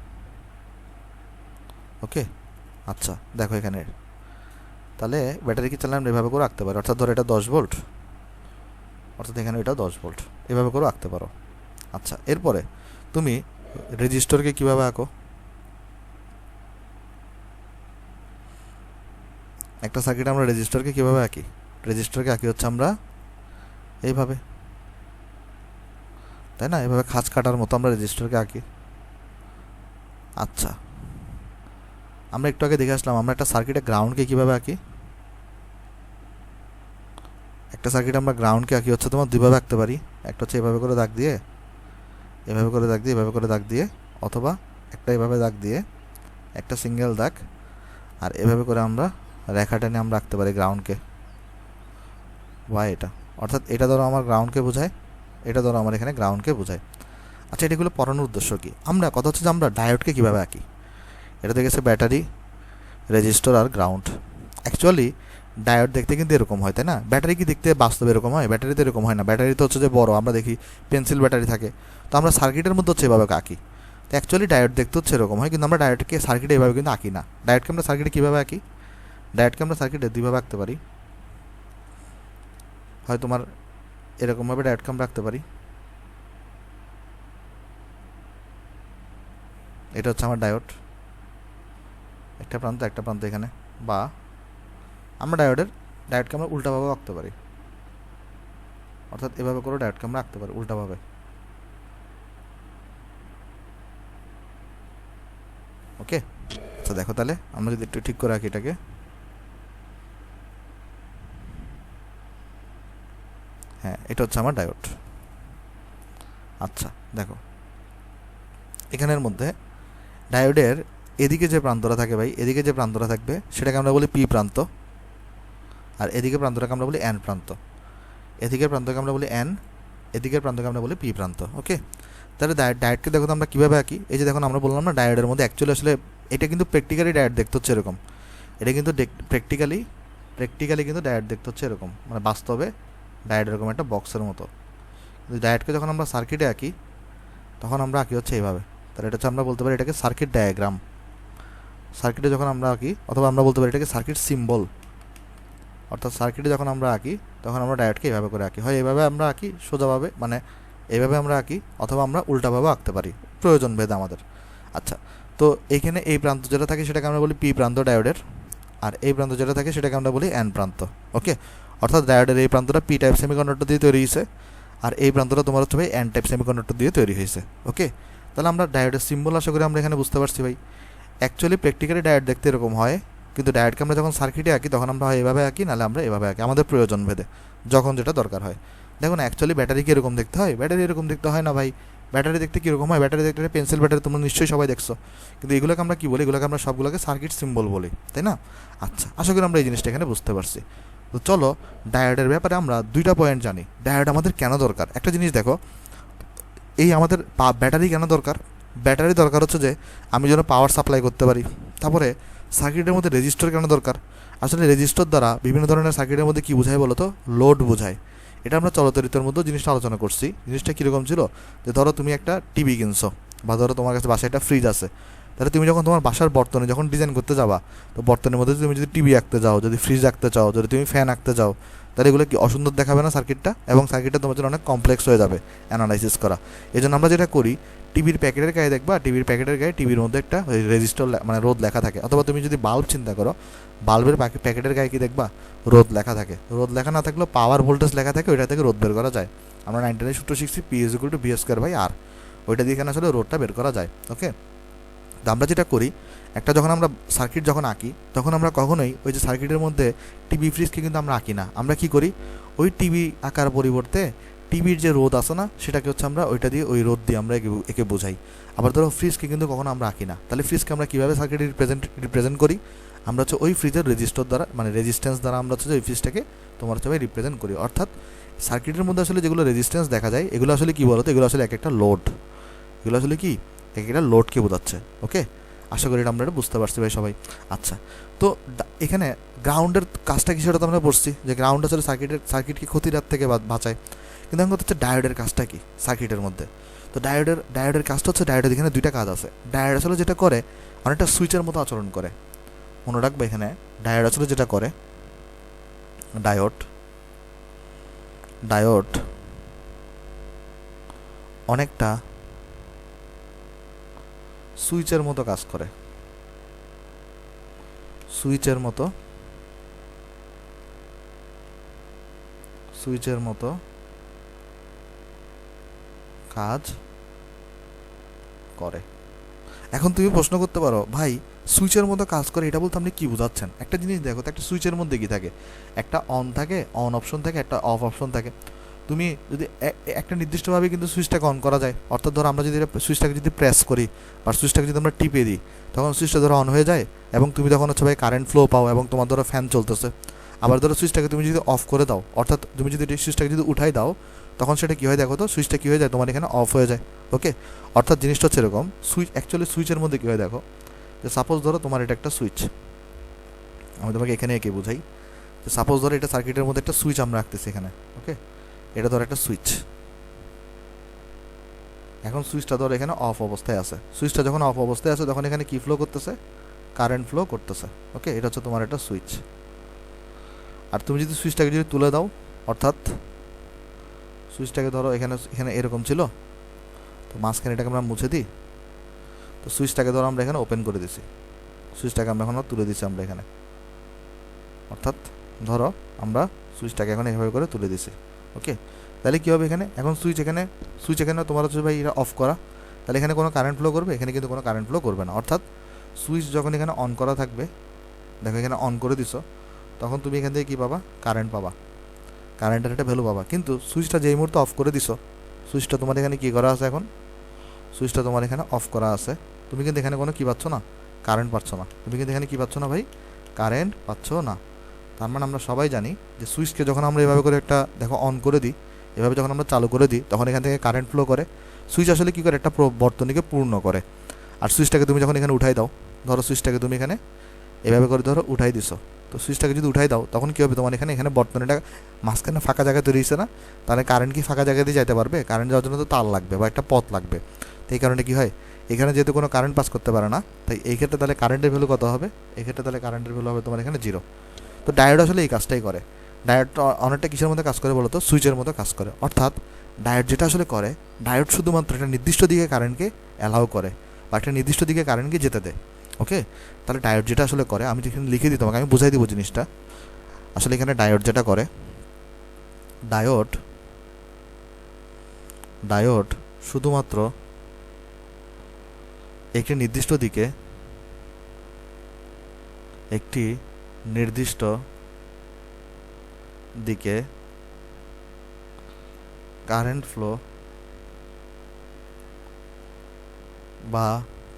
ওকে, আচ্ছা দেখো এখানে, তাহলে ব্যাটারিকে চাইলে আমরা এভাবে করে আঁকতে পারি। অর্থাৎ ধরো এটা 10 ভোল্ট, অর্থাৎ এখানে এটা 10 ভোল্ট, এভাবে করেও আঁকতে পারো। আচ্ছা, এরপরে তুমি রেজিস্টরকে কীভাবে আঁকো? একটা সার্কিটে আমরা রেজিস্টরকে কীভাবে আঁকি? রেজিস্টরকে আঁকি হচ্ছে আমরা এইভাবে, তাই না? এভাবে খাঁজ কাটার মতো আমরা রেজিস্টরকে আঁকি। আচ্ছা, আমরা একটু আগে দেখে আসলাম আমরা একটা সার্কিটে গ্রাউন্ডকে কীভাবে আঁকি। একটা সার্কিটে আমরা গ্রাউন্ডকে আঁকি হচ্ছে তোমার দুইভাবে আঁকতে পারি। একটা হচ্ছে এভাবে করে দাগ দিয়ে, এভাবে করে দাগ দিয়ে, এভাবে করে দাগ দিয়ে, অথবা একটা এভাবে দাগ দিয়ে, একটা সিঙ্গেল দাগ, আর এভাবে করে আমরা রেখা টেনে আমরা আঁকতে পারি গ্রাউন্ডকে বা এটা। অর্থাৎ এটা ধরো আমার গ্রাউন্ডকে বোঝায়, এটা ধরো আমার এখানে গ্রাউন্ডকে বোঝায়। আচ্ছা, এটাগুলো পড়ানোর উদ্দেশ্য কী? আমরা কথা হচ্ছে যে আমরা ডায়োডকে কীভাবে আঁকি। এটা দেখেছে ব্যাটারি, রেজিস্টর আর গ্রাউন্ড। অ্যাকচুয়ালি ডায়োড দেখতে কিন্তু এরকম হয়, তাই না? ব্যাটারি কি দেখতে বাস্তবে এরকম হয়? ব্যাটারি তো এরকম হয় না। ব্যাটারি তো হচ্ছে যে বড়, আমরা দেখি পেন্সিল ব্যাটারি থাকে। তো আমরা সার্কিটের মধ্যে হচ্ছে এভাবে আঁকি। তো অ্যাকচুয়ালি ডায়োড দেখতে হচ্ছে এরকম হয়, কিন্তু আমরা ডায়োডকে সার্কিটে এভাবে কিন্তু আঁকি না। ডায়োডকে আমরা সার্কিটে কীভাবে আঁকি? ডায়োডকে আমরা সার্কিটে দুইভাবে আঁকতে পারি। হয় তোমার এরকমভাবে ডায়োডকে আমরা আঁকতে পারি। এটা হচ্ছে আমার ডায়োড, একটা প্রান্ত এখানে। বা আমরা ডায়োডকে আমরা উল্টাভাবে আঁকতে পারি। অর্থাৎ এভাবে করে ডায়োডকে আমরা আঁকতে পারি উল্টাভাবে। ওকে, আচ্ছা দেখো তাহলে আমরা যদি একটু ঠিক করে আঁকি এটাকে, হ্যাঁ এটা হচ্ছে আমার ডায়োড। আচ্ছা দেখো এখানের মধ্যে ডায়োডের এদিকে যে প্রান্তটা থাকে ভাই, এদিকে যে প্রান্তটা থাকবে সেটাকে আমরা বলি পি প্রান্ত, আর এদিকে প্রান্তটাকে আমরা বলি এন প্রান্ত। এদিকের প্রান্তকে আমরা বলি এন, এদিকের প্রান্তকে আমরা বলি পি প্রান্ত। ওকে, তাহলে ডায়োডকে দেখো তো আমরা কীভাবে আঁকি। এই যে দেখুন আমরা বললাম না ডায়োডের মধ্যে অ্যাকচুয়ালি আসলে এটা কিন্তু প্র্যাকটিক্যালি ডায়োড দেখতে হচ্ছে এরকম। এটা কিন্তু প্র্যাকটিক্যালি কিন্তু ডায়োড দেখতে হচ্ছে এরকম, মানে বাস্তবে ডায়োড এরকম একটা বক্সের মতো। কিন্তু ডায়োডকে যখন আমরা সার্কিটে আঁকি তখন আমরা আঁকি হচ্ছে এইভাবে। তাহলে এটা হচ্ছে আমরা বলতে পারি এটাকে সার্কিট ডায়াগ্রাম। সার্কিটে যখন আমরা আঁকি, অথবা আমরা বলতে পারি এটাকে সার্কিট সিম্বল। অর্থাৎ সার্কিটে যখন আমরা আঁকি তখন আমরা ডায়োডকে এইভাবে করে আঁকি। হয় এইভাবে আমরা আঁকি সোজাভাবে, মানে এইভাবে আমরা আঁকি, অথবা আমরা উল্টাভাবে আঁকতে পারি, প্রয়োজন ভেদে আমাদের। আচ্ছা, তো এইখানে এই প্রান্ত যেটা থাকে সেটাকে আমরা বলি পি প্রান্ত ডায়োডের, আর এই প্রান্ত যেটা থাকে সেটাকে আমরা বলি এন প্রান্ত। ওকে, অর্থাৎ ডায়োডের এই প্রান্তটা পি টাইপ সেমিকন্ডাক্টর দিয়ে তৈরি হয়েছে, আর এই প্রান্তটা তোমার হচ্ছে ভাই এন টাইপ সেমিকন্ডাক্টর দিয়ে তৈরি হয়েছে। ওকে, তাহলে আমরা ডায়োডের সিম্বল আশা করি আমরা এখানে বুঝতে পারছি ভাই। অ্যাকচুয়ালি প্র্যাকটিক্যালি ডায়োড দেখতে এরকম হয়, কিন্তু ডায়োডকে আমরা যখন সার্কিটে আঁকি তখন আমরা হয় এভাবে আঁকি, নাহলে আমরা এভাবে আঁকি আমাদের প্রয়োজন ভেদে, যখন যেটা দরকার হয়। দেখুন অ্যাকচুয়ালি ব্যাটারি কি এরকম দেখতে হয়? ব্যাটারি এরকম দেখতে হয় না ভাই। ব্যাটারি দেখতে কীরকম হয়? ব্যাটারি দেখতে পেন্সিল ব্যাটারি তোমরা নিশ্চয়ই সবাই দেখছো, কিন্তু এগুলোকে আমরা কী বলি? এগুলোকে আমরা সবগুলোকে সার্কিট সিম্বল বলি, তাই না? আচ্ছা, আশা করি আমরা এই জিনিসটা এখানে বুঝতে পারছি। তো চলো ডায়োডের ব্যাপারে আমরা দুইটা পয়েন্ট জানি। ডায়োড আমাদের কেন দরকার? একটা জিনিস দেখো, এই আমাদের ব্যাটারি কেন দরকার? ব্যাটারি দরকার হচ্ছে যে আমি যেন পাওয়ার সাপ্লাই করতে পারি। তারপরে সার্কিটের মধ্যে রেজিস্টর কেন দরকার? আসলে রেজিস্টর দ্বারা বিভিন্ন ধরনের সার্কিটের মধ্যে কী বোঝায় বলো তো? লোড বোঝায়। এটা আমরা চলতরিতের মধ্যেও জিনিসটা আলোচনা করছি। জিনিসটা কীরকম ছিল, যে ধরো তুমি একটা টিভি কিনছো, বা ধরো তোমার কাছে বাসায় একটা ফ্রিজ আছে। তাহলে তুমি যখন তোমার বাসার বর্তনে যখন ডিজাইন করতে যাবা, তো বর্তনের মধ্যে তুমি যদি টিভি আঁকতে চাও, যদি ফ্রিজ আঁকতে চাও, যদি তুমি ফ্যান আঁকতে চাও, তাহলে এগুলো কি অসুন্দর দেখাবে না সার্কিটটা? এবং সার্কিটটা তোমার জন্য অনেক কমপ্লেক্স হয়ে যাবে অ্যানালাইসিস করা। এই জন্য আমরা যেটা করি, টিভির প্যাকেটের গায়ে দেখবা, টিভির প্যাকেটের গায়ে টিভির মধ্যে একটা রেজিস্টার মানে রোধ লেখা থাকে। অথবা তুমি যদি বাল্ব চিন্তা করো, বাল্বের প্যাকেটের গায়ে কি দেখবা? রোধ লেখা থাকে। রোধ লেখা না থাকলেও পাওয়ার ভোল্টেজ লেখা থাকে, ওইটা থেকে রোধ বের করা যায়। আমরা 19 সূত্র শিখছি, P is equal to V square by R. ওইটা দিয়ে এখানে আসলে রোধটা বের করা যায়। ওকে, তো আমরা যেটা করি, একটা যখন আমরা সার্কিট যখন আঁকি তখন আমরা কখনোই ওই যে সার্কিটের মধ্যে টিভি ফ্রিজকে কিন্তু আমরা আঁকি না। আমরা কি করি, ওই টিভি আঁকার পরিবর্তে টিভির যে রোধ আছে না, সেটাকে হচ্ছে আমরা ওইটা দিয়ে, ওই রোধ দিয়ে আমরা একে বোঝাই। আবার ধরো ফ্রিজকে কিন্তু কখনো আমরা আঁকি না। তাহলে ফ্রিজকে আমরা কীভাবে সার্কিটে রিপ্রেজেন্ট করি? আমরা হচ্ছে ওই ফ্রিজের রেজিস্টর দ্বারা, মানে রেজিস্ট্যান্স দ্বারা আমরা হচ্ছে ওই ফ্রিজটাকে তোমার হচ্ছে রিপ্রেজেন্ট করি। অর্থাৎ সার্কিটের মধ্যে আসলে যেগুলো রেজিস্ট্যান্স দেখা যায় এগুলো আসলে কি বলতো, এগুলো আসলে এক একটা লোড, এগুলো আসলে কি এক একটা লোডকে বোঝাচ্ছে। ওকে, আশা করি এটা আমরা এটা বুঝতে পারছি ভাই সবাই। আচ্ছা, তো এখানে গ্রাউন্ডের কাজটা কি সেটা তো আমরা পড়ছি যে গ্রাউন্ড আসলে সার্কিটকে ক্ষতির হাত থেকে বাঁচায়। কিন্তু এখন কথা হচ্ছে ডায়োডের কাজটা কি সার্কিটের মধ্যে। তো ডায়োডের কাজটা হচ্ছে, ডায়োডের এখানে দুইটা কাজ আছে। ডায়োড আসলে যেটা করে অনেকটা সুইচের মতো আচরণ করে। মনে রাখবে এখানে ডায়োড আসলে যেটা করে, ডায়োড অনেকটা সুইচের মতো কাজ করে, সুইচের মতো কাজ করে। এখন তুমি প্রশ্ন করতে পারো, ভাই সুইচের মতো কাজ করে এটা বলতে আপনি কি বোঝাচ্ছেন? একটা জিনিস দেখো তো, একটা সুইচের মধ্যে কি থাকে, একটা অন থাকে, অন অপশন থাকে, একটা অফ অপশন থাকে। তুমি যদি একটা নির্দিষ্টভাবে কিন্তু সুইচটাকে অন করা যায়, অর্থাৎ ধরো আমরা যদি সুইচটাকে যদি প্রেস করি বা সুইচটাকে যদি আমরা টিপে দিই, তখন সুইচটা ধরো অন হয়ে যায় এবং তুমি তখন হচ্ছে ভাই কারেন্ট ফ্লো পাও এবং তোমার ধরো ফ্যান চলতেছে। আবার ধরো সুইচটাকে তুমি যদি অফ করে দাও, অর্থাৎ তুমি যদি সুইচটাকে যদি উঠাই দাও, তখন সেটা কী হয় দেখো তো, সুইচটা কী হয়ে যায় তোমার এখানে অফ হয়ে যায়। ওকে, অর্থাৎ জিনিসটা হচ্ছে এরকম, অ্যাকচুয়ালি সুইচের মধ্যে কী হয় দেখো, যে সাপোজ ধরো তোমার এটা একটা সুইচ, আমি তোমাকে এখানে এঁকে বুঝাই। যে সাপোজ ধরো এটা সার্কিটের মধ্যে একটা সুইচ আমরা রাখতেছি এখানে। ওকে, এটা ধরো একটা সুইচ, এখন সুইচটা ধরো এখানে অফ অবস্থায় আছে। সুইচটা যখন অফ অবস্থায় আছে তখন এখানে কি ফ্লো করতেছে, কারেন্ট ফ্লো করতেছে। ওকে, এটা হচ্ছে তোমার একটা সুইচ। আর তুমি যদি সুইচটাকে যদি তুলে দাও, অর্থাৎ সুইচটাকে ধরো এখানে এরকম ছিল, তো মাঝখানে এটাকে আমরা মুছে দিই, তো সুইচটাকে ধরো আমরা এখানে ওপেন করে দিছি, সুইচটাকে আমরা এখন তুলে দিছি আমরা এখানে, অর্থাৎ ধরো আমরা সুইচটাকে এখন এভাবে করে তুলে দিছি। ওকে, তাহলে কী হবে এখানে, এখন সুইচ এখানে তোমার হচ্ছে ভাই এটা অফ করা, তাহলে এখানে কোনো কারেন্ট ফ্লো করবে? এখানে কিন্তু কোনো কারেন্ট ফ্লো করবে না। অর্থাৎ সুইচ যখন এখানে অন করা থাকবে, দেখো এখানে অন করে দিছো, তখন তুমি এখান থেকে কী পাবা, কারেন্ট পাবা, কারেন্টের একটা ভ্যালু পাবা। কিন্তু সুইচটা যেই মুহূর্তে অফ করে দিছো, সুইচটা তোমার এখানে কী করা আছে, এখন সুইচটা তোমার এখানে অফ করা আছে, তুমি কিন্তু এখানে কোনো কী পাচ্ছ না, কারেন্ট পাচ্ছ না। তুমি কিন্তু এখানে কী পাচ্ছ না ভাই, কারেন্ট পাচ্ছ না। তার মানে আমরা সবাই জানি যে সুইচকে যখন আমরা এভাবে করে একটা দেখো অন করে দিই, এভাবে যখন আমরা চালু করে দিই, তখন এখান থেকে কারেন্ট ফ্লো করে। সুইচ আসলে কী করে, একটা বর্তনীকে পূর্ণ করে। আর সুইচটাকে তুমি যখন এখানে উঠাই দাও, ধরো সুইচটাকে তুমি এখানে এভাবে করে ধরো উঠাই দিছো, তো সুইচটাকে যদি উঠাই দাও, তখন কী হবে, তোমার এখানে বর্তনীটা মাঝখানে ফাঁকা জায়গা তৈরি হয়েছে না, তাহলে কারেন্ট কি ফাঁকা জায়গা দিয়ে যেতে পারবে? কারেন্ট যাওয়ার জন্য তো তার লাগবে বা একটা পথ লাগবে। তো এই কারণে কী হয়, এখানে যেহেতু কোনো কারেন্ট পাস করতে পারে না, তাই এই ক্ষেত্রে তাহলে কারেন্টের ভ্যালু কত হবে, এক্ষেত্রে তাহলে কারেন্টের ভ্যালু হবে তোমার এখানে 0। তো ডায়োড আসলে এই কাজটাই করে। ডায়োড অনেকটা কিসের মধ্যে কাজ করে বলো তো, সুইচের মতো কাজ করে। অর্থাৎ ডায়োড যেটা আসলে করে, ডায়োড শুধুমাত্র একটা নির্দিষ্ট দিকে কারেন্টকে অ্যালাউ করে বা একটা নির্দিষ্ট দিকে কারেন্টকে যেতে দেয়। ওকে, তাহলে ডায়োড যেটা আসলে করে, আমি যেখানে লিখে দিই তোমাকে, আমি বুঝাই দিব জিনিসটা। আসলে এখানে ডায়োড যেটা করে, ডায়োড শুধুমাত্র একটি নির্দিষ্ট দিকে কারেন্ট ফ্লো বা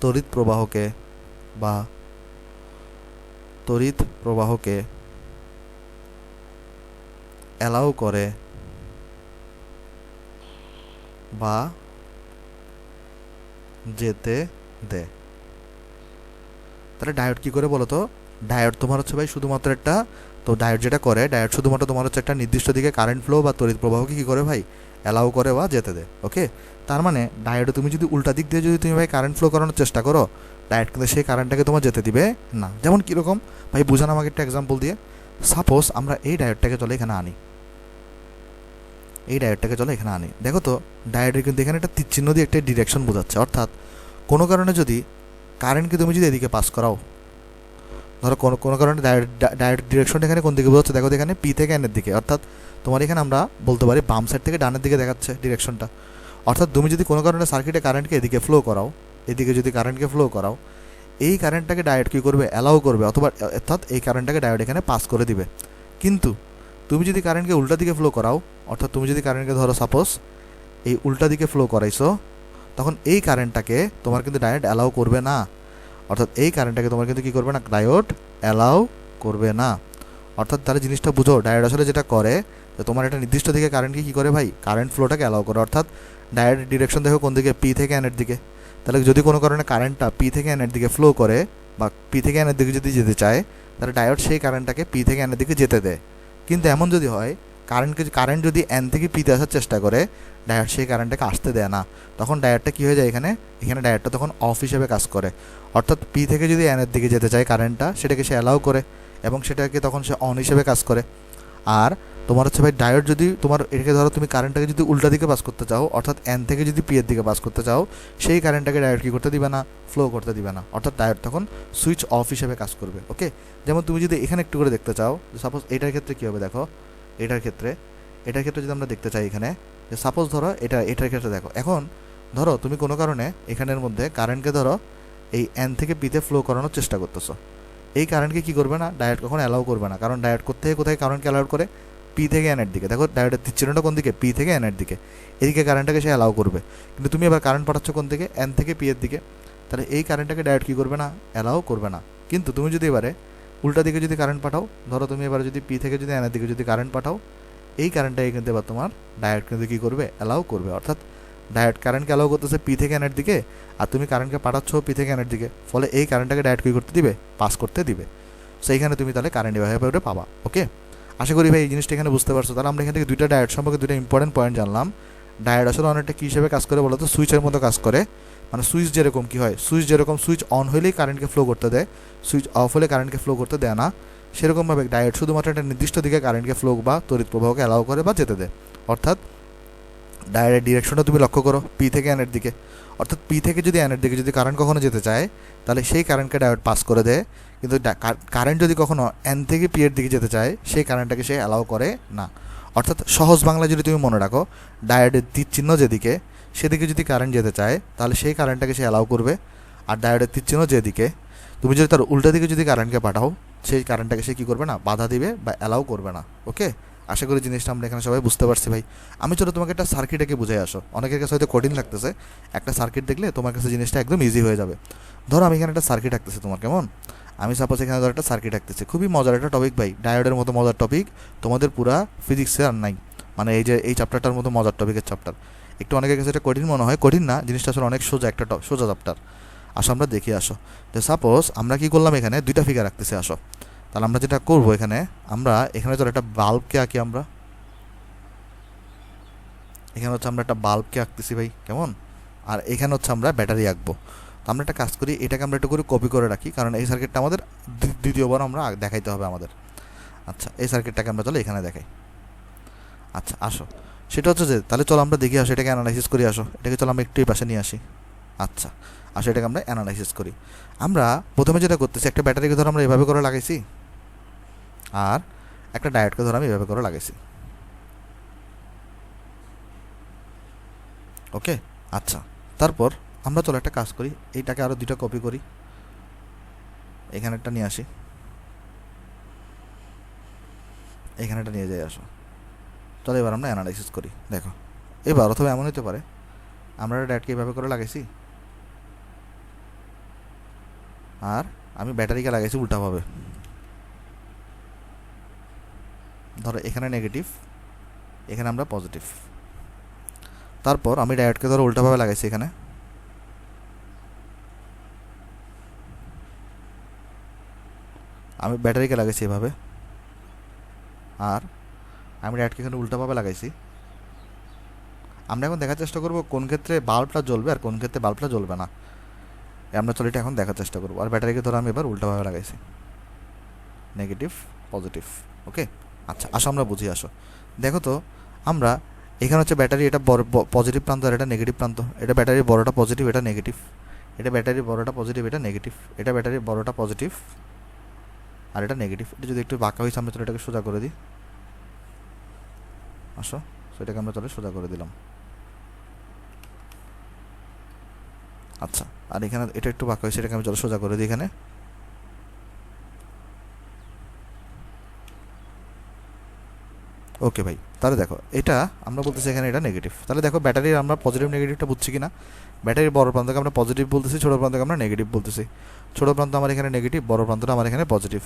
তড়িৎ প্রবাহকে অ্যালাউ করে বা যেতে দেয়। তাহলে ডায়োড কী করে বলো তো, ডায়োড তোমার হচ্ছে ভাই শুধুমাত্র একটা, তো ডায়োড যেটা করে, ডায়োড শুধুমাত্র তোমার হচ্ছে একটা নির্দিষ্ট দিকে কারেন্ট ফ্লো বা তড়িৎ প্রবাহকে কী করে ভাই, অ্যালাউ করে বা যেতে দেয়। ওকে, তার মানে ডায়োডে তুমি যদি উল্টা দিক দিয়ে যদি তুমি ভাই কারেন্ট ফ্লো করানোর চেষ্টা করো, ডায়োড কিন্তু সেই কারেন্টটাকে তোমার যেতে দিবে না। যেমন কীরকম ভাই, বুঝানো আমাকে একটা এক্সাম্পল দিয়ে। সাপোজ আমরা এই ডায়োডটাকে চলে এখানে আনি, দেখো তো ডায়োডের কিন্তু এখানে একটা তীর চিহ্ন দিয়ে একটা ডিরেকশন বোঝাচ্ছে। অর্থাৎ কোনো কারণে যদি কারেন্টকে তুমি যদি এদিকে পাস করাও, ধরো কোনো কারণে ডায়োড ডিরেকশনটা এখানে কোন দিকে বোঝাচ্ছে, দেখো এখানে পি থেকে এনের দিকে, অর্থাৎ তোমার এখানে আমরা বলতে পারি বাম সাইড থেকে ডানের দিকে দেখাচ্ছে ডিরেকশনটা। অর্থাৎ তুমি যদি কোনো কারণে সার্কিটে কারেন্টকে এদিকে ফ্লো করাও, এদিকে যদি কারেন্টকে ফ্লো করাও, এই কারেন্টটাকে ডায়োড কী করবে, অ্যালাউ করবে, অর্থাৎ এই কারেন্টটাকে ডায়োড এখানে পাস করে দিবে। কিন্তু তুমি যদি কারেন্টকে উল্টা দিকে ফ্লো করাও, অর্থাৎ তুমি যদি কারেন্টকে ধরো সাপোজ এই উল্টা দিকে ফ্লো করাইছো, তখন এই কারেন্টটাকে তোমার কিন্তু ডায়োড অ্যালাউ করবে না। অর্থাৎ এই কারেন্টটাকে তোমার কিন্তু কী করবে না, ডায়োড অ্যালাউ করবে না। অর্থাৎ তাহলে জিনিসটা বুঝো, ডায়োড আসলে যেটা করে, তো তোমার একটা নির্দিষ্ট দিকে কারেন্টকে কী করে ভাই, কারেন্ট ফ্লোটাকে অ্যালাউ করে, অর্থাৎ ডায়োড ডিরেকশন দেখো কোন দিকে, পি থেকে এনের দিকে। তাহলে যদি কোনো কারণে কারেন্টটা পি থেকে এনের দিকে ফ্লো করে বা পি থেকে এনের দিকে যদি যেতে চায়, তাহলে ডায়োড সেই কারেন্টটাকে পি থেকে এনের দিকে যেতে দেয়। কিন্তু এমন যদি হয় কারেন্ট যদি এন থেকে পিতে আসার চেষ্টা করে, ডায়োড সেই কারেন্টটাকে আসতে দেয় না, তখন ডায়োডটা কী হয়ে যায়, এখানে ডায়োডটা তখন অফ হিসেবে কাজ করে। অর্থাৎ পি থেকে যদি এনের দিকে যেতে চায় কারেন্টটা, সেটাকে সে অ্যালাউ করে এবং সেটাকে তখন সে অন হিসেবে কাজ করে। আর তোমার হচ্ছে ভাই ডায়োড যদি তোমার এটাকে ধরো তুমি কারেন্টটাকে যদি উল্টা দিকে পাস করতে চাও, অর্থাৎ এন থেকে যদি পি এর দিকে পাস করতে চাও, সেই কারেন্টটাকে ডায়োড কী করতে দিবে না, ফ্লো করতে দিবে না, অর্থাৎ ডায়োড তখন সুইচ অফ হিসেবে কাজ করবে। ওকে, যেমন তুমি যদি এখানে একটু করে দেখতে চাও, সাপোজ এটার ক্ষেত্রে কী হবে দেখো, এটার ক্ষেত্রে যদি আমরা দেখতে চাই এখানে, যে সাপোজ ধরো এটার ক্ষেত্রে দেখো, এখন ধরো তুমি কোনো কারণে এখানের মধ্যে কারেন্টকে ধরো এই এন থেকে পিতে ফ্লো করানোর চেষ্টা করতেছো, এই কারেন্টকে কী করবে না, ডায়োড কখন অ্যালাউ করবে না, কারণ ডায়োড কোথায় কারেন্টকে অ্যালাউ করে, পি থেকে এনের দিকে। দেখো ডায়োডের তীরচিহ্নটা কোন দিকে, পি থেকে এনের দিকে, এদিকে কারেন্টটাকে সে অ্যালাউ করবে। কিন্তু তুমি এবার কারেন্ট পাঠাচ্ছ কোন দিকে, এন থেকে পি এর দিকে, তাহলে এই কারেন্টটাকে ডায়োড কী করবে না, অ্যালাউ করবে না। কিন্তু তুমি যদি এবারে উল্টা দিকে যদি কারেন্ট পাঠাও, ধরো তুমি এবারে যদি পি থেকে যদি এনের দিকে যদি কারেন্ট পাঠাও, এই কারেন্টটাকে কিন্তু এবার তোমার ডায়োড কিন্তু কী করবে, অ্যালাউ করবে। অর্থাৎ ডায়োড কারেন্টকে অ্যালাউ করতেছে পি থেকে এনের দিকে, আর তুমি কারেন্টকে পাঠাচ্ছ পি থেকে এনের দিকে, ফলে এই কারেন্টটাকে ডায়োড কী করতে দিবে, পাস করতে দিবে। সেইখানে তুমি তাহলে কারেন্ট এভাবে পাবা। ওকে, আশা করি ভাই এই জিনিসটা এখানে বুঝতে পারছো। তাহলে আমরা এখান থেকে দুইটা ডায়োড সম্পর্কে দুটো ইম্পর্টেন্ট পয়েন্ট জানলাম। ডায়োড আসলে অনেকটা কী হিসেবে কাজ করে বলো তো, সুইচের মতো কাজ করে। মানে সুইচ যেরকম কী হয়, সুইচ অন হলেই কারেন্টকে ফ্লো করতে দেয়, সুইচ অফ হলে কারেন্টকে ফ্লো করতে দেয় না, সেরকমভাবে ডায়োড শুধুমাত্র একটা নির্দিষ্ট দিকে কারেন্টকে ফ্লো বা তড়িৎ প্রবাহকে অ্যালাউ করে বা যেতে দেয়। অর্থাৎ ডায়োডের ডিরেকশনটা তুমি লক্ষ্য করো, পি থেকে এনের দিকে, অর্থাৎ পি থেকে যদি এনের দিকে যদি কারেন্ট কখনো যেতে চায়, তাহলে সেই কারেন্টকে ডায়োড পাস করে দেয়। কিন্তু কারেন্ট যদি কখনো এন থেকে পি এর দিকে যেতে চায়, সেই কারেন্টটাকে সে অ্যালাউ করে না। অর্থাৎ সহজ বাংলা যদি তুমি মনে রাখো, ডায়োডের তীর চিহ্ন যেদিকে, সেদিকে যদি কারেন্ট যেতে চায়, তাহলে সেই কারেন্টটাকে সে অ্যালাউ করবে। আর ডায়োডের তীর চিহ্ন যেদিকে, তুমি যদি তার উল্টা দিকে যদি কারেন্টকে পাঠাও, সেই কারেন্টটাকে সে কী করবে না, বাধা দিবে বা অ্যালাউ করবে না। ওকে, আশা করি জিনিসটা আমরা এখানে সবাই বুঝতে পারছি ভাই। আমি চলো তোমাকে একটা সার্কিটকে বুঝে আসো, অনেকের কাছে হয়তো কঠিন লাগতেছে, একটা সার্কিট দেখলে তোমার কাছে জিনিসটা একদম ইজি হয়ে যাবে। ধরো আমি এখানে একটা সার্কিট আঁকতেছি তোমার, কেমন, আমি সাপোজ এখানে ধরো একটা সার্কিট আঁকতেছি, খুবই মজার একটা টপিক ভাই, ডায়োডের মতো মজার টপিক তোমাদের পুরা ফিজিক্সে আর নাই। মানে এই চ্যাপ্টারটার মতো মজার টপিকের চ্যাপ্টার, একটু অনেকের কাছে এটা কঠিন মনে হয়, কঠিন না, জিনিসটা আসলে অনেক সোজা, একটা সোজা চ্যাপ্টার। আসো আমরা দেখি, আসো। তো সাপোজ আমরা কী করলাম, এখানে দুইটা ফিগার রাখতেছি। আসো তাহলে আমরা যেটা করবো, এখানে ধরো একটা বাল্বকে আঁকি আমরা, এখানে হচ্ছে আমরা একটা বাল্বকে আঁকতেছি ভাই, কেমন, আর এখানে হচ্ছে আমরা ব্যাটারি আঁকবো। তো আমরা একটা কাজ করি, এটাকে আমরা একটু করে কপি করে রাখি, কারণ এই সার্কিটটা আমাদের দ্বিতীয়বার আমরা দেখাইতে হবে আমাদের। আচ্ছা, এই সার্কিটটাকে আমরা চলো এখানে দেখাই। আচ্ছা আসো, সেটা হচ্ছে যে, তাহলে চলো আমরা দেখি, আসো এটাকে অ্যানালাইসিস করি। আসো এটাকে চলো আমরা একটু এই পাশে নিয়ে আসি। আচ্ছা আসো, এটাকে আমরা অ্যানালাইসিস করি। আমরা প্রথমে যেটা করতেছি, একটা ব্যাটারিকে ধরো আমরা এভাবে করে লাগাইছি, আর একটা ডায়োডকে ধরো আমি এভাবে করে লাগাইছি। ওকে, আচ্ছা, তারপর আমরা চলো একটা কাজ করি, এইটাকে আরও দুইটা কপি করি, এখানে একটা নিয়ে আসি, এখানে একটা নিয়ে যাই। আসো চলো এবার আমরা অ্যানালাইসিস করি। দেখো এবার অথবা এমন হতে পারে, আমরা ডায়োডকে এভাবে করে লাগাইছি, আর আমি ব্যাটারিকে লাগাইছি উল্টাভাবে। ধরো এখানে নেগেটিভ, এখানে আমরা পজিটিভ। তারপর আমি ডায়োডকে ধরো উল্টাভাবে লাগাইছি এখানে, আমি ব্যাটারিকে লাগাইছি এভাবে, আর আমি ডায়োডকে এখানে উল্টাভাবে লাগাইছি। আমরা এখন দেখার চেষ্টা করব কোন ক্ষেত্রে বাল্বটা জ্বলবে আর কোন ক্ষেত্রে বাল্বটা জ্বলবে না, আমরা চলো এটা এখন দেখার চেষ্টা করবো। আর ব্যাটারিকে ধরো আমি এবার উল্টাভাবে লাগাইছি, নেগেটিভ পজিটিভ। ওকে, আচ্ছা আসো আমরা বুঝি। আসো দেখো তো, আমরা এখানে হচ্ছে ব্যাটারি, এটা পজিটিভ প্রান্ত আর এটা নেগেটিভ প্রান্ত, এটা ব্যাটারির বড়টা পজিটিভ, এটা নেগেটিভ, এটা ব্যাটারির বড়টা পজিটিভ, এটা নেগেটিভ, এটা ব্যাটারির বড়টা পজিটিভ আর এটা নেগেটিভ। এটা যদি একটু বাঁকা হয়েছে, আমরা চলো এটাকে সোজা করে দিই। আসো, সেটাকে আমরা চলে সোজা করে দিলাম। আচ্ছা, আর এখানে এটা একটু বাঁকা হয়েছে, এটাকে আমি চলো সোজা করে দিই এখানে। ওকে ভাই, তাহলে দেখো এটা আমরা বলতেছি এখানে এটা নেগেটিভ। তাহলে দেখো ব্যাটারির আমরা পজিটিভ নেগেটিভটা বুঝছি কিনা, ব্যাটারির বড় প্রান্তকে আমরা পজিটিভ বলতেছি, ছোটো প্রান্তকে আমরা নেগেটিভ বলতেছি। ছোটো প্রান্ত আমার এখানে নেগেটিভ, বড় প্রান্তটা আমার এখানে পজিটিভ।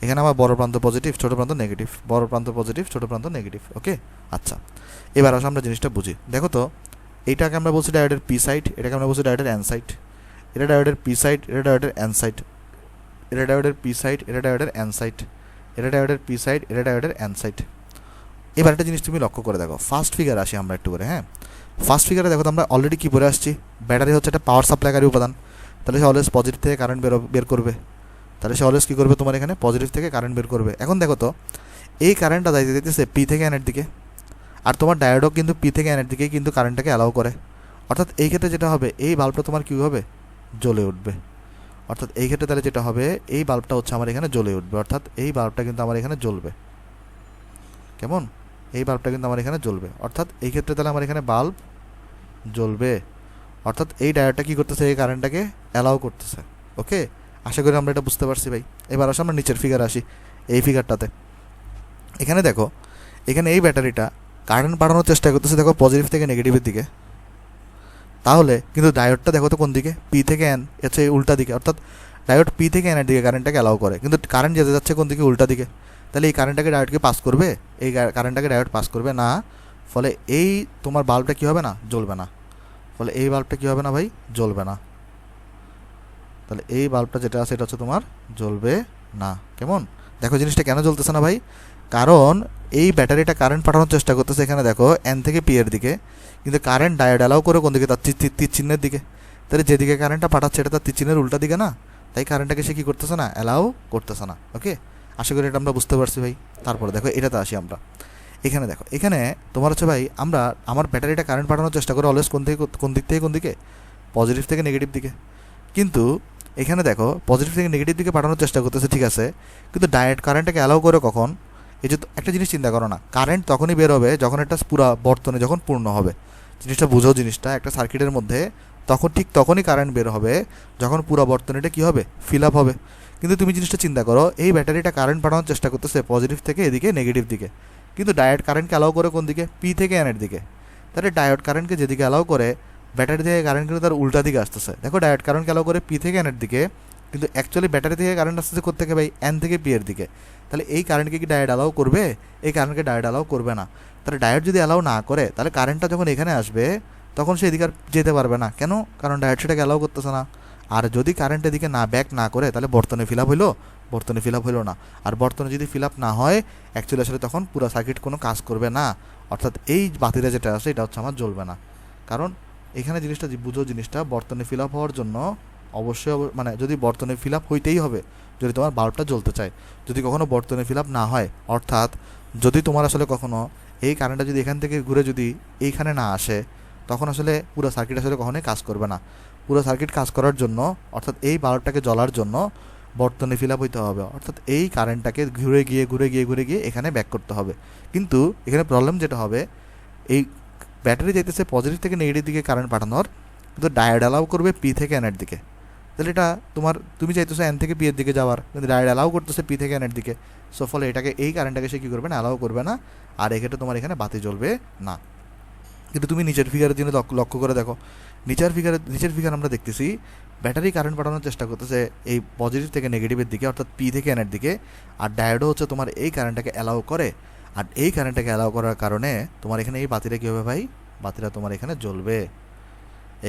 এখানে আমার বড় প্রান্ত পজিটিভ, ছোট প্রান্ত নেগেটিভ, বড় প্রান্ত পজিটিভ, ছোট প্রান্ত নেগেটিভ। ওকে, আচ্ছা, এবার আসলে আমরা জিনিসটা বুঝি। দেখো তো, এইটাকে আমরা বলছি ডায়োডের পি সাইড, এটাকে আমরা বলছি ডায়োডের এন সাইড। এটা ডায়োডের পি সাইড, এটা ডায়োডের এন সাইড, এটা ডায়োডের পি সাইড, এটা ডায়োডের এন সাইড, এটা ডায়োডের পি সাইড, এটা ডায়োডের এন সাইড। এবার একটা জিনিস তুমি লক্ষ্য করে দেখো, ফার্স্ট ফিগার আসি আমরা একটু করে। হ্যাঁ, ফার্স্ট ফিগারে দেখো তো আমরা অলরেডি কী পড়ে আসছি, ব্যাটারি হচ্ছে একটা পাওয়ার সাপ্লাইকারী উপাদান, তাহলে সে অলওয়েজ পজিটিভ থেকে কারেন্ট বের করবে, তাহলে সে অলওয়েজ কী করবে, তোমার এখানে পজিটিভ থেকে কারেন্ট বের করবে। এখন দেখো তো, এই কারেন্টটা যাইতেছে পি থেকে এনের দিকে, আর তোমার ডায়োডও কিন্তু পি থেকে এনের দিকেই কিন্তু কারেন্টটাকে অ্যালাউ করে। অর্থাৎ এই ক্ষেত্রে যেটা হবে, এই বাল্বটা তোমার কী হবে, জ্বলে উঠবে। অর্থাৎ এই ক্ষেত্রে তাহলে যেটা হবে, এই বাল্বটা হচ্ছে আমার এখানে জ্বলে উঠবে, অর্থাৎ এই বাল্বটা কিন্তু আমার এখানে জ্বলবে। কেমন, এই বাল্বটা কিন্তু আমার এখানে জ্বলবে, অর্থাৎ এই ক্ষেত্রে তাহলে আমার এখানে বাল্ব জ্বলবে। অর্থাৎ এই ডায়োডটা কী করতেছে, এই কারেন্টটাকে অ্যালাউ করতেছে। ওকে, আশা করি আমরা এটা বুঝতে পারছি ভাই। এবার আসলে আমরা নিচের ফিগার আসি, এই ফিগারটাতে। এখানে দেখো, এখানে এই ব্যাটারিটা কারেন্ট বাড়ানোর চেষ্টা করতেছে, দেখো পজিটিভ থেকে নেগেটিভের দিকে। তাহলে কিন্তু ডায়োডটা দেখো তো কোন দিকে, পি থেকে এন, হচ্ছে উল্টা দিকে। অর্থাৎ ডায়োড পি থেকে এনের দিকে কারেন্টটাকে অ্যালাউ করে, কিন্তু কারেন্ট যেতে যাচ্ছে কোন দিকে, উল্টা দিকে। তাহলে এই কারেন্টটাকে ডায়োডকে পাস করবে, এই কারেন্টটাকে ডায়োড পাস করবে না, ফলে এই তোমার বাল্বটা কী হবে না, জ্বলবে না। ফলে এই বাল্বটা কী হবে না ভাই, জ্বলবে না। তাহলে এই বাল্বটা যেটা আছে এটা হচ্ছে তোমার জ্বলবে না। কেমন, দেখো জিনিসটা কেন জ্বলতেছে না ভাই, কারণ এই ব্যাটারিটা কারেন্ট পাঠানোর চেষ্টা করতেছে এখানে দেখো এন থেকে পি এর দিকে, কিন্তু কারেন্ট ডায়োড অ্যালাউ করে কোন দিকে, তার তীর চিহ্নের দিকে। তাহলে যেদিকে কারেন্টটা পাঠাচ্ছে এটা তার তীর চিহ্নের উল্টা দিকে না, তাই কারেন্টটাকে সে কী করতেছে না, অ্যালাউ করতেছে না। ওকে, আশা করি এটা আমরা বুঝতে পারছি ভাই। তারপরে দেখো এটাতে আসি আমরা। এখানে দেখো, এখানে তোমার হচ্ছে ভাই, আমার ব্যাটারিটা কারেন্ট পাঠানোর চেষ্টা করে অলওয়েজ কোন দিক থেকে কোন দিকে, পজিটিভ থেকে নেগেটিভ দিকে। কিন্তু এখানে দেখো পজিটিভ থেকে নেগেটিভ দিকে পাঠানোর চেষ্টা করতেছে, ঠিক আছে, কিন্তু ডায়োড কারেন্টটাকে অ্যালাউ করে কখন, এই যে একটা জিনিস চিন্তা করো না, কারেন্ট তখনই বের হবে যখন একটা পুরা বর্তনী যখন পূর্ণ হবে। জিনিসটা বুঝো, জিনিসটা একটা সার্কিটের মধ্যে ঠিক তখনই কারেন্ট বের হবে যখন পুরো বর্তনীটা কী হবে, ফিল আপ হবে। কিন্তু তুমি জিনিসটা চিন্তা করো, এই ব্যাটারিটা কারেন্ট পাঠানোর চেষ্টা করতেছে পজিটিভ থেকে এদিকে নেগেটিভ দিকে, কিন্তু ডায়োড কারেন্টকে অ্যালাউ করে কোন দিকে, পি থেকে এনের দিকে। তাহলে ডায়োড কারেন্টকে যেদিকে অ্যালাউ করে, ব্যাটারি থেকে কারেন্ট কিন্তু তার উল্টা দিকে আসতেছে। দেখো ডায়োড কারেন্টকে অ্যালাউ করে পি থেকে এনের দিকে, কিন্তু অ্যাকচুয়ালি ব্যাটারি থেকে কারেন্ট আসতেছে কোত্থেকে ভাই, এন থেকে পি এর দিকে। তাহলে এই কারেন্টকে কি ডায়োড অ্যালাউ করবে, এই কারেন্টকে ডায়োড অ্যালাউ করবে না। তাহলে ডায়োড যদি অ্যালাউ না করে, তাহলে কারেন্টটা যখন এখানে আসবে তখন সে এদিকে আর যেতে পারবে না। কেন, কারণ ডায়োড সেটাকে অ্যালাউ করতেছে না। আর যদি কারেন্ট এদিকে না ব্যাক না করে, তাহলে বর্তনী ফিল আপ হইলো, বর্তনী ফিল আপ হইলো না। আর বর্তনী যদি ফিল আপ না হয়, অ্যাকচুয়ালি আসলে তখন পুরো সার্কিট কোনো কাজ করবে না। অর্থাৎ এই বাতিটা যেটা আছে এটা হচ্ছে আমার জ্বলবে না। কারণ এখানে জিনিসটা বুঝো, জিনিসটা বর্তনী ফিল আপ হওয়ার জন্য অবশ্যই মানে যদি বর্তনী ফিল আপ হইতেই হবে যদি তোমার বাল্বটা জ্বলতে চায়। যদি কখনো বর্তনী ফিল আপ না হয়, অর্থাৎ যদি তোমার আসলে কখনো এই কারেন্টটা যদি এখান থেকে ঘুরে যদি এইখানে না আসে, তখন আসলে পুরো সার্কিট আসলে কখনোই কাজ করবে না। পুরো সার্কিট কাজ করার জন্য, অর্থাৎ এই বাল্বটাকে জ্বলার জন্য বর্তনী ফিল আপ হইতে হবে, অর্থাৎ এই কারেন্টটাকে ঘুরে গিয়ে এখানে ব্যাক করতে হবে। কিন্তু এখানে প্রবলেম যেটা হবে, এই ব্যাটারি যাইতেছে পজিটিভ থেকে নেগেটিভ দিকে কারেন্ট পাঠানোর, কিন্তু ডায়োড অ্যালাউ করবে পি থেকে এনের দিকে। তাহলে এটা তুমি চাইতেছো এন থেকে পি এর দিকে যাওয়ার, কিন্তু ডায়োড অ্যালাউ করতেছে পি থেকে এনের দিকে। সো ফলে এটাকে, এই কারেন্টটাকে সে কী করবে না, অ্যালাউ করবে না, আর এক্ষেত্রে তোমার এখানে বাতি জ্বলবে না। কিন্তু তুমি নিচের ফিগারের জন্য লক্ষ্য করে দেখো, নিচের ফিগার আমরা দেখতেছি ব্যাটারি কারেন্ট পাঠানোর চেষ্টা করতেছে এই পজিটিভ থেকে নেগেটিভের দিকে, অর্থাৎ পি থেকে এনের দিকে। আর ডায়োডও হচ্ছে তোমার এই কারেন্টটাকে অ্যালাউ করে, আর এই কারেন্টটাকে অ্যালাউ করার কারণে তোমার এখানে এই বাতিটা কী হবে ভাই, বাতিটা তোমার এখানে জ্বলবে।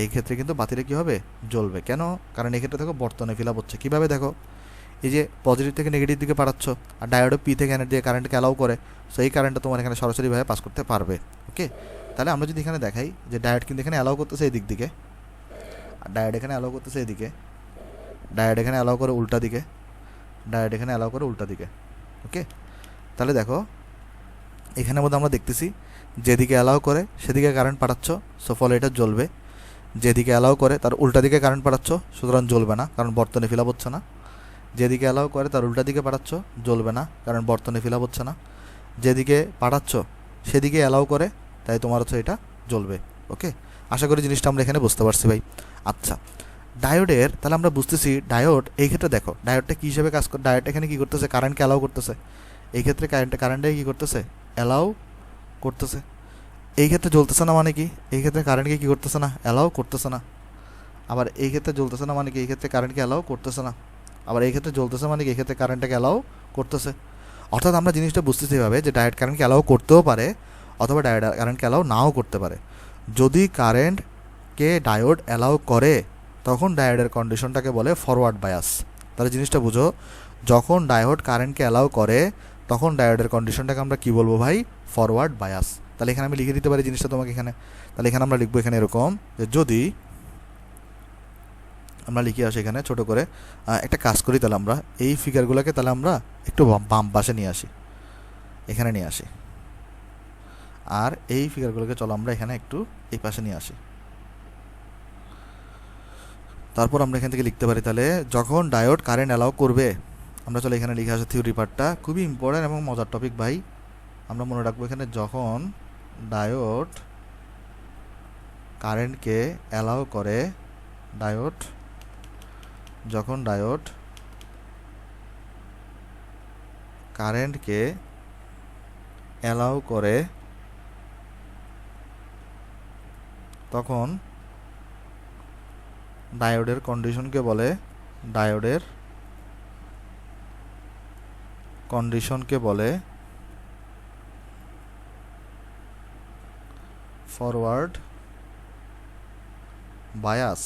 এই ক্ষেত্রে কিন্তু বাতিটা কী হবে, জ্বলবে। কেন, কারণ এই ক্ষেত্রে দেখো বর্তনী ফিল আপ হচ্ছে। কীভাবে দেখো, এই যে পজিটিভ থেকে নেগেটিভ দিকে পাঠাচ্ছ, আর ডায়োডও পি থেকে এনের দিকে কারেন্টকে অ্যালাউ করে, সো এই কারেন্টটা তোমার এখানে সরাসরিভাবে পাস করতে পারবে। ওকে, তাহলে আমরা যদি এখানে দেখাই যে ডায়োড কিন্তু এখানে অ্যালাউ করতেছে এই দিক দিকে, আর ডায়োড এখানে অ্যালাউ করতেছে এদিকে, ডায়োড এখানে অ্যালাউ করে উল্টা দিকে, ডায়োড এখানে অ্যালাউ করে উল্টা দিকে। ওকে, তাহলে দেখো এখানের মধ্যে আমরা দেখতেছি যেদিকে অ্যালাউ করে সেদিকে কারেন্ট পাঠাচ্ছ, সো ফলে এটা জ্বলবে। যেদিকে অ্যালাউ করে তার উল্টা দিকে কারেন্ট পাঠাচ্ছ, সুতরাং জ্বলবে না, কারণ বর্তনী ফিল আপ হচ্ছে না। যেদিকে অ্যালাউ করে তার উল্টা দিকে পাঠাচ্ছ, জ্বলবে না, কারণ বর্তনী ফিল আপ হচ্ছে না। যেদিকে পাঠাচ্ছ সেদিকে অ্যালাউ করে, তাই তোমার হচ্ছে এটা জ্বলবে। ওকে, আশা করি জিনিসটা আমরা এখানে বুঝতে পারছি ভাই। আচ্ছা, ডায়োডের তাহলে আমরা বুঝতেছি ডায়োড এই ক্ষেত্রে দেখো ডায়োডটা কী হিসেবে কাজ করে, ডায়োড এখানে কী করতেছে, কারেন্টকে অ্যালাউ করতেছে। এই ক্ষেত্রে কারেন্টে কী করতেছে, অ্যালাউ করতেছে। এই ক্ষেত্রে জ্বলতেছে না মানে কি, এই ক্ষেত্রে কারেন্টকে কী করতেছে না, অ্যালাউ করতেছে না। আবার এই ক্ষেত্রে জ্বলতেছে না মানে কি, এই ক্ষেত্রে কারেন্টকে অ্যালাউ করতেছে না। আবার এই ক্ষেত্রে জ্বলতেছে মানে কি, এই ক্ষেত্রে কারেন্টটাকে অ্যালাউ করতেছে। অর্থাৎ আমরা জিনিসটা বুঝতেছি এভাবে যে ডায়োড কারেন্টকে অ্যালাউ করতেও পারে অথবা ডায়োড কারেন্টকে অ্যালাউ নাও করতে পারে। যদি কারেন্টকে ডায়োড অ্যালাউ করে তখন ডায়োডের কন্ডিশনটাকে বলে ফরওয়ার্ড বায়াস। তাহলে জিনিসটা বুঝো, যখন ডায়োড কারেন্টকে অ্যালাউ করে তখন ডায়োডের কন্ডিশনটাকে আমরা কী বলবো ভাই? Forward bias. তাহলে এখানে আমি লিখে দিতে পারি জিনিসটা তোমাকে এখানে। তাহলে এখানে আমরা লিখবো এখানে এরকম যে যদি আমরা লিখে আসি এখানে ছোটো করে একটা কাজ করি, তাহলে আমরা এই ফিগারগুলোকে তাহলে আমরা একটু বাম পাশে নিয়ে আসি, এখানে নিয়ে আসি, আর এই ফিগারগুলোকে চলো আমরা এখানে একটু এই পাশে নিয়ে আসি। তারপর আমরা এখান থেকে লিখতে পারি তাহলে যখন ডায়োড কারেন্ট অ্যালাউ করবে, আমরা চলো এখানে লিখে আসি থিওরি পার্টটা, খুবই ইম্পর্টেন্ট এবং মজার টপিক ভাই। আমরা মনে রাখবো এখানে যখন ডায়োড কারেন্টকে অ্যালাউ করে, যখন ডায়োড কারেন্টকে অ্যালাউ করে তখন ডায়োডের কন্ডিশনকে বলে ফরওয়ার্ড বায়াস।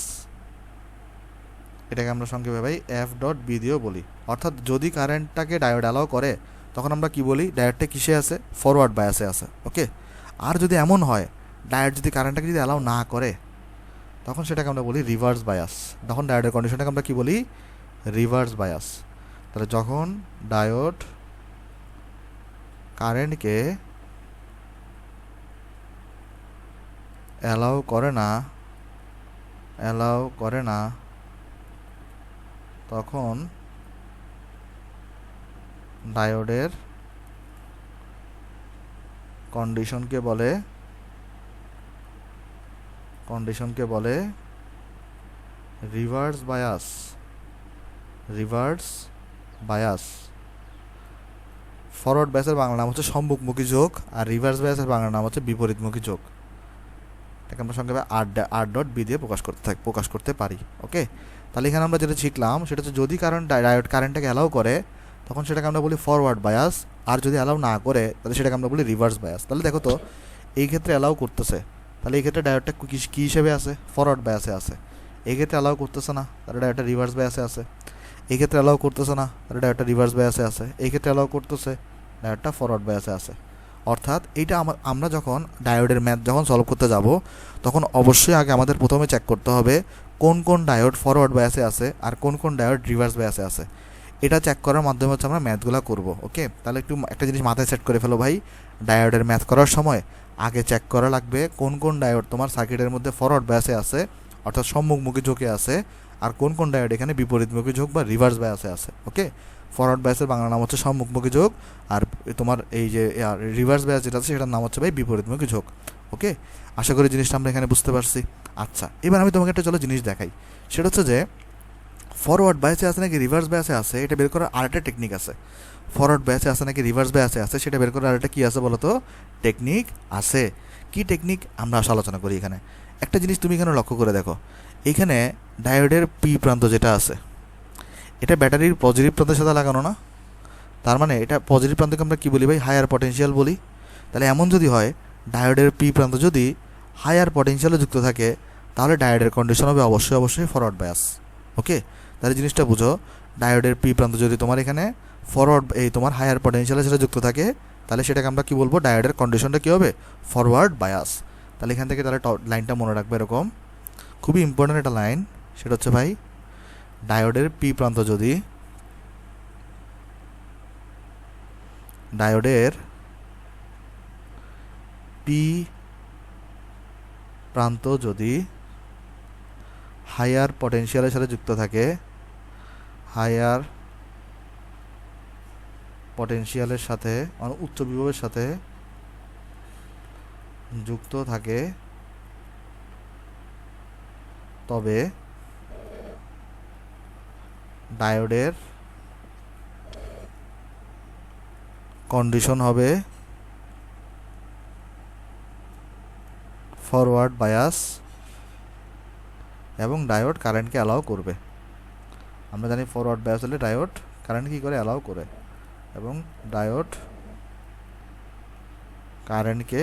এটাকে আমরা সংক্ষেপে ভাই F.B দিয়েও বলি। অর্থাৎ যদি কারেন্টটাকে ডায়োড অ্যালাউ করে তখন আমরা কি বলি? ডায়োডটা কিসে আছে? ফরওয়ার্ড বায়াসে আছে। ওকে। আর যদি এমন হয় ডায়োড যদি কারেন্টটাকে যদি অ্যালাউ না করে তখন সেটাকে আমরা বলি রিভার্স বায়াস। তখন ডায়োডের কন্ডিশনটাকে আমরা কি বলি? Reverse bias. তাহলে যখন ডায়োড কারেন্টকে অ্যালাউ করে না তখন ডায়োডের কন্ডিশনকে বলে রিভার্স বায়াস। ফরওয়ার্ড বায়াসের বাংলা নাম হচ্ছে সম্মুখমুখী যোগ, আর রিভার্স বায়াসের বাংলা নাম হচ্ছে বিপরীতমুখী যোগ। এটাকে আমরা সংক্ষেপে R.B দিয়ে প্রকাশ করতে পারি। ওকে। তাহলে এখানে আমরা যেটা শিখলাম সেটা হচ্ছে যদি ডায়োড কারেন্টটাকে অ্যালাউ করে তখন সেটাকে আমরা বলি ফরওয়ার্ড বায়াস, আর যদি অ্যালাউ না করে তাহলে সেটাকে আমরা বলি রিভার্স বায়াস। তাহলে দেখো তো এই ক্ষেত্রে অ্যালাউ করতেছে, তাহলে এই ক্ষেত্রে ডায়োডটা কী হিসেবে আছে? ফরওয়ার্ড বায়াসে আছে। এই ক্ষেত্রে অ্যালাউ করতেছে না, তাহলে ডায়োডটা রিভার্স বায়াসে আছে। এই ক্ষেত্রে অ্যালাউ করতেছে না, তাহলে ডায়োডটা রিভার্স বায়াসে আছে। এই ক্ষেত্রে অ্যালাউ করতেছে, ডায়োডটা ফরওয়ার্ড বায়াসে আছে। অর্থাৎ এইটা আমরা যখন ডায়োডের ম্যাথ যখন সলভ করতে যাব তখন অবশ্যই আগে আমাদের প্রথমে চেক করতে হবে কোন ডায়োড ফরওয়ার্ড বায়াসে আছে আর কোন ডায়োড রিভার্স বায়াসে আছে। এটা চেক করার মাধ্যমে হচ্ছে আমরা ম্যাথগুলো করব। ওকে। তাহলে একটু একটা জিনিস মাথায় সেট করে ফেলো ভাই, ডায়োডের ম্যাথ করার সময় আগে চেক করা লাগবে কোন ডায়োড তোমার সার্কিটের মধ্যে ফরওয়ার্ড বায়াসে আছে অর্থাৎ সম্মুখমুখী ঝোঁকে আছে, আর কোন ডায়োড এখানে বিপরীতমুখী ঝোঁক বা রিভার্স বায়াসে আছে। ওকে। ফরওয়ার্ড বায়াসের বাংলা নাম হচ্ছে সম্মুখমুখী ঝোঁক, আর তোমার এই যে রিভার্স বায়াস যেটা আছে সেটার নাম হচ্ছে ভাই বিপরীতমুখী ঝোঁক। ওকে। আশা করি জিনিসটা আমরা এখানে বুঝতে পারছি। আচ্ছা, এবার আমি তোমাকে একটা জিনিস দেখাই। সেটা হচ্ছে যে ফরওয়ার্ড বায়াসে আছে নাকি রিভার্স বায়াসে আছে এটা বের করার আরেকটা টেকনিক আছে। ফরওয়ার্ড বায়াসে আছে নাকি রিভার্স বায়াসে আছে সেটা বের করার আরেকটা কী আছে বলো তো? টেকনিক আছে। কি টেকনিক আমরা আলোচনা করি এখানে। একটা জিনিস তুমি এখানে লক্ষ্য করে দেখো, এইখানে ডায়োডের পি প্রান্ত যেটা আছে এটা ব্যাটারির পজিটিভ প্রান্তের সাথে লাগানো না? তার মানে এটা পজিটিভ প্রান্তকে আমরা কী বলি ভাই? হায়ার পটেনশিয়াল বলি। তাহলে এমন যদি হয় ডায়োডের পি প্রান্ত যদি হায়ার পটেনশিয়ালে যুক্ত থাকে তাহলে ডায়োডের কন্ডিশন হবে অবশ্যই ফরওয়ার্ড বায়াস। ওকে। তাহলে জিনিসটা বুঝো, ডায়োডের পি প্রান্ত যদি তোমার এখানে তোমার হায়ার পটেনশিয়ালের সাথে যুক্ত থাকে তাহলে সেটাকে আমরা কী বলবো? ডায়োডের কন্ডিশনটা কী হবে? Forward bias. তাহলে এখান থেকে তাহলে লাইনটা মনে রাখবে এরকম, খুবই ইম্পর্ট্যান্ট একটা লাইন। সেটা হচ্ছে ভাই ডায়োডের পি প্রান্ত যদি হায়ার পটেনশিয়ালের সাথে যুক্ত থাকে, উচ্চ বিভবের সাথে যুক্ত থাকে তবে ডায়োডের কন্ডিশন হবে ফরওয়ার্ড বায়াস এবং ডায়োড কারেন্টকে অ্যালাউ করবে। আমরা জানি ফরওয়ার্ড বায়াস হলে ডায়োড কারেন্ট কী করে? অ্যালাউ করে। এবং ডায়োড কারেন্টকে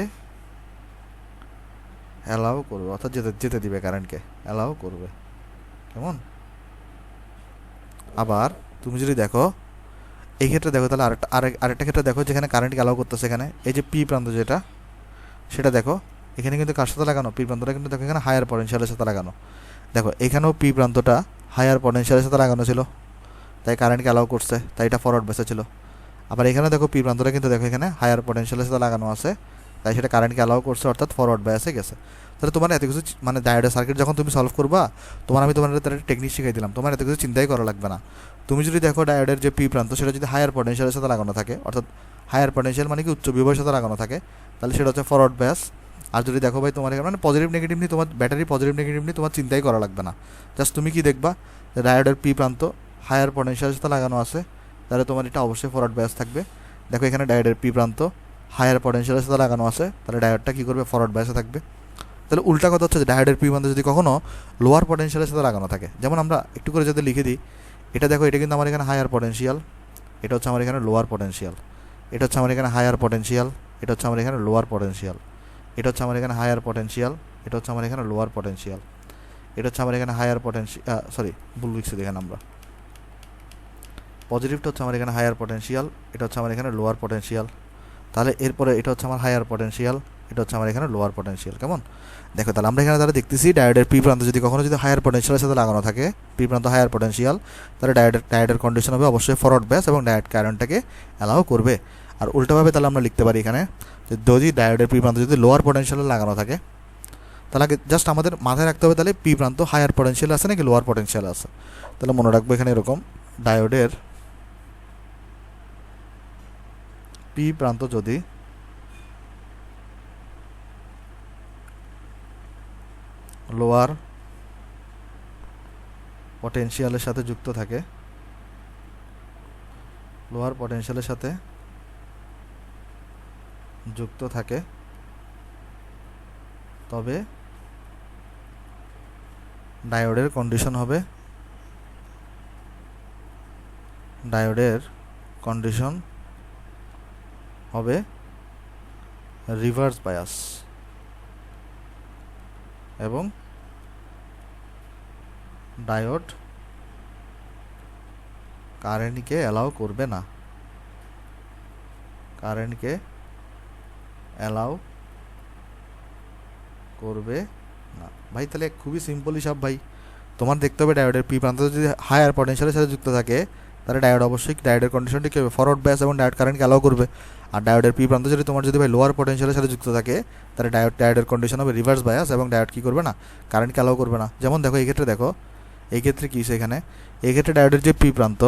অ্যালাউ করবে, অর্থাৎ যেতে দিবে, কারেন্টকে অ্যালাউ করবে। কেমন? আবার তুমি যদি দেখো এই ক্ষেত্রে দেখো, তাহলে আরেকটা ক্ষেত্রে দেখো যেখানে কারেন্টকে অ্যালাউ করতেছে, এখানে এই যে পি প্রান্ত যেটা, সেটা দেখো এখানে কিন্তু কার সাথে লাগানো, পি প্রান্তটা কিন্তু দেখো এখানে হায়ার পটেনশিয়ালের সাথে লাগানো। দেখো এখানেও পি প্রান্তটা হায়ার পটেনশিয়ালের সাথে লাগানো ছিল, তাই কারেন্টকে অ্যালাউ করছে, তাই এটা ফরওয়ার্ড বেসে ছিল। আবার এখানে দেখো পি প্রান্তটা কিন্তু দেখো এখানে হায়ার পটেনশিয়ালের সাথে লাগানো আছে, তাই সেটা কারেন্টকে অ্যালাউ করছে, অর্থাৎ ফরওয়ার্ড বায়াসে গেছে। তাহলে তোমার এত কিছু মানে ডায়োডের সার্কিট যখন তুমি সলভ করবা, আমি তোমার একটা টেকনিক শিখাই দিলাম, তোমার এত কিছু চিন্তাই করা লাগবে না। তুমি যদি দেখো ডায়োডের যে পি প্রান্ত সেটা যদি হায়ার পটেনশিয়ালের সাথে লাগানো থাকে, অর্থাৎ হায়ার পটেনশিয়াল মানে কি উচ্চ বিভবের সাথে লাগানো থাকে, তাহলে সেটা হচ্ছে ফরওয়ার্ড বায়াস। আর যদি দেখো ভাই তোমার এখানে মানে পজিটিভ নেগেটিভ নিয়ে, তোমার ব্যাটারি পজিটিভ নেগেটিভ নিয়ে তোমার চিন্তাই করা লাগবে না। জাস্ট তুমি কি দেখবা যে ডায়োডের পি প্রান্ত হায়ার পটেনশিয়ালের সাথে লাগানো আছে, তাহলে তোমার এটা অবশ্যই ফরওয়ার্ড বায়াস থাকবে। দেখো এখানে ডায়োডের পি প্রান্ত হায়ার পটেনশিয়ালের সাথে লাগানো আছে, তাহলে ডায়োডটা কী করবে, ফরওয়ার্ড বায়াসে থাকবে। তাহলে উল্টা কথা হচ্ছে যে ডায়োডের পি প্রান্ত যদি কখনো লোয়ার পটেনশিয়ালের সাথে লাগানো থাকে, যেমন আমরা একটু করে যদি লিখে দিই, এটা দেখো এটা কিন্তু আমার এখানে হায়ার পটেনশিয়াল, এটা হচ্ছে আমার এখানে লোয়ার পটেনশিয়াল, এটা হচ্ছে আমার এখানে হায়ার পটেনশিয়াল, এটা হচ্ছে আমার এখানে লোয়ার পটেনশিয়াল, এটা হচ্ছে আমার এখানে হায়ার পটেনশিয়াল, এটা হচ্ছে আমার এখানে লোয়ার পটেনশিয়াল, এটা হচ্ছে আমার এখানে হায়ার পটেনশিয়াল, সরি ভুল লিখছি এখানে আমরা, পজিটিভটা হচ্ছে আমার এখানে হায়ার পটেনশিয়াল, এটা হচ্ছে আমার এখানে লোয়ার পটেনশিয়াল। তাহলে এরপরে এটা হচ্ছে আমার হায়ার পটেনশিয়াল, এটা হচ্ছে আমার এখানে লোয়ার পটেনশিয়াল। কেমন? দেখো তাহলে আমরা এখানে তারা দেখতেছি ডায়োডের পি প্রান্ত যদি কখনো যদি হায়ার পটেনশিয়ালের সাথে লাগানো থাকে, পি প্রান্ত হায়ার পটেনশিয়াল, তাহলে ডায়োডের কন্ডিশন হবে অবশ্যই ফরওয়ার্ড ব্যাস এবং ডায়োড কারেন্টটাকে অ্যালাউ করবে। আর উল্টোভাবে তাহলে আমরা লিখতে পারি এখানে যে যদি ডায়োডের পি প্রান্ত যদি লোয়ার পটেনশিয়ালে লাগানো থাকে, তাহলে জাস্ট আমাদের মাথায় রাখতে হবে তাহলে পি প্রান্ত হায়ার পটেনশিয়াল আছে নাকি লোয়ার পটেনশিয়াল আছে। তাহলে মনে রাখবো এখানে এরকম, ডায়োডের পি প্রান্ত যদি লোয়ার পটেনশিয়ালের সাথে যুক্ত থাকে, লোয়ার পটেনশিয়ালের সাথে যুক্ত থাকে, তবে ডায়োডের কন্ডিশন হবে, ডায়োডের কন্ডিশন হবে রিভার্স বায়াস এবং ডায়োড কারেন্টকে অ্যালাউ করবে না, কারেন্টকে অ্যালাউ করবে না। ভাই তাহলে খুবই সিম্পল হিসাব ভাই, তোমার দেখতে হবে ডায়োডের পি প্রান্ত যদি হায়ার পটেনশিয়ালের সাথে যুক্ত থাকে, তাহলে ডায়োড অবশ্যই ডায়োডের কন্ডিশনটি কী হবে, ফরওয়ার্ড ব্যাস এবং ডায়োড কারেন্টকে অ্যালাউ করবে। আর ডায়োডের পি প্রান্ত যদি তোমার যদি ভাই লোয়ার পটেনশিয়ালের সাথে যুক্ত থাকে, তাহলে ডায়োডের কন্ডিশন হবে রিভার্স বায়াস এবং ডায়োড কী করবে না, কারেন্টকে অ্যালাউ করবে না। যেমন দেখো এই ক্ষেত্রে দেখো, এই ক্ষেত্রে কী এখানে, এই ক্ষেত্রে ডায়োডের যে পি প্রান্ত,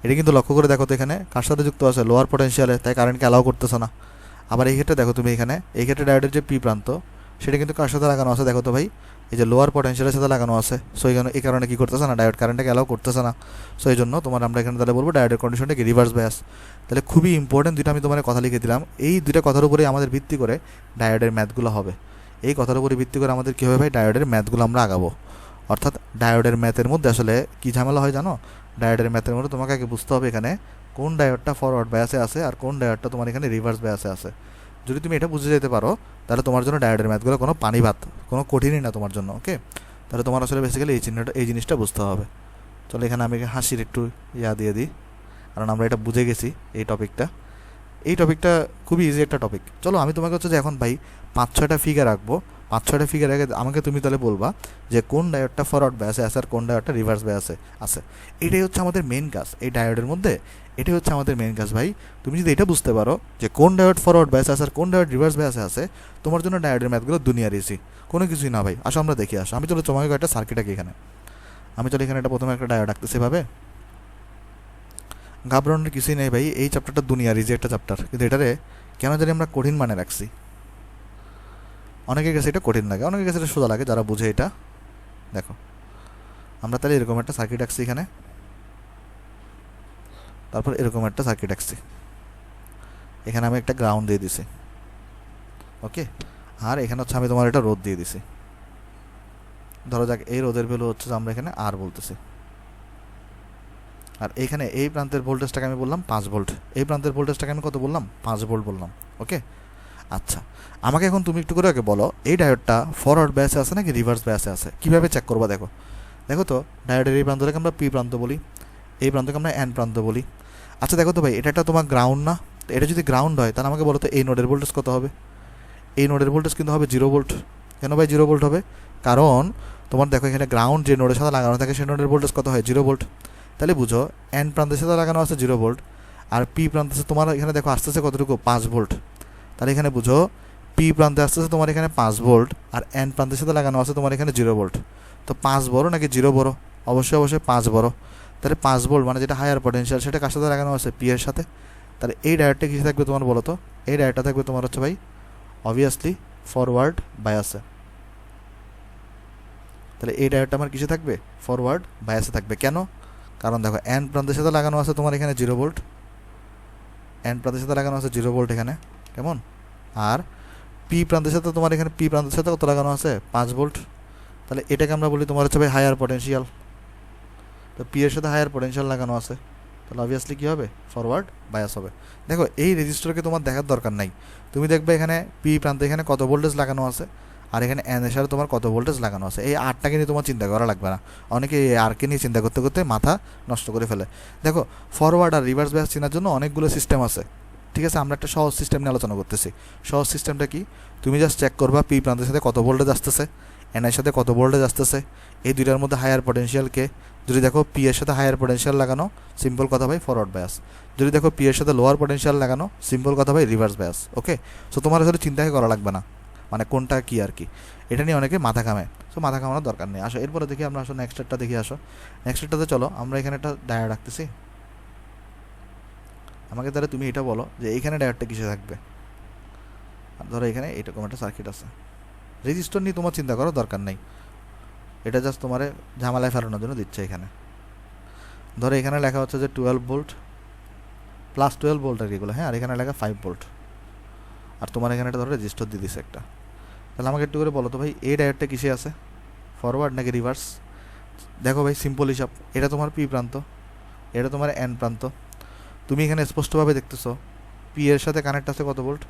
এটা কিন্তু লক্ষ্য করে দেখো তো এখানে কার সাথে যুক্ত আছে, লোয়ার পটেনশিয়ালে, তাই কারেন্টকে অ্যালাউ করতেছে না। আবার এই ক্ষেত্রে দেখো তুমি এখানে, এই ক্ষেত্রে ডায়োডের যে পি প্রান্ত সেটা কিন্তু কার সাথে লাগানো আছে, দেখো তো ভাই এই যে লোয়ার পটেনশিয়ালের সাথে লাগানো আছে, সো এই কারণে কী করতেছে না, ডায়োড কারেন্টটাকে অ্যালাউ করতেছে না। সো এই জন্য আমরা এখানে তাহলে বলবো ডায়োডের কন্ডিশনটা কি, রিভার্স বায়াস। তাহলে খুবই ইম্পর্টেন্ট দুইটা আমি তোমার কথা লিখে দিলাম, এই দুইটা কথার উপরেই আমাদের ভিত্তি করে ডায়োডের ম্যাথগুলো হবে। এই কথার উপরে ভিত্তি করে আমাদের কী হবে ভাই, ডায়োডের ম্যাথগুলো আমরা আগাবো। অর্থাৎ ডায়োডের ম্যাথের মধ্যে আসলে কী ঝামেলা হয় জানো, ডায়োডের ম্যাথের মধ্যে তোমাকে আগে বুঝতে হবে এখানে কোন ডায়োডটা ফরওয়ার্ড বায়াসে আছে আর কোন ডায়োডটা তোমার এখানে রিভার্স বায়াসে আছে। যদি তুমি এটা বুঝে যেতে পারো, তাহলে তোমার জন্য ডায়োডের ম্যাথগুলো কোনো পানি ভাত, কোনো কঠিনই না তোমার জন্য। ওকে, তাহলে তোমার আসলে বেসিক্যালি এই জিনিসটা বুঝতে হবে। চলো এখানে আমি হাসির একটু দিয়ে দিই, কারণ আমরা এটা বুঝে গেছি। এই টপিকটা খুবই ইজি একটা টপিক। চলো আমি তোমাকে হচ্ছে যে এখন ভাই 5-6টা ফিগার রাখবো, 5-6টা ফিগার আগে আমাকে তুমি তাহলে বলবা যে কোন ডায়োডটা ফরওয়ার্ড বায়াসে আছে আর কোন ডায়োডটা রিভার্স বায়াসে আছে। এটাই হচ্ছে আমাদের মেন কাজ এই ডায়োডের মধ্যে, এটাই হচ্ছে আমাদের মেন কাজ ভাই। তুমি যদি এটা বুঝতে পারো যে কোন ডায়োড ফরওয়ার্ড বায়াসে আছে আর কোন ডায়োড রিভার্স বায়াসে আছে, তোমার জন্য ডায়োডের ম্যাথগুলো দুনিয়ার ইজি, কোনো কিছুই না ভাই। আসো আমরা দেখি, আমি চলো তোমাকে একটা সার্কিট আঁকি এখানে। আমি চলো এখানে প্রথমে একটা ডায়োড আঁকতেছি ভাবে, ঘাবড়ানোর কিছুই নেই ভাই, এই চ্যাপ্টারটা দুনিয়ার ইজি একটা চ্যাপ্টার, কিন্তু এটারে কেন জানি আমরা কঠিন মানে রাখছি। অনেকের কাছে এটা কঠিন লাগে, অনেকের কাছে এটা সোজা লাগে, যারা বুঝে এটা। দেখো আমরা তাহলে এরকম একটা সার্কিট আঁকছি এখানে, তারপর এরকম একটা সার্কিট আঁকছি, এখানে আমি একটা গ্রাউন্ড দিয়ে দিছি। ওকে, আর এখানে হচ্ছে আমি তোমার একটা রোদ দিয়ে দিছি। ধরো যাক এই রোদের ভ্যালু হচ্ছে আমরা এখানে আর বলতেছি। আর এইখানে এই প্রান্তের ভোল্টেজটাকে আমি বললাম 5 ভোল্ট, এই প্রান্তের ভোল্টেজটাকে আমি কত বললাম 5 ভোল্ট বললাম। ওকে, আচ্ছা আমাকে এখন তুমি একটু করে আগে বলো এই ডায়োডটা ফরওয়ার্ড বায়াসে আছে নাকি রিভার্স বায়াসে আছে, কীভাবে চেক করবো? দেখো দেখো তো, ডায়োডের এই প্রান্তটাকে আমরা পি প্রান্ত বলি, এই প্রান্তকে আমরা এন প্রান্ত বলি। আচ্ছা দেখো তো ভাই, এটা একটা তোমার গ্রাউন্ড না? তো এটা যদি গ্রাউন্ড হয় তাহলে আমাকে বলো তো এই নোডের ভোল্টেজ কত হবে? এই নোডের ভোল্টেজ কিন্তু হবে 0 ভোল্ট। কেন ভাই 0 ভোল্ট হবে? কারণ তোমার দেখো এখানে গ্রাউন্ড যে নোডের সাথে লাগানো থাকে সেই নোডের ভোল্টেজ কত হয় 0 ভোল্ট। তাহলে বুঝো এন প্রান্তের সাথে লাগানো আছে 0 ভোল্ট, আর পি প্রান্তের সাথে তোমার এখানে দেখো আসতেছে কতটুকু 5 ভোল্ট। তাহলে এখানে বুঝো পি প্রান্তে আসতেছে তোমার এখানে 5 ভোল্ট, আর এন প্রান্তের সাথে লাগানো আছে তোমার এখানে 0 ভোল্ট। তো 5 বড় নাকি 0 বড়? অবশ্যই অবশ্যই 5 বড়। তাহলে 5 ভোল্ট মানে যেটা হায়ার পটেনশিয়াল সেটা কার সাথে লাগানো আছে? পি এর সাথে। তাহলে এই ডায়োডটা কী থাকবে তোমার বলো তো? এই ডায়োডটা থাকবে তোমার হচ্ছে ভাই অবভিয়াসলি ফরওয়ার্ড বায়াসে। তাহলে এই ডায়োডটা আমার কিসে থাকবে? ফরওয়ার্ড বায়াসে থাকবে। কেন? কারণ দেখো এন প্রান্তের সাথে লাগানো আছে তোমার এখানে 0 ভোল্ট, এন প্রান্তের সাথে লাগানো আছে 0 ভোল্ট এখানে, কেমন? আর পি প্রান্তের সাথে তোমার এখানে পি প্রান্তের সাথে কত লাগানো আছে? 5 ভোল্ট। তাহলে এটাকে আমরা বলি তোমার হচ্ছে ভাই হায়ার পটেনশিয়াল। তো পি এর সাথে হায়ার পটেনশিয়াল লাগানো আছে, তাহলে অবভিয়াসলি কী হবে? ফরওয়ার্ড বায়াস হবে। দেখো এই রেজিস্টারকে তোমার দেখার দরকার নাই, তুমি দেখবে এখানে পি প্রান্তে এখানে কত ভোল্টেজ লাগানো আছে, আর এখানে এন এর সাথে তোমার কত ভোল্টেজ লাগানো আছে। এই আরটাকে নিয়ে তোমার চিন্তা করা লাগবে না। অনেকে এই আরকে নিয়ে চিন্তা করতে করতে মাথা নষ্ট করে ফেলে। দেখো ফরওয়ার্ড আর রিভার্স বায়াস চেনার জন্য অনেকগুলো সিস্টেম আছে, ঠিক আছে? আমরা একটা সহজ সিস্টেম নিয়ে আলোচনা করতেছি। সহজ সিস্টেমটা কি? তুমি জাস্ট চেক করবা পি প্রান্তের সাথে কত ভোল্টেজ আসতেছে, এন এর সাথে কত ভোল্টেজ আসতেছে, এই দুইটার মধ্যে হায়ার পটেনশিয়ালকে। যদি দেখো পি এর সাথে হায়ার পটেনশিয়াল লাগানো, সিম্পল কথা ভাই ফরওয়ার্ড বায়াস। যদি দেখো পি এর সাথে লোয়ার পটেনশিয়াল লাগানো, সিম্পল কথা ভাই রিভার্স বায়াস। ওকে, সো তোমার আসলে চিন্তাই করা লাগবে না মানে কোনটা কী আর কি, এটা নিয়ে অনেকে মাথা ঘামায়। সো মাথা ঘামানোর দরকার নেই। আসো এরপরে দেখি আমরা, আসো নেক্সট স্টেপটা দেখি। আসো নেক্সট স্টেপটাতে চলো, আমরা এখানে একটা ডায়োড রাখতেছি। আমাকে তাহলে তুমি এটা বলো যে এইখানে ডায়োডটা কিসে থাকবে? ধরো এখানে এইরকম একটা সার্কিট আছে, রেজিস্টার নিয়ে তোমার চিন্তা করার দরকার নেই, এটা জাস্ট তোমার ঝামেলায় ফেলানোর জন্য দিচ্ছে। এখানে ধরো এখানে লেখা হচ্ছে যে 12 ভোল্ট প্লাস 12 ভোল্ট আর এগুলো, হ্যাঁ, আর এখানে লেখা 5 ভোল্ট, আর তোমার এখানে একটা ধরো রেজিস্টার দিয়ে দিচ্ছে একটা। তাহলে আমাকে একটু করে বলো তো ভাই এই ডায়োডটা কিসে আছে, ফরওয়ার্ড নাকি রিভার্স? দেখো ভাই সিম্পল হিসাব, এটা তোমার পি প্রান্ত, এটা তোমার এন প্রান্ত। তুমি এখানে স্পষ্টভাবে দেখতেছো পি এর সাথে কানেক্ট আছে কত ভোল্ট?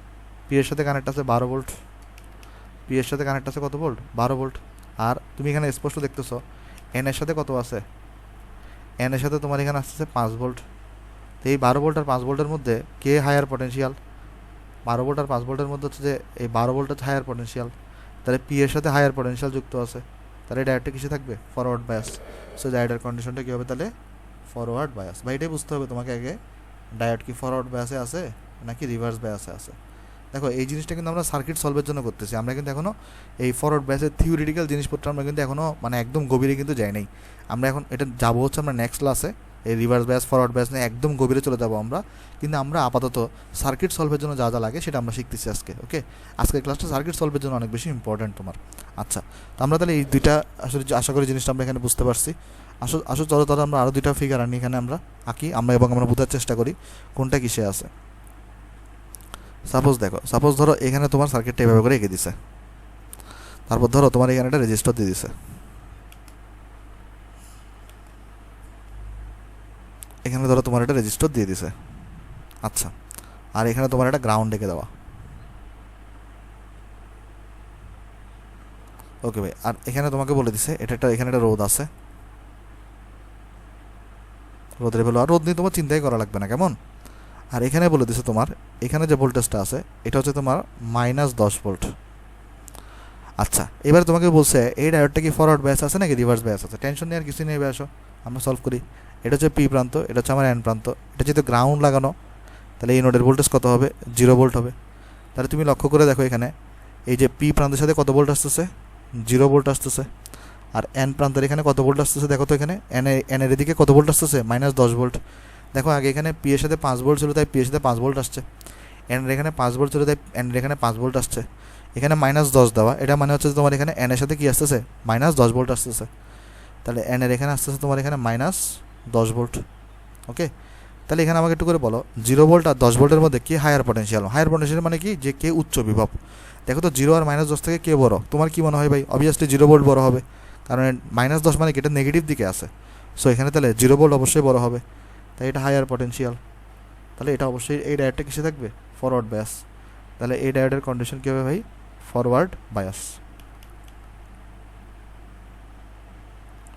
পি এর সাথে কানেক্ট আছে 12 ভোল্ট। পি এর সাথে কানেক্ট আছে কত ভোল্ট? 12 ভোল্ট। আর তুমি এখানে স্পষ্ট দেখতেছো এন এর সাথে কত আছে? এন এর সাথে তোমার এখানে আসতেছে 5 ভোল্ট। তো এই 12 ভোল্ট আর 5 ভোল্টের মধ্যে কে হায়ার পটেনশিয়াল? 12 ভোল্ট আর 5 ভোল্টের মধ্যে হচ্ছে যে এই 12 ভোল্ট হচ্ছে হায়ার পটেনশিয়াল, তাহলে পি এর সাথে হায়ার পটেনশিয়াল যুক্ত আছে, তাহলে ডায়োডটা কিসে থাকবে? Forward bias. সো ডায়োডের কন্ডিশনটা কী হবে তাহলে? Forward bias. ভাই এটাই বুঝতে হবে তোমাকে আগে, ডায়োড কি ফরওয়ার্ড বায়াসে আছে নাকি রিভার্স বায়াসে আছে। দেখো এই জিনিসটা কিন্তু আমরা সার্কিট সলভের জন্য করতেছি, আমরা কিন্তু এখনও এই ফরওয়ার্ড বায়াসের থিওরিটিক্যাল জিনিসপত্র আমরা কিন্তু এখনও মানে একদম গভীরে কিন্তু যাই নাই। আমরা এখন এটা যাবো হচ্ছে আমরা নেক্সট ক্লাসে, এই রিভার্স বায়াস ফরওয়ার্ড বায়াস নিয়ে একদম গভীরে চলে যাবো আমরা। কিন্তু আমরা আপাতত সার্কিট সলভের জন্য যা যা লাগে সেটা আমরা শিখতেছি আজকে। ওকে, আজকের ক্লাসটা সার্কিট সলভের জন্য অনেক বেশি ইম্পর্ট্যান্ট তোমার। আচ্ছা, তো আমরা তাহলে এই দুইটা আসলে আশা করি জিনিসটা আমরা এখানে বুঝতে পারছি। আসো চলো তাহলে আমরা আরও দুইটা ফিগার আনি এখানে আমরা আঁকি আমরা, এবং আমরা বোঝার চেষ্টা করি কোনটা কিসে আছে। সাপোজ ধরো এখানে তোমার সার্কিটটা এভাবে করে এঁকে দিছে, তারপর ধরো তোমার এখানে একটা রেজিস্টার দিয়ে দিছে, এখানে ধরো তোমার একটা রেজিস্টার দিয়ে দিছে। আচ্ছা, আর এখানে তোমার একটা গ্রাউন্ড এঁকে দেওয়া। ওকে ভাই, আর এখানে তোমাকে বলে দিছে এটা একটা, এখানে একটা রোদ আছে, রোদের ভ্যালু, আর রোদ নিয়ে তোমার চিন্তাই করা লাগবে না, কেমন? আর এখানে বলে দিছে তোমার এখানে যে ভোল্টেজটা আছে এটা হচ্ছে তোমার -10 ভোল্ট। আচ্ছা, এবার তোমাকে বলছে এই ডায়োডটা কি ফরওয়ার্ড বায়াস আছে নাকি রিভার্স বায়াস আছে? টেনশন নেই আর কিছু নেই, আসো আমরা সলভ করি। এটা হচ্ছে পি প্রান্ত, এটা হচ্ছে আমার এন প্রান্ত, এটা যেহেতু গ্রাউন্ড লাগানো তাহলে এই নোডের ভোল্টেজ কত হবে? 0 ভোল্ট হবে। তাহলে তুমি লক্ষ্য করে দেখো এখানে এই যে পি প্রান্তের সাথে কত ভোল্ট আসতেছে? 0 ভোল্ট আসতেছে। আর এন প্রান্তের এখানে কত ভোল্ট আসতেছে দেখো তো, এখানে এনের এদিকে কত ভোল্ট আসতেছে? -10 ভোল্ট। দেখো আগে এখানে পি এর সাথে 5 ভোল্ট ছিল তাই পি এর সাথে 5 ভোল্ট আসছে, এনের এখানে 5 ভোল্ট ছিল তাই এনের এখানে 5 ভোল্ট আসছে। এখানে -10 দেওয়া, এটা মানে হচ্ছে তোমার এখানে এন এর সাথে কী আসতেছে? -10 ভোল্ট আসতেছে। তাহলে এনের এখানে আসতেছে তোমার এখানে -10 ভোল্ট। ওকে, তাহলে এখানে আমাকে একটু করে বলো 0 ভোল্ট আর 10 ভোল্টের মধ্যে কে হায়ার পটেনশিয়াল? হায়ার পটেনশিয়াল মানে কি? যে কে উচ্চ বিভব। দেখো তো 0 আর -10 থেকে কে বড়? তোমার কি মনে হয় ভাই? অবভিয়াসলি 0 ভোল্ট বড় হবে, কারণ -10 মানে কি? এটা নেগেটিভ দিকে আছে। সো এখানে তাহলে 0 ভোল্ট অবশ্যই বড় হবে, তাই এটা হায়ার পটেনশিয়াল। তাহলে এটা অবশ্যই এই ডায়োডটা কিসে থাকবে? Forward bias. তাহলে এই ডায়োডের কন্ডিশন কী হবে ভাই? Forward bias.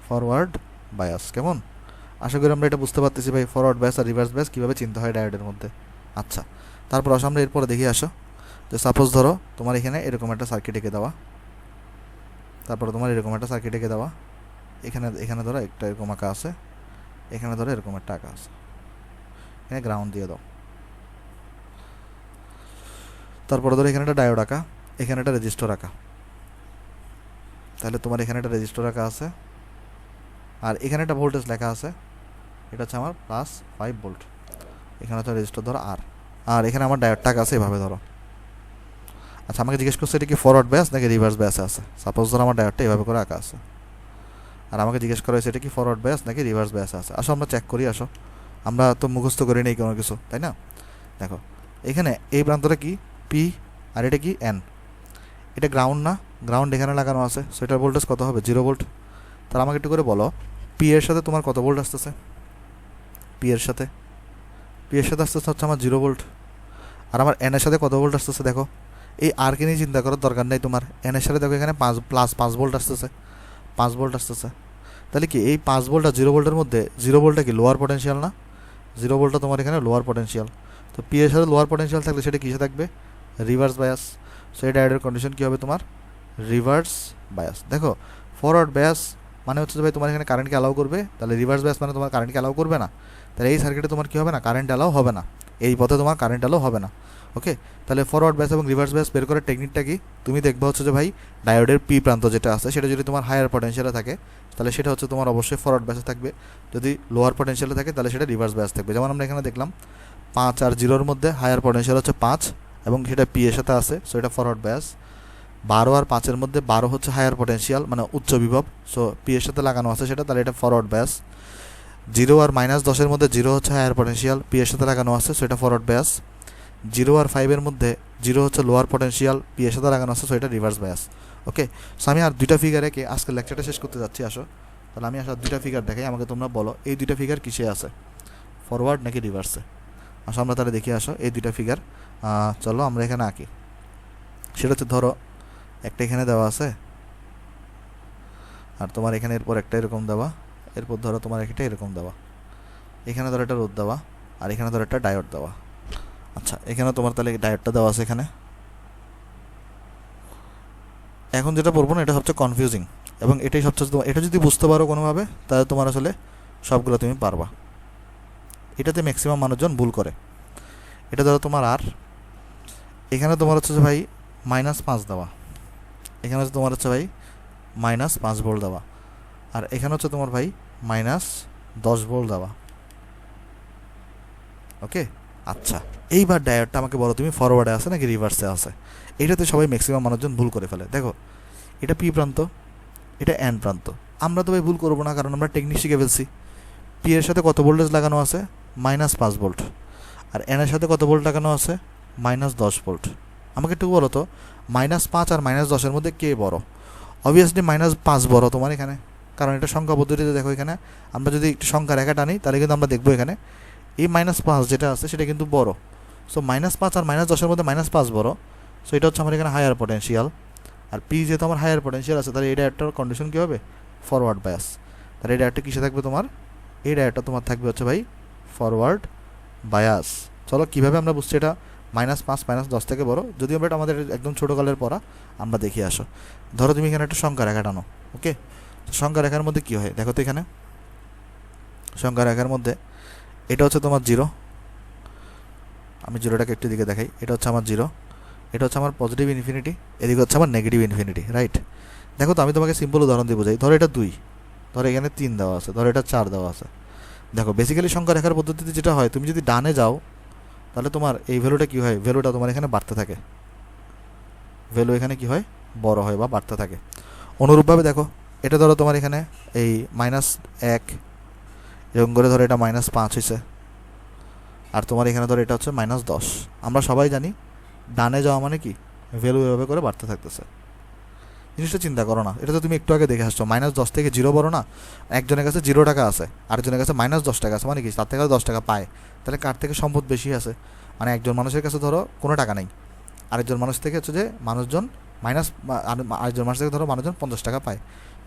ফরওয়ার্ড বায়াস কেমন? আশা করি আমরা এটা বুঝতে পারতেছি ভাই, ফরওয়ার্ড বায়াস আর রিভার্স বায়াস কীভাবে চিন্তা হয় ডায়োডের মধ্যে। আচ্ছা, তারপর আসো আমরা এরপরে দেখি। আসো যে সাপোজ ধরো তোমার এখানে এরকম একটা সার্কিট এঁকে দেওয়া, তারপরে তোমার এরকম একটা সার্কিট এঁকে দেওয়া, এখানে ধরো একটা এরকম আঁকা আছে, এখানে ধরো এরকম একটা আঁকা আছে, এখানে গ্রাউন্ড দিয়ে দাও। তারপরে ধরো এখানে একটা ডায়োড আঁকা, এখানে একটা রেজিস্টর আঁকা। তাহলে তোমার এখানে একটা রেজিস্টর আঁকা আছে, আর এখানে একটা ভোল্টেজ লেখা আছে, এটা হচ্ছে আমার +5 ভোল্ট। এখানে হচ্ছে রেজিস্টর ধরো আর এখানে আমার ডায়োডটা আঁকা আছে এভাবে ধরো। আচ্ছা, আমাকে জিজ্ঞেস করছে এটা কি ফরওয়ার্ড বায়াস নাকি রিভার্স বায়াসে আছে। সাপোজ ধরো আমার ডায়োডটা এভাবে করে আঁকা আছে, আর আমাকে জিজ্ঞেস করা হয়েছে এটা কি ফরওয়ার্ড বায়াস নাকি রিভার্স বায়াসে আছে। আসো আমরা চেক করি। আসো, আমরা তো মুখস্থ করি নেই কোনো কিছু, তাই না? দেখো এখানে এই প্রান্তটা কি পি, আর এটা কি এন। এটা গ্রাউন্ড না, গ্রাউন্ড এখানে লাগানো আছে, সো এটার ভোল্টেজ কত হবে? 0 ভোল্ট। তাহলে আমাকে একটু করে বলো, পি এর সাথে তোমার কত ভোল্ট আসতেছে? পি এর সাথে আসতেছে হচ্ছে আমার 0 ভোল্ট। আর আমার এন এর সাথে কত ভোল্ট আসতেছে? দেখো এই আরকে নিয়ে চিন্তা করার দরকার নেই তোমার। এন এর সাথে দেখো এখানে +5 ভোল্ট আসতেছে, 5 ভোল্ট আসতেছে। তাহলে কি এই 5 ভোল্ট আর 0 ভোল্টের মধ্যে 0 ভোল্টটা কি লোয়ার পটেনশিয়াল না? 0 ভোল্টটা তোমার এখানে লোয়ার পটেনশিয়াল। তো পি এর সাথে লোয়ার পটেনশিয়াল থাকলে সেটা কিসে থাকবে? Reverse bias. সো এই ডায়োডের কন্ডিশন কী হবে তোমার? Reverse bias. দেখো ফরওয়ার্ড বায়াস মানে হচ্ছে ভাই তোমার এখানে কারেন্টকে অ্যালাউ করবে, তাহলে রিভার্স বায়াস মানে তোমার কারেন্টকে অ্যালাউ করবে না। তাহলে এই সার্কিটে তোমার কী হবে না? কারেন্ট অ্যালাউ হবে না, এই পথে তোমার কারেন্ট অ্যালাউ হবে না। ওকে, তাহলে ফরওয়ার্ড বায়াস এবং রিভার্স বায়াস বের করার টেকনিকটা কি? তুমি দেখবে হচ্ছে যে ভাই ডায়োডের পি প্রান্ত যেটা আছে সেটা যদি তোমার হায়ার পটেনশিয়ালে থাকে তাহলে সেটা হচ্ছে তোমার অবশ্যই ফরওয়ার্ড বায়াসে থাকবে, যদি লোয়ার পটেনশিয়ালে থাকে তাহলে সেটা রিভার্স বায়াস থাকবে। যেমন আমরা এখানে দেখলাম 5 আর 0-র মধ্যে হায়ার পটেনশিয়াল হচ্ছে 5 এবং সেটা পি এর সাথে আছে, সো এটা ফরওয়ার্ড বায়াস। 12 আর 5-এর মধ্যে 12 হচ্ছে হায়ার পটেনশিয়াল মানে উচ্চ বিভব, সো পি এর সাথে লাগানো আছে সেটা, তাহলে এটা ফরওয়ার্ড বায়াস। 0 আর -10-এর মধ্যে 0 হচ্ছে হায়ার পটেনশিয়াল, পি এর সাথে লাগানো আছে, সো এটা ফরওয়ার্ড বায়াস। 0 আর 5-এর মধ্যে 0 হচ্ছে লোয়ার পটেনশিয়াল, পি এর সাথে লাগানো আছে, সো এটা রিভার্স বায়াস। ওকে, সো আমি আর দুইটা ফিগার এঁকে আজকের লেকচারটা শেষ করতে যাচ্ছি। আসো তাহলে আমি আসলে দুইটা ফিগার দেখাই, আমাকে তোমরা বলো এই দুইটা ফিগার কিসে আছে, ফরওয়ার্ড নাকি রিভার্সে। আসো আমরা তাহলে দেখি। আসো এই দুইটা ফিগার চলো আমরা এখানে আঁকি। সেটা হচ্ছে ধরো একটা এখানে দেওয়া আছে, আর তোমার এখানে এরপর একটা এরকম দেওয়া, এরপর ধরো তোমার একটা এরকম দেওয়া, এখানে ধরো একটা রোদ দেওয়া, আর এখানে ধরো একটা ডায়োড দেওয়া। আচ্ছা, এখানে তোমার তাহলে ডায়োডটা দেওয়া আছে এখানে। এখন যেটা পড়বো না এটা সবচেয়ে কনফিউজিং, এবং এটাই সবচেয়ে এটা যদি বুঝতে পারো কোনোভাবে তাহলে তোমার আসলে সবগুলো তুমি পারবা। এটাতে ম্যাক্সিমাম মানুষজন ভুল করে। এটা ধরো তোমার আর এখানে তোমার হচ্ছে যে ভাই -5 দেওয়া, এখানে হচ্ছে তোমার হচ্ছে ভাই -5 ভোল্ট দেওয়া, আর এখানে হচ্ছে তোমার ভাই -10 ভোল্ট দেওয়া। ওকে, আচ্ছা এইবার ডায়োডটা আমাকে বলো তুমি ফরওয়ার্ডে আছে নাকি রিভার্সে আছে। এটাতে সবাই ম্যাক্সিমাম মানুষজন ভুল করে ফেলে। দেখো এটা পি প্রান্ত, এটা এন প্রান্ত। আমরা তো ভাই ভুল করবো না, কারণ আমরা টেকনিক শিখে ফেলছি। পি এর সাথে কত ভোল্টেজ লাগানো আছে? -5 ভোল্ট। আর এন এর সাথে কত ভোল্ট লাগানো আছে? -10 ভোল্ট। আমাকে একটু বলো তো -5 আর -10-এর মধ্যে কে বড়? অবভিয়াসলি -5 বড় তোমার এখানে, কারণ এটা সংখ্যা পদ্ধতিতে। দেখো এখানে আমরা যদি একটু সংখ্যা রেখা টানি তাহলে কিন্তু আমরা দেখবো এখানে এই -5 যেটা আছে সেটা কিন্তু বড়। সো -5 আর -10-এর মধ্যে -5 বড়, সো এটা হচ্ছে আমার এখানে হায়ার পটেনশিয়াল। আর পি যেহেতু আমার হায়ার পটেনশিয়াল আছে তাহলে এটা একটা কন্ডিশন কী হবে? Forward bias. তাহলে এটা একটা কিসে থাকবে তোমার? এই ডায়োডটা তোমার থাকবে হচ্ছে ভাই ফরওয়ার্ড বায়াস। চলো কীভাবে আমরা বুঝছি এটা -5 -10 থেকে বড়, যদিও এটা আমাদের একদম ছোটোকালের পড়া, আমরা দেখি। আসো ধরো তুমি এখানে একটা সংখ্যা রেখা টানো। ওকে, সংখ্যা রেখার মধ্যে কী হয় দেখো তো, এখানে সংখ্যা রেখার মধ্যে এটা হচ্ছে তোমার 0, আমি জিরোটাকে একটু দিকে দেখাই, এটা হচ্ছে আমার 0, এটা হচ্ছে আমার পজিটিভ ইনফিনিটি, এদিকে হচ্ছে আমার নেগেটিভ ইনফিনিটি, রাইট? দেখো তো আমি তোমাকে সিম্পল উদাহরণ দিয়ে বোঝাই। ধরো এটা 2, ধরো এখানে 3 দেওয়া আছে, ধরো এটা 4 দেওয়া আছে। দেখো বেসিক্যালি সংখ্যা রেখার পদ্ধতিতে যেটা হয়, তুমি যদি ডানে যাও তাহলে তোমার এই ভ্যালুটা কী হয়? ভ্যালুটা তোমার এখানে বাড়তে থাকে, ভ্যালু এখানে কী হয়? বড় হয় বা বাড়তে থাকে। অনুরূপভাবে দেখো এটা ধরো তোমার এখানে এই -1 এরকম করে ধরো এটা -5 হয়েছে, আর তোমার এখানে ধরো এটা হচ্ছে -10। আমরা সবাই জানি ডানে যাওয়া মানে কি? ভ্যালু এভাবে করে বাড়তে থাকতেছে। জিনিসটা চিন্তা করো না, এটা তো তুমি একটু আগে দেখে আসছো, -10 থেকে 0 বড় না? একজনের কাছে 0 টাকা আছে, আরেকজনের কাছে -10 টাকা আছে, মানে কি তার থেকে 10 টাকা পায়, তাহলে কার থেকে সম্পদ বেশি আছে? মানে একজন মানুষের কাছে ধরো কোনো টাকা নেই, আরেকজন মানুষ থেকে হচ্ছে যে মানুষজন আরেকজন মানুষ থেকে ধরো মানুষজন 50 টাকা পায়।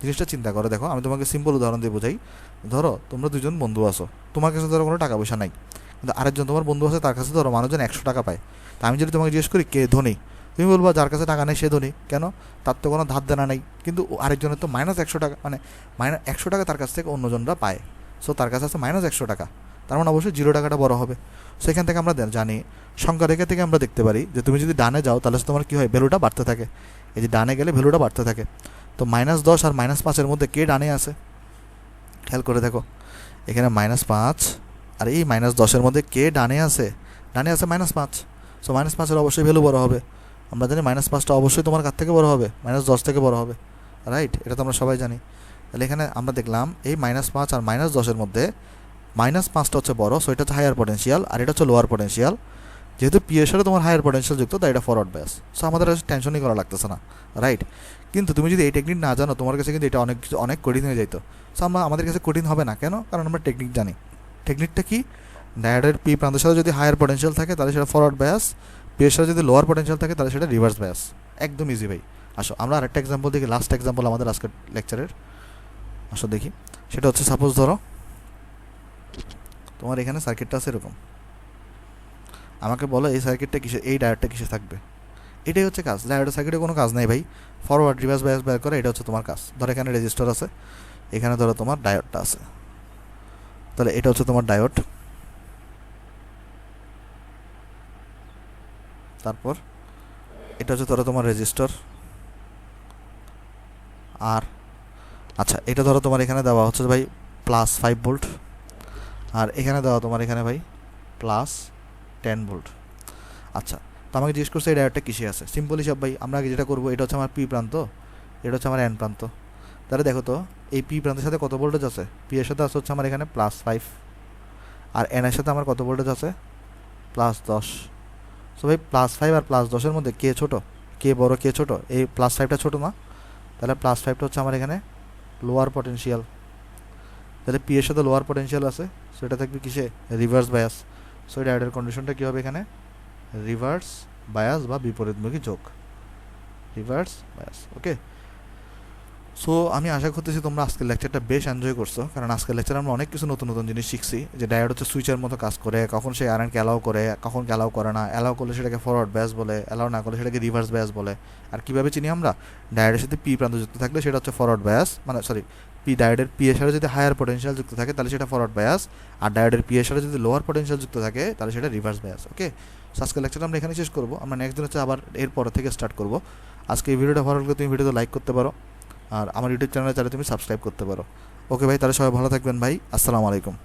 জিনিসটা চিন্তা করো, দেখো আমি তোমাকে সিম্পল উদাহরণ দিয়ে বোঝাই। ধরো তোমরা দুজন বন্ধু আছো, তোমার কাছে ধরো কোনো টাকা পয়সা নাই, কিন্তু আরেকজন তোমার বন্ধু আছে, তার কাছে ধরো মানুষজন 100 টাকা পায়। তা আমি যদি তোমাকে জিজ্ঞেস করি কে ধনী, তুমি বলবা যার কাছে টাকা নেই সে ধনী। কেন? তার তো কোনো ধার দেনা নেই, কিন্তু আরেকজনের তো -100 টাকা, মানে -100 টাকা তার কাছ থেকে অন্যজনরা পায়। সো তার কাছে আছে -100 টাকা, তার মানে অবশ্যই 0 টাকাটা বড় হবে। সেখান থেকে আমরা জানি, সংখ্যা রেখা থেকে আমরা দেখতে পারি যে তুমি যদি ডানে যাও তাহলে তোমার কী হয়, ভ্যালুটা বাড়তে থাকে। এই যে ডানে গেলে ভ্যালুটা বাড়তে থাকে। তো -10 আর -5 মধ্যে কে ডানে আছে? খেয়াল করে দেখো, এখানে -5 আর এই -10 মধ্যে কে ডানে আছে? ডানে আছে -5। সো -5 অবশ্যই ভ্যালু বড় হবে। আমরা জানি -5টা অবশ্যই তোমার কাছ থেকে বড় হবে, -10 থেকে বড় হবে, রাইট? এটা তো আমরা সবাই জানি। তাহলে এখানে আমরা দেখলাম এই -5 আর -10 মধ্যে -5টা হচ্ছে বড়, সো এটা হচ্ছে হায়ার পটেনশিয়াল, আর এটা হচ্ছে লোয়ার পটেনশিয়াল। যেহেতু পি এর সাথে তোমার হায়ার পটেনশিয়াল যুক্ত, তাই এটা ফরওয়ার্ড বায়াস। সো আমাদের টেনশনই করা লাগতেছে না, রাইট? কিন্তু তুমি যদি এই টেকনিক না জানো, তোমার কাছে কিন্তু এটা অনেক কঠিন হয়ে যেত। সো আমাদের কাছে কঠিন হবে না, কেন? কারণ আমরা টেকনিক জানি। টেকনিকটা কি? ডায়োডের পি প্রান্তের সাথে যদি হায়ার পটেনশিয়াল থাকে তাহলে সেটা ফরওয়ার্ড বায়াস, পি এর সাথে যদি লোয়ার পটেনশিয়াল থাকে তাহলে সেটা রিভার্স বায়াস। একদম ইজি ভাই। আসো আমরা আরেকটা এক্সাম্পল দেখি, লাস্ট এক্সাম্পল আমাদের আজকের লেকচারের। আসো দেখি, সেটা হচ্ছে সাপোজ ধরো তোমার এখানে সার্কিটটা আছে এরকম, আমাকে বলো এই সার্কিটটা কিসে, এই ডায়োডটা কিসে থাকবে? এটাই হচ্ছে কাজ। ডায়োডের সার্কিটে কোনো কাজ নেই ভাই, ফরওয়ার্ড রিভার্স বায়াস বের করে, এটা হচ্ছে তোমার কাজ। ধরো এখানে রেজিস্টার আছে, এখানে ধরো তোমার ডায়োডটা আছে, তাহলে এটা হচ্ছে তোমার ডায়োড। তারপর এটা হচ্ছে ধরো তোমার রেজিস্টার, আর আচ্ছা এটা ধরো তোমার এখানে দেওয়া হচ্ছে ভাই +5 ভোল্ট, আর এখানে দেওয়া তোমার এখানে ভাই +10 ভোল্ট। আচ্ছা, তো আমাকে জিজ্ঞেস করছে এই ডায়োডটা কিসে আছে। সিম্পল হিসাব ভাই, আমরা আগে যেটা করবো, এটা হচ্ছে আমার পি প্রান্ত, এটা হচ্ছে আমার এন প্রান্ত। তাহলে দেখো তো এই পি প্রান্তের সাথে কত ভোল্টেজ আছে? পি এর সাথে আছে হচ্ছে আমার এখানে +5, আর এন এর সাথে আমার কত ভোল্টেজ আছে? +10। সো ভাই +5 আর +10 মধ্যে কে ছোটো, কে বড়, কে ছোটো? এই +5টা ছোটো না? তাহলে +5টা হচ্ছে আমার এখানে লোয়ার পটেনশিয়াল। তাহলে পি এর সাথে লোয়ার পটেনশিয়াল আছে, সো এটা থাকবে কিসে? Reverse bias. সো এই ডায়োডের কন্ডিশনটা কী হবে এখানে? রিভার্স বায়াস বা বিপরীতমুখী যোগ, রিভার্স বায়াস। ওকে, সো আমি আশা করতেছি তোমরা আজকের লেকচারটা বেশ এনজয় করছো, কারণ আজকের লেকচারে আমরা অনেক কিছু নতুন নতুন জিনিস শিখছি। যে ডায়োড হচ্ছে সুইচের মতো কাজ করে, কখন সে কারেন্টকে অ্যালাউ করে, কখন অ্যালাউ করে না, অ্যালাউ করলে সেটাকে ফরওয়ার্ড বায়াস বলে, অ্যালাউ না করলে সেটাকে রিভার্স বায়াস বলে। আর কীভাবে চিনি আমরা? ডায়োডের সাথে পি প্রান্ত যুক্ত থাকলে সেটা হচ্ছে ফরওয়ার্ড বায়াস, মানে সরি, ডায়োডের পি এর সাথে যদি হায়ার পটেনশিয়াল যুক্ত থাকে তাহলে সেটা ফরওয়ার্ড বায়াস, আর ডায়োডের পি এর সাথে যদি লোয়ার পটেনশিয়াল যুক্ত থাকে তাহলে সেটা রিভার্স বায়াস। ওকে, সো আজকের লেকচারটা আমরা এখানে শেষ করবো। আমরা নেক্সট দিন হচ্ছে আবার এরপর থেকে স্টার্ট করবো। আজকে এই ভিডিওটা ভালো লাগলে তুমি ভিডিওতে লাইক করতে পারো, আর আমার ইউটিউব চ্যানেলে চাইলে তুমি সাবস্ক্রাইব করতে পারো। ওকে ভাই, তাহলে সবাই ভালো থাকবেন ভাই। আসসালামু আলাইকুম।